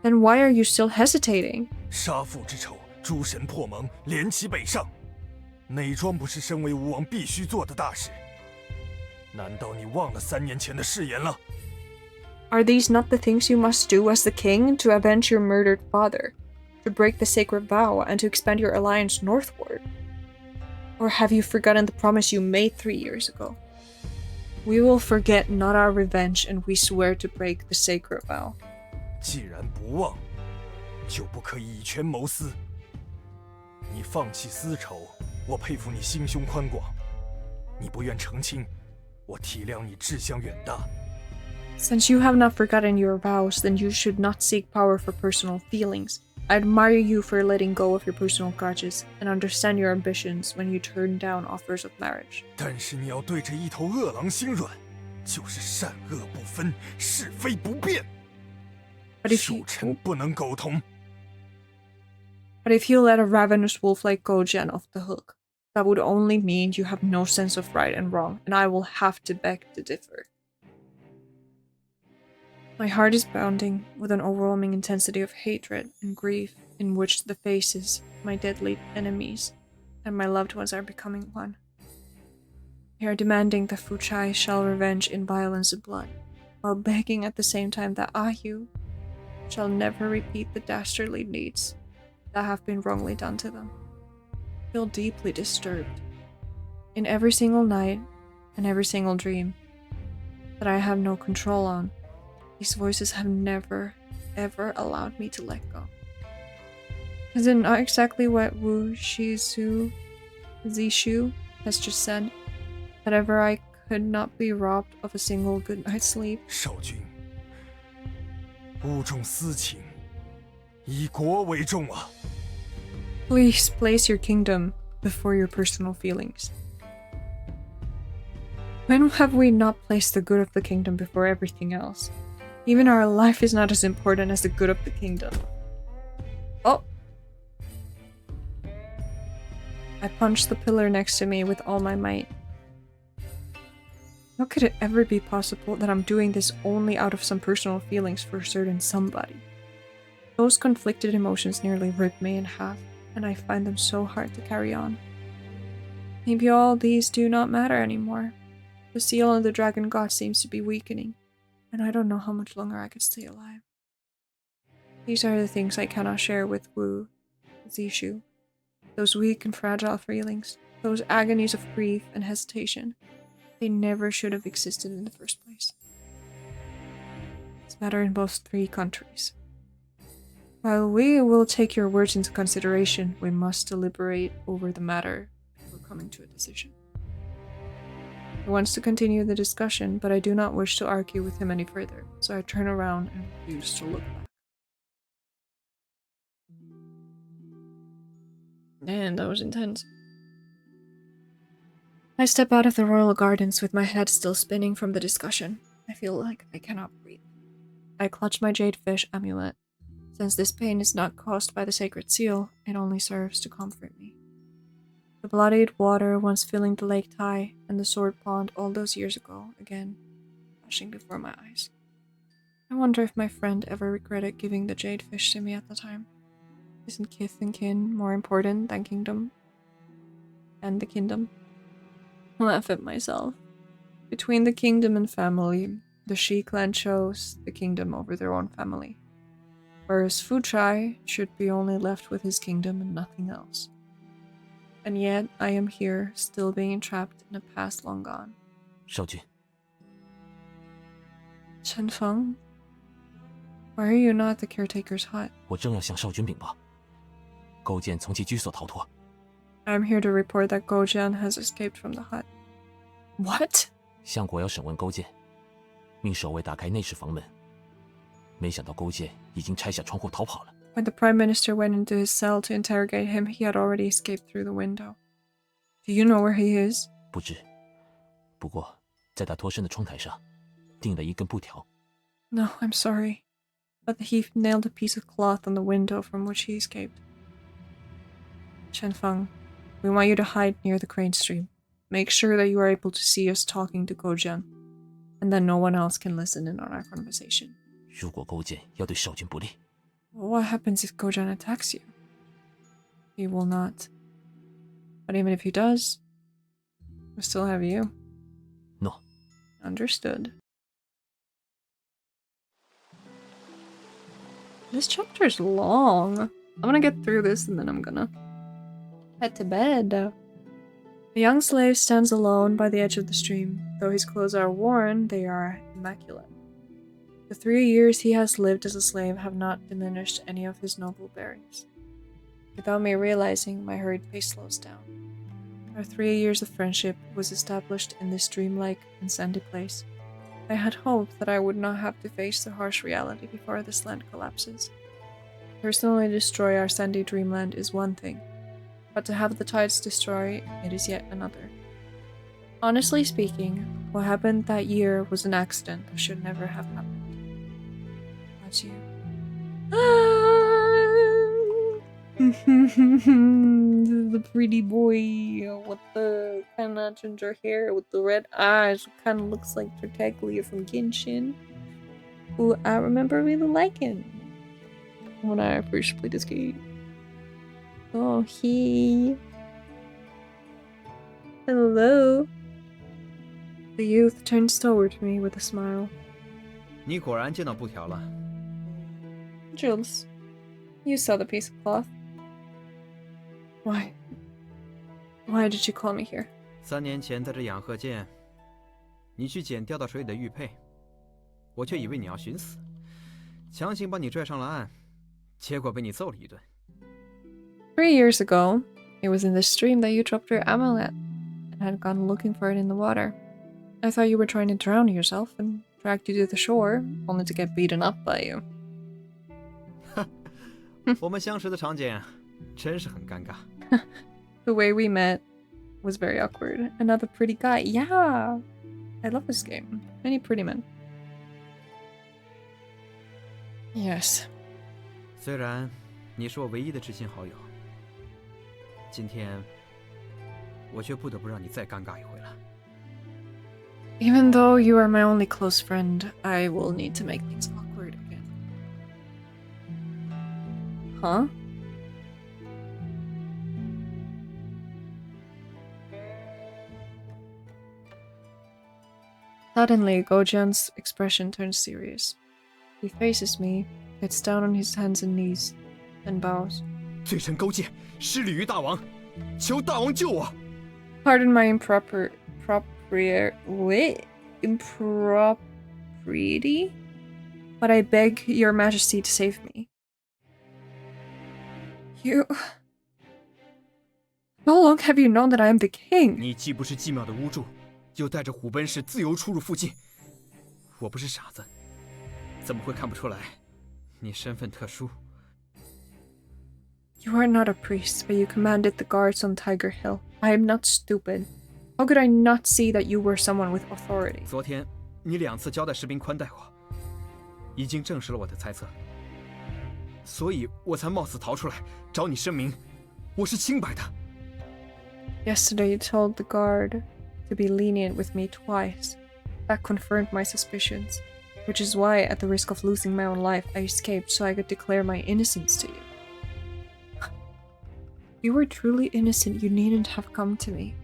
Then why are you still hesitating? 杀父之仇，诸神破盟，连其北上，哪桩不是身为吴王必须做的大事？难道你忘了3年前的誓言了？ Are these not the things you must do as the king to avenge your murdered father, to break the sacred vow, and to expand your alliance northward? Or have you forgotten the promise you made 3 years ago? We will forget not our revenge, and we swear to break the sacred vow. 既然不忘，就不可以以权谋私。你放弃私仇，我佩服你心胸宽广；你不愿澄清，我体谅你志向远大。 Since you have not forgotten your vows, then you should not seek power for personal feelings. I admire you for letting go of your personal grudges, and understand your ambitions when you turn down offers of marriage. 但是你要对着一头饿狼心软，就是善恶不分，是非不辨。属臣不能苟同。 But if you let a ravenous wolf like Gojian off the hook, that would only mean you have no sense of right and wrong, and I will have to beg to differ. My heart is pounding with an overwhelming intensity of hatred and grief in which the faces of my deadly enemies and my loved ones are becoming one. They are demanding that Fuchai shall revenge in violence and blood, while begging at the same time that Ayu shall never repeat the dastardly deeds that have been wrongly done to them. I feel deeply disturbed in every single night and every single dream that I have no control on. These voices have never, ever allowed me to let go. Is it not exactly what Wu Zishu has just said? That ever I could not be robbed of a single good night's sleep? 少君，勿重私情，以国为重啊！ Please place your kingdom before your personal feelings. When have we not placed the good of the kingdom before everything else? Even our life is not as important as the good of the kingdom. Oh! I punched the pillar next to me with all my might. How could it ever be possible that I'm doing this only out of some personal feelings for a certain somebody? Those conflicted emotions nearly ripped me in half, and I find them so hard to carry on. Maybe all these do not matter anymore. The seal of the Dragon God seems to be weakening, and I don't know how much longer I could stay alive. These are the things I cannot share with Wu Zishu. Those weak and fragile feelings, those agonies of grief and hesitation. They never should have existed in the first place. It's a matter in both 3 countries. While we will take your words into consideration, we must deliberate over the matter before coming to a decision. He wants to continue the discussion, but I do not wish to argue with him any further, so I turn around and refuse to look back. Man, that was intense. I step out of the royal gardens with my head still spinning from the discussion. I feel like I cannot breathe. I clutch my jade fish amulet. Since this pain is not caused by the sacred seal, it only serves to comfort me. The bloodied water once filling the lake Tai and the sword pond all those years ago, again, flashing before my eyes. I wonder if my friend ever regretted giving the jade fish to me at the time. Isn't kith and kin more important than kingdom? And the kingdom? I laugh at myself. Between the kingdom and family, the Shi clan chose the kingdom over their own family. Whereas Fuchai should be only left with his kingdom and nothing else. And yet, I am here, still being trapped in a past long gone. 少君， Chen Feng? Why are you not at the caretaker's hut? 我正要向少君禀报，勾践从其居所逃脱。 I'm here to report that Gojian has escaped from the hut. What? 相国要审问勾践，命守卫打开内室房门，没想到勾践已经拆下窗户逃跑了。 When the Prime Minister went into his cell to interrogate him, he had already escaped through the window. Do you know where he is? 不知，不过在他脱身的窗台上，钉了一根布条。 No, I'm sorry. But he nailed a piece of cloth on the window from which he escaped. Chen Feng, we want you to hide near the crane stream. Make sure that you are able to see us talking to Gojian, and that no one else can listen in on our conversation. 如果勾践要对少君不利， What happens if Gojian attacks you? He will not. But even if he does, we still have you. No. Understood. This chapter is long. I'm gonna get through this and then I'm gonna head to bed. The young slave stands alone by the edge of the stream. Though his clothes are worn, they are immaculate. The 3 years he has lived as a slave have not diminished any of his noble bearings. Without me realizing, my hurried pace slows down. Our 3 years of friendship was established in this dreamlike and sandy place. I had hoped that I would not have to face the harsh reality before this land collapses. Personally destroy our sandy dreamland is one thing, but to have the tides destroy it is yet another. Honestly speaking, what happened that year was an accident that should never have happened. That's you. This is the pretty boy with the kind of ginger hair with the red eyes, who kind of looks like Tartaglia from Genshin, who I remember really liking when I first played this game. Oh, hello. The youth turns toward me with a smile. 你果然见到布条了。 Jules, you saw the piece of cloth. Why did you call me here? 3年前在这养鹤涧，你去捡掉到水里的玉佩，我却以为你要寻死，强行把你拽上了岸，结果被你揍了一顿。 3 years ago, it was in the stream that you dropped your amulet and had gone looking for it in the water. I thought you were trying to drown yourself and dragged you to the shore, only to get beaten up by you. 我们相识的场景真是很尴尬。 The way we met was very awkward. Another pretty guy. Yeah! I love this game. Many pretty men. Yes. 虽然你是我唯一的知心好友，今天我却不得不让你再尴尬一回了。 Even though you are my only close friend, I will need to make things awkward again. Huh? Suddenly, Gojian's expression turns serious. He faces me, gets down on his hands and knees, and bows. 罪臣勾践失礼于大王，求大王救我！ Pardon my impropriety? But I beg your majesty to save me. How long have you known that I am the king? 你既不是寂渺的巫祝，又带着虎贲氏自由出入附近。我不是傻子，怎么会看不出来？你身份特殊。You are not a priest, but you commanded the guards on Tiger Hill. I am not stupid. How could I not see that you were someone with authority? 昨天你2次交代士兵宽待我，已经证实了我的猜测，所以我才冒死逃出来找你声明，我是清白的。Yesterday you told the guard to be lenient with me twice. That confirmed my suspicions, which is why, at the risk of losing my own life, I escaped so I could declare my innocence to you. If you were truly innocent, you needn't have come to me,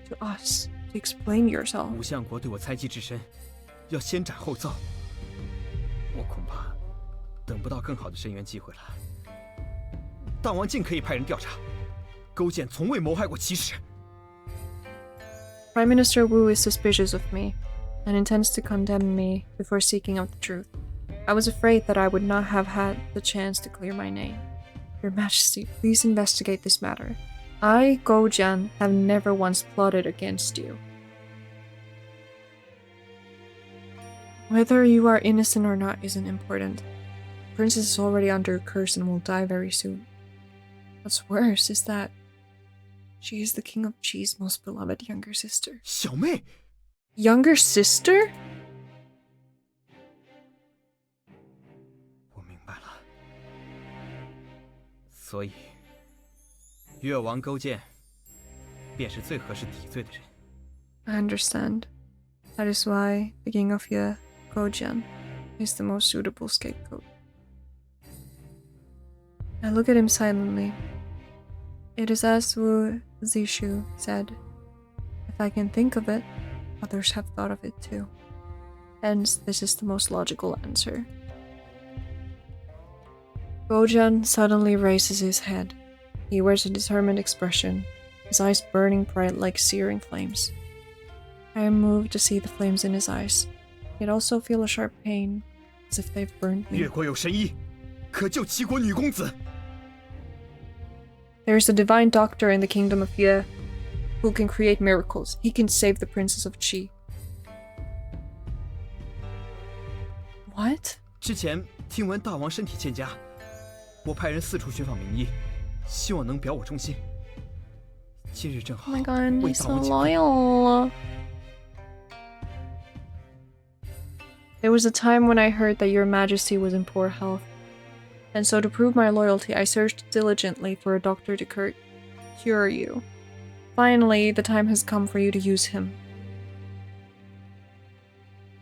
to us, to explain yourself. 武相国对我猜忌至深，要先斩后奏。我恐怕等不到更好的伸冤机会了。大王尽可以派人调查，勾践从未谋害过其使。Prime Minister Wu is suspicious of me, and intends to condemn me before seeking out the truth. I was afraid that I would not have had the chance to clear my name. Your Majesty, please investigate this matter. I, Go Jian, have never once plotted against you. Whether you are innocent or not isn't important. The princess is already under a curse and will die very soon. What's worse is that she is the King of Qi's most beloved younger sister. 小妹， Younger sister? 我明白了。所以，越王勾践便是最合适抵罪的人。I understand. That is why the King of Ye, Go Jian, is the most suitable scapegoat. I look at him silently. It is as Wu Zishu said, if I can think of it, others have thought of it too. Hence, this is the most logical answer. Gojan suddenly raises his head. He wears a determined expression, his eyes burning bright like searing flames. I am moved to see the flames in his eyes, yet also feel a sharp pain, as if they've burned me. 越国有神医，可救齐国女公子。 There is a divine doctor in the kingdom of Ye who can create miracles. He can save the princess of Qi. What? 之前听闻大王身体欠佳，我派人四处寻访名医，希望能表我忠心。今日正好 Oh my god, 为 he's 大 so 王解困。 loyal. There was a time when I heard that your majesty was in poor health. And so to prove my loyalty, I searched diligently for a doctor to cure you. Finally, the time has come for you to use him.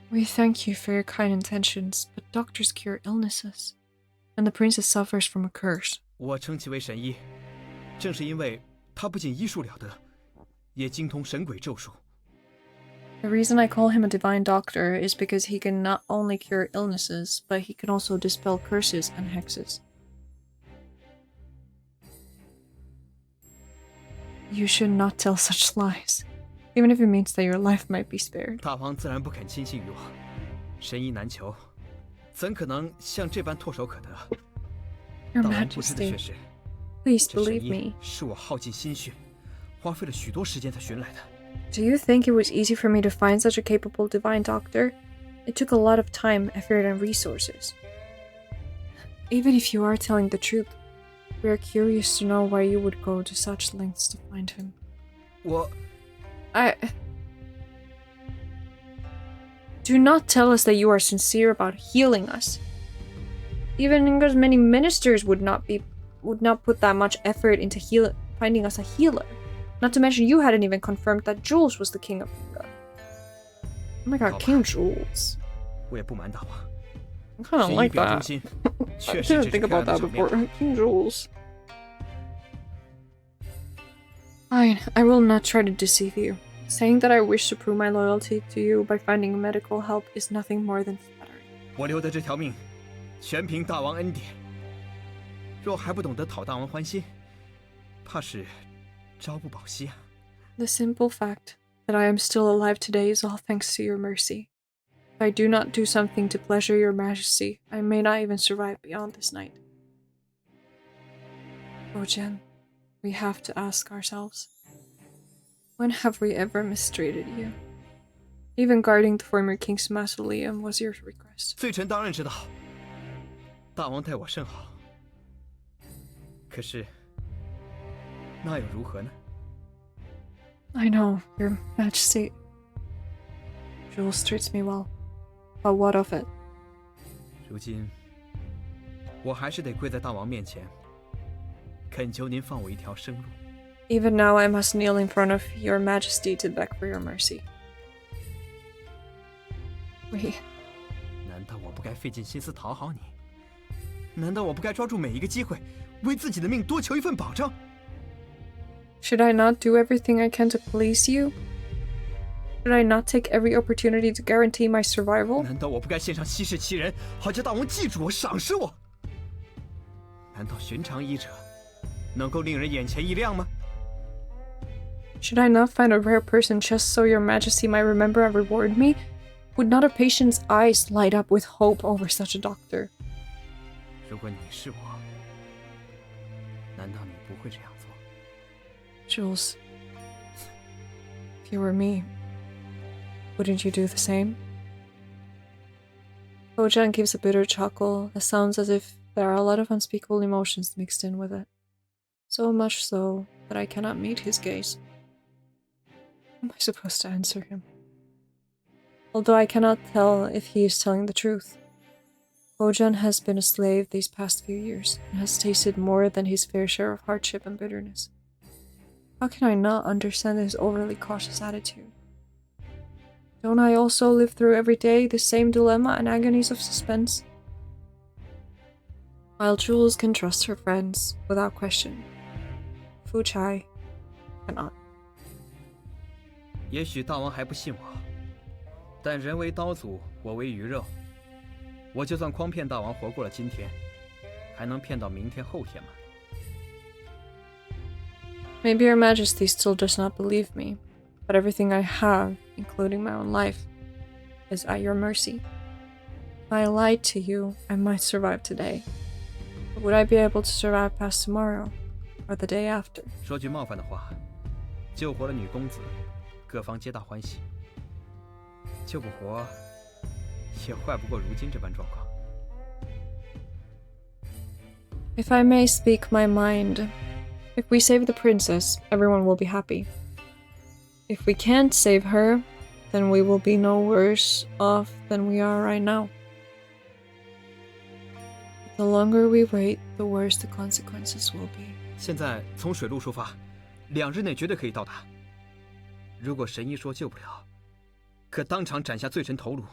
We thank you for your kind intentions, but doctors cure illnesses, and the princess suffers from a curse. 我称其为神医，正是因为他不仅医术了得，也精通神鬼咒术。 The reason I call him a divine doctor is because he can not only cure illnesses, but he can also dispel curses and hexes. You should not tell such lies, even if it means that your life might be spared. 大王自然不肯轻信于我，神医难求，怎可能像这般唾手可得？ Your 大王不知的 Majesty, 却是， please 这神 believe 医 me. 是我耗尽心血，花费了许多时间才寻来的。 Do you think it was easy for me to find such a capable divine doctor? It took a lot of time, effort, and resources. Even if you are telling the truth, we are curious to know why you would go to such lengths to find him. 我 Do not tell us that you are sincere about healing us. Even because many ministers would not put that much effort into finding us a healer. Not to mention you hadn't even confirmed that Jules was the king of Liege. Oh my god, King Jules. 我也不瞒大王， I kind of 神医 like 表忠 that. 心， I 确实 didn't 只 think 是 about 看 that 着表 before. 面。 King Jules. Fine, I will not try to deceive you. Saying that I wish to prove my loyalty to you by finding medical help is nothing more than flattery. 我留的这条命，全凭大王恩典。若还不懂得讨大王欢心，怕是朝不保夕啊！ The simple fact that I am still alive today is all thanks to your mercy. If I do not do something to pleasure your majesty, I may not even survive beyond this night. Gojian, we have to ask ourselves. When have we ever mistreated you? Even guarding the former king's mausoleum was your request. 罪臣当然知道，大王待我甚好。可是，那又如何呢？ I know, Your Majesty. Jules treats me well. But what of it? 如今，我还是得跪在大王面前，恳求您放我一条生路。 Even now I must kneel in front of Your Majesty to beg for your mercy. Wait. 难道我不该费尽心思讨好你？难道我不该抓住每一个机会，为自己的命多求一份保障？ Should I not do everything I can to please you? Should I not take every opportunity to guarantee my survival? 难道我不该献上稀世奇人，好叫大王记住我、赏识我？难道寻常医者能够令人眼前一亮吗？ Should I not find a rare person just so Your Majesty might remember and reward me? Would not a patient's eyes light up with hope over such a doctor? 如果你是我，难道你不会这样做？ Jules, if you were me, wouldn't you do the same? Bojan gives a bitter chuckle that sounds as if there are a lot of unspeakable emotions mixed in with it. So much so that I cannot meet his gaze. How am I supposed to answer him? Although I cannot tell if he is telling the truth. Bojan has been a slave these past few years and has tasted more than his fair share of hardship and bitterness. How can I not understand his overly cautious attitude? Don't I also live through every day the same dilemma and agonies of suspense? While Jules can trust her friends without question, Fu Chai cannot. 也许大王还不信我，但人为刀俎，我为鱼肉。我就算诓骗大王活过了今天，还能骗到明天后天吗？ Maybe Your Majesty still does not believe me, but everything I have, including my own life, is at your mercy. If I lied to you, I might survive today. But would I be able to survive past tomorrow, or the day after? 说句冒犯的话，救活了女公子，各方皆大欢喜；救不活，也坏不过如今这般状况。 If I may speak my mind, if we save the princess, everyone will be happy. If we can't save her, then we will be no worse off than we are right now. The longer we wait, the worse the consequences will be. 现在从水路出发，2日内绝对可以到达。如果神医说救不了，可当场斩下罪臣头颅，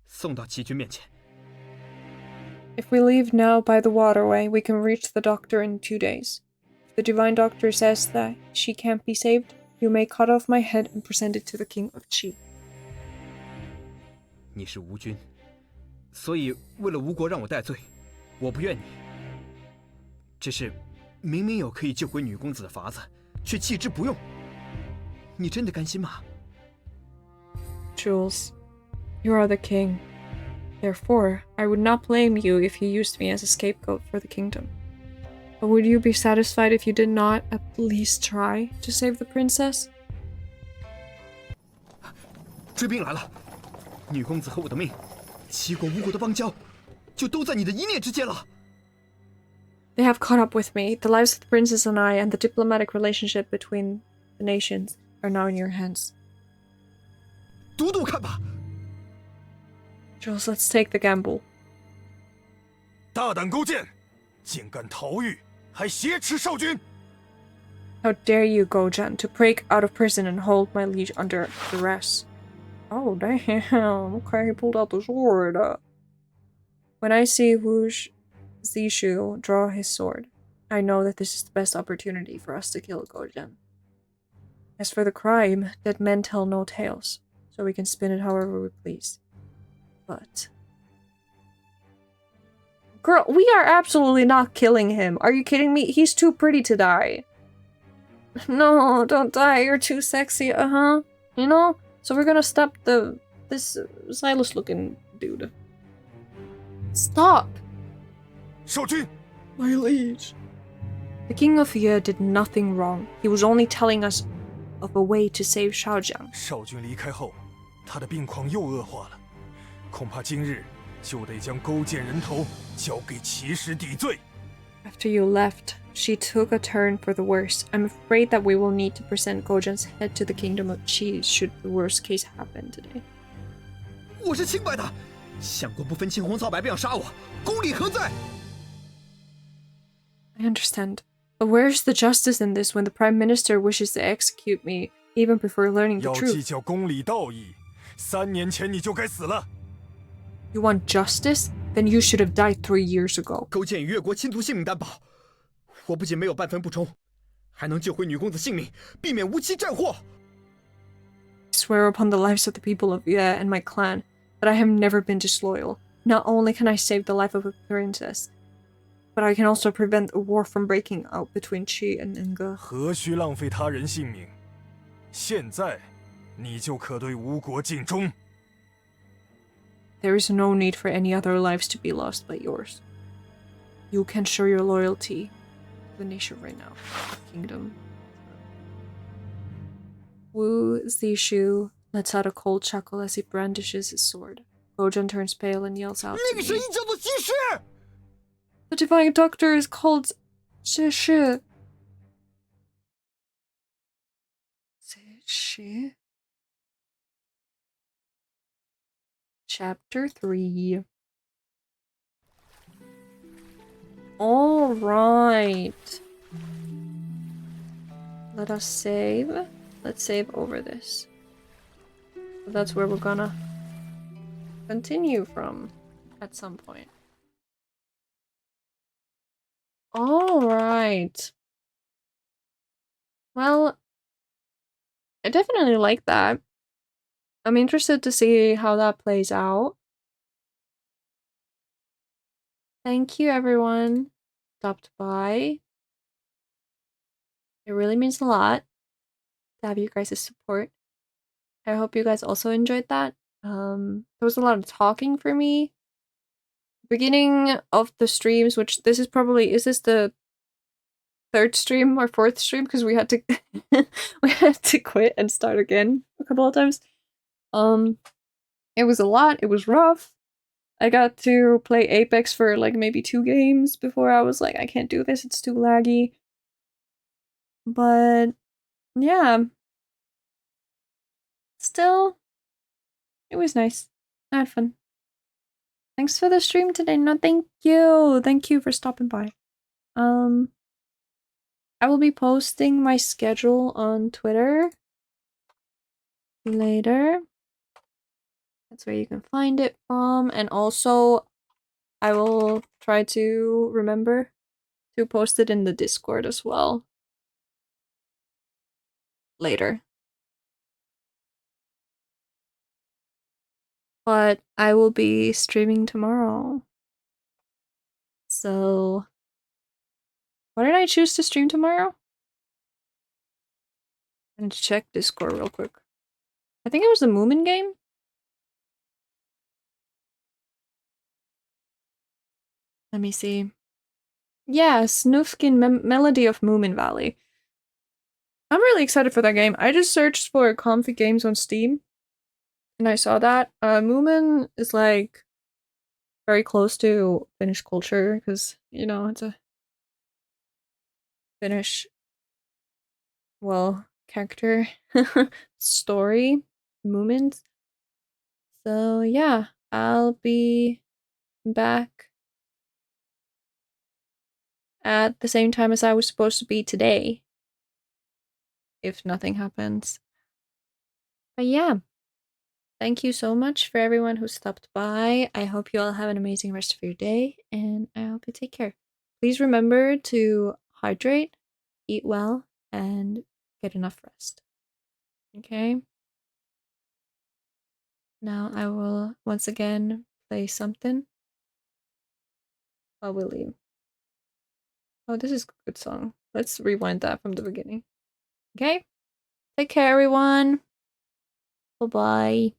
送到齐军面前。 If we leave now by the waterway, we can reach the doctor in 2 days. If the divine doctor says that she can't be saved, you may cut off my head and present it to the king of Qi. 你是吴君，所以为了吴国让我戴罪，我不怨你。只是，明明有可以救回女公子的法子，却弃之不用。你真的甘心吗？ Jules, you are the king. Therefore, I would not blame you if you used me as a scapegoat for the kingdom. But would you be satisfied if you did not at least try to save the princess? 追兵来了，女公子和我的命，齐国、吴国的邦交，就都在你的一念之间了。 They have caught up with me. The lives of the princess and I, and the diplomatic relationship between the nations, are now in your hands. 赌赌看吧。 Jules, let's take the gamble. 大胆勾践，竟敢逃狱，还挟持少君！ How dare you, Gojan, to break out of prison and hold my liege under duress? Oh, damn. Okay, he pulled out the sword. When I see Wu Zishu draw his sword, I know that this is the best opportunity for us to kill Gojan. As for the crime, dead men tell no tales, so we can spin it however we please. But... Girl, we are absolutely not killing him. Are you kidding me? He's too pretty to die. No, don't die. You're too sexy. You know? So we're gonna stop this Silas-looking dude. Stop! 少君， My liege. The king of Ye did nothing wrong. He was only telling us of a way to save Shaojiang. 少君离开后，他的病况又恶化了，恐怕今日就得将勾践人头交给骑士抵罪。 After you left, she took a turn for the worse. I'm afraid that we will need to present Gojan's head to the kingdom of Qi should the worst case happen today. 我是清白的，相国不分青红皂白便要杀我，公理何在？ I understand. But where's the justice in this when the Prime Minister wishes to execute me even before learning the 要计 truth? 较公理道义，3年前你就该死了。 You want justice? Then you should have died 3 years ago. 勾践与越国亲族性命担保，我不仅没有半分不忠，还能救回女公子性命，避免无期战祸。 I swear upon the lives of the people of Ye and my clan that I have never been disloyal. Not only can I save the life of a princess, but I can also prevent a war from breaking out between Qi and Nge. 何须浪费他人性命？现在，你就可对吴国尽忠。 There is no need for any other lives to be lost but yours. You can show your loyalty to the nation right now. Kingdom. Wu Zishu lets out a cold chuckle as he brandishes his sword. Gojan turns pale and yells out 那 to 个声 me. 音叫做骑士。 The divine doctor is called Zishu. Zishu? Chapter 3. Alright. Let us save. Let's save over this. That's where we're gonna continue from at some point. Alright. Well, I definitely like that. I'm interested to see how that plays out. Thank you, everyone. Stopped by. It really means a lot to have you guys' support. I hope you guys also enjoyed that. There was a lot of talking for me. Beginning of the streams, which this is probably, is this the 3rd stream or 4th stream? Because we had to we had to quit and start again a couple of times. It was a lot. It was rough. I got to play Apex for like maybe 2 games before I was like, I can't do this. It's too laggy. But yeah. Still, it was nice. I had fun. Thanks for the stream today. No, thank you. Thank you for stopping by. I will be posting my schedule on Twitter later. That's where you can find it from. And also, I will try to remember to post it in the Discord as well later. But I will be streaming tomorrow. So, why did I choose to stream tomorrow? I need to check Discord real quick. I think it was the Moomin game? Let me see. Yeah, Snufkin Melody of Moomin Valley. I'm really excited for that game. I just searched for comfy games on Steam. And I saw that. Moomin is like very close to Finnish culture because, you know, it's a Finnish, well, character story. Moomins. So yeah, I'll be back at the same time as I was supposed to be today. If nothing happens. But yeah. Thank you so much for everyone who stopped by. I hope you all have an amazing rest of your day, and I hope you take care. Please remember to hydrate, eat well, and get enough rest. Okay? Now I will once again play something while we leave. Oh, this is a good song. Let's rewind that from the beginning. Okay? Take care, everyone. Bye-bye.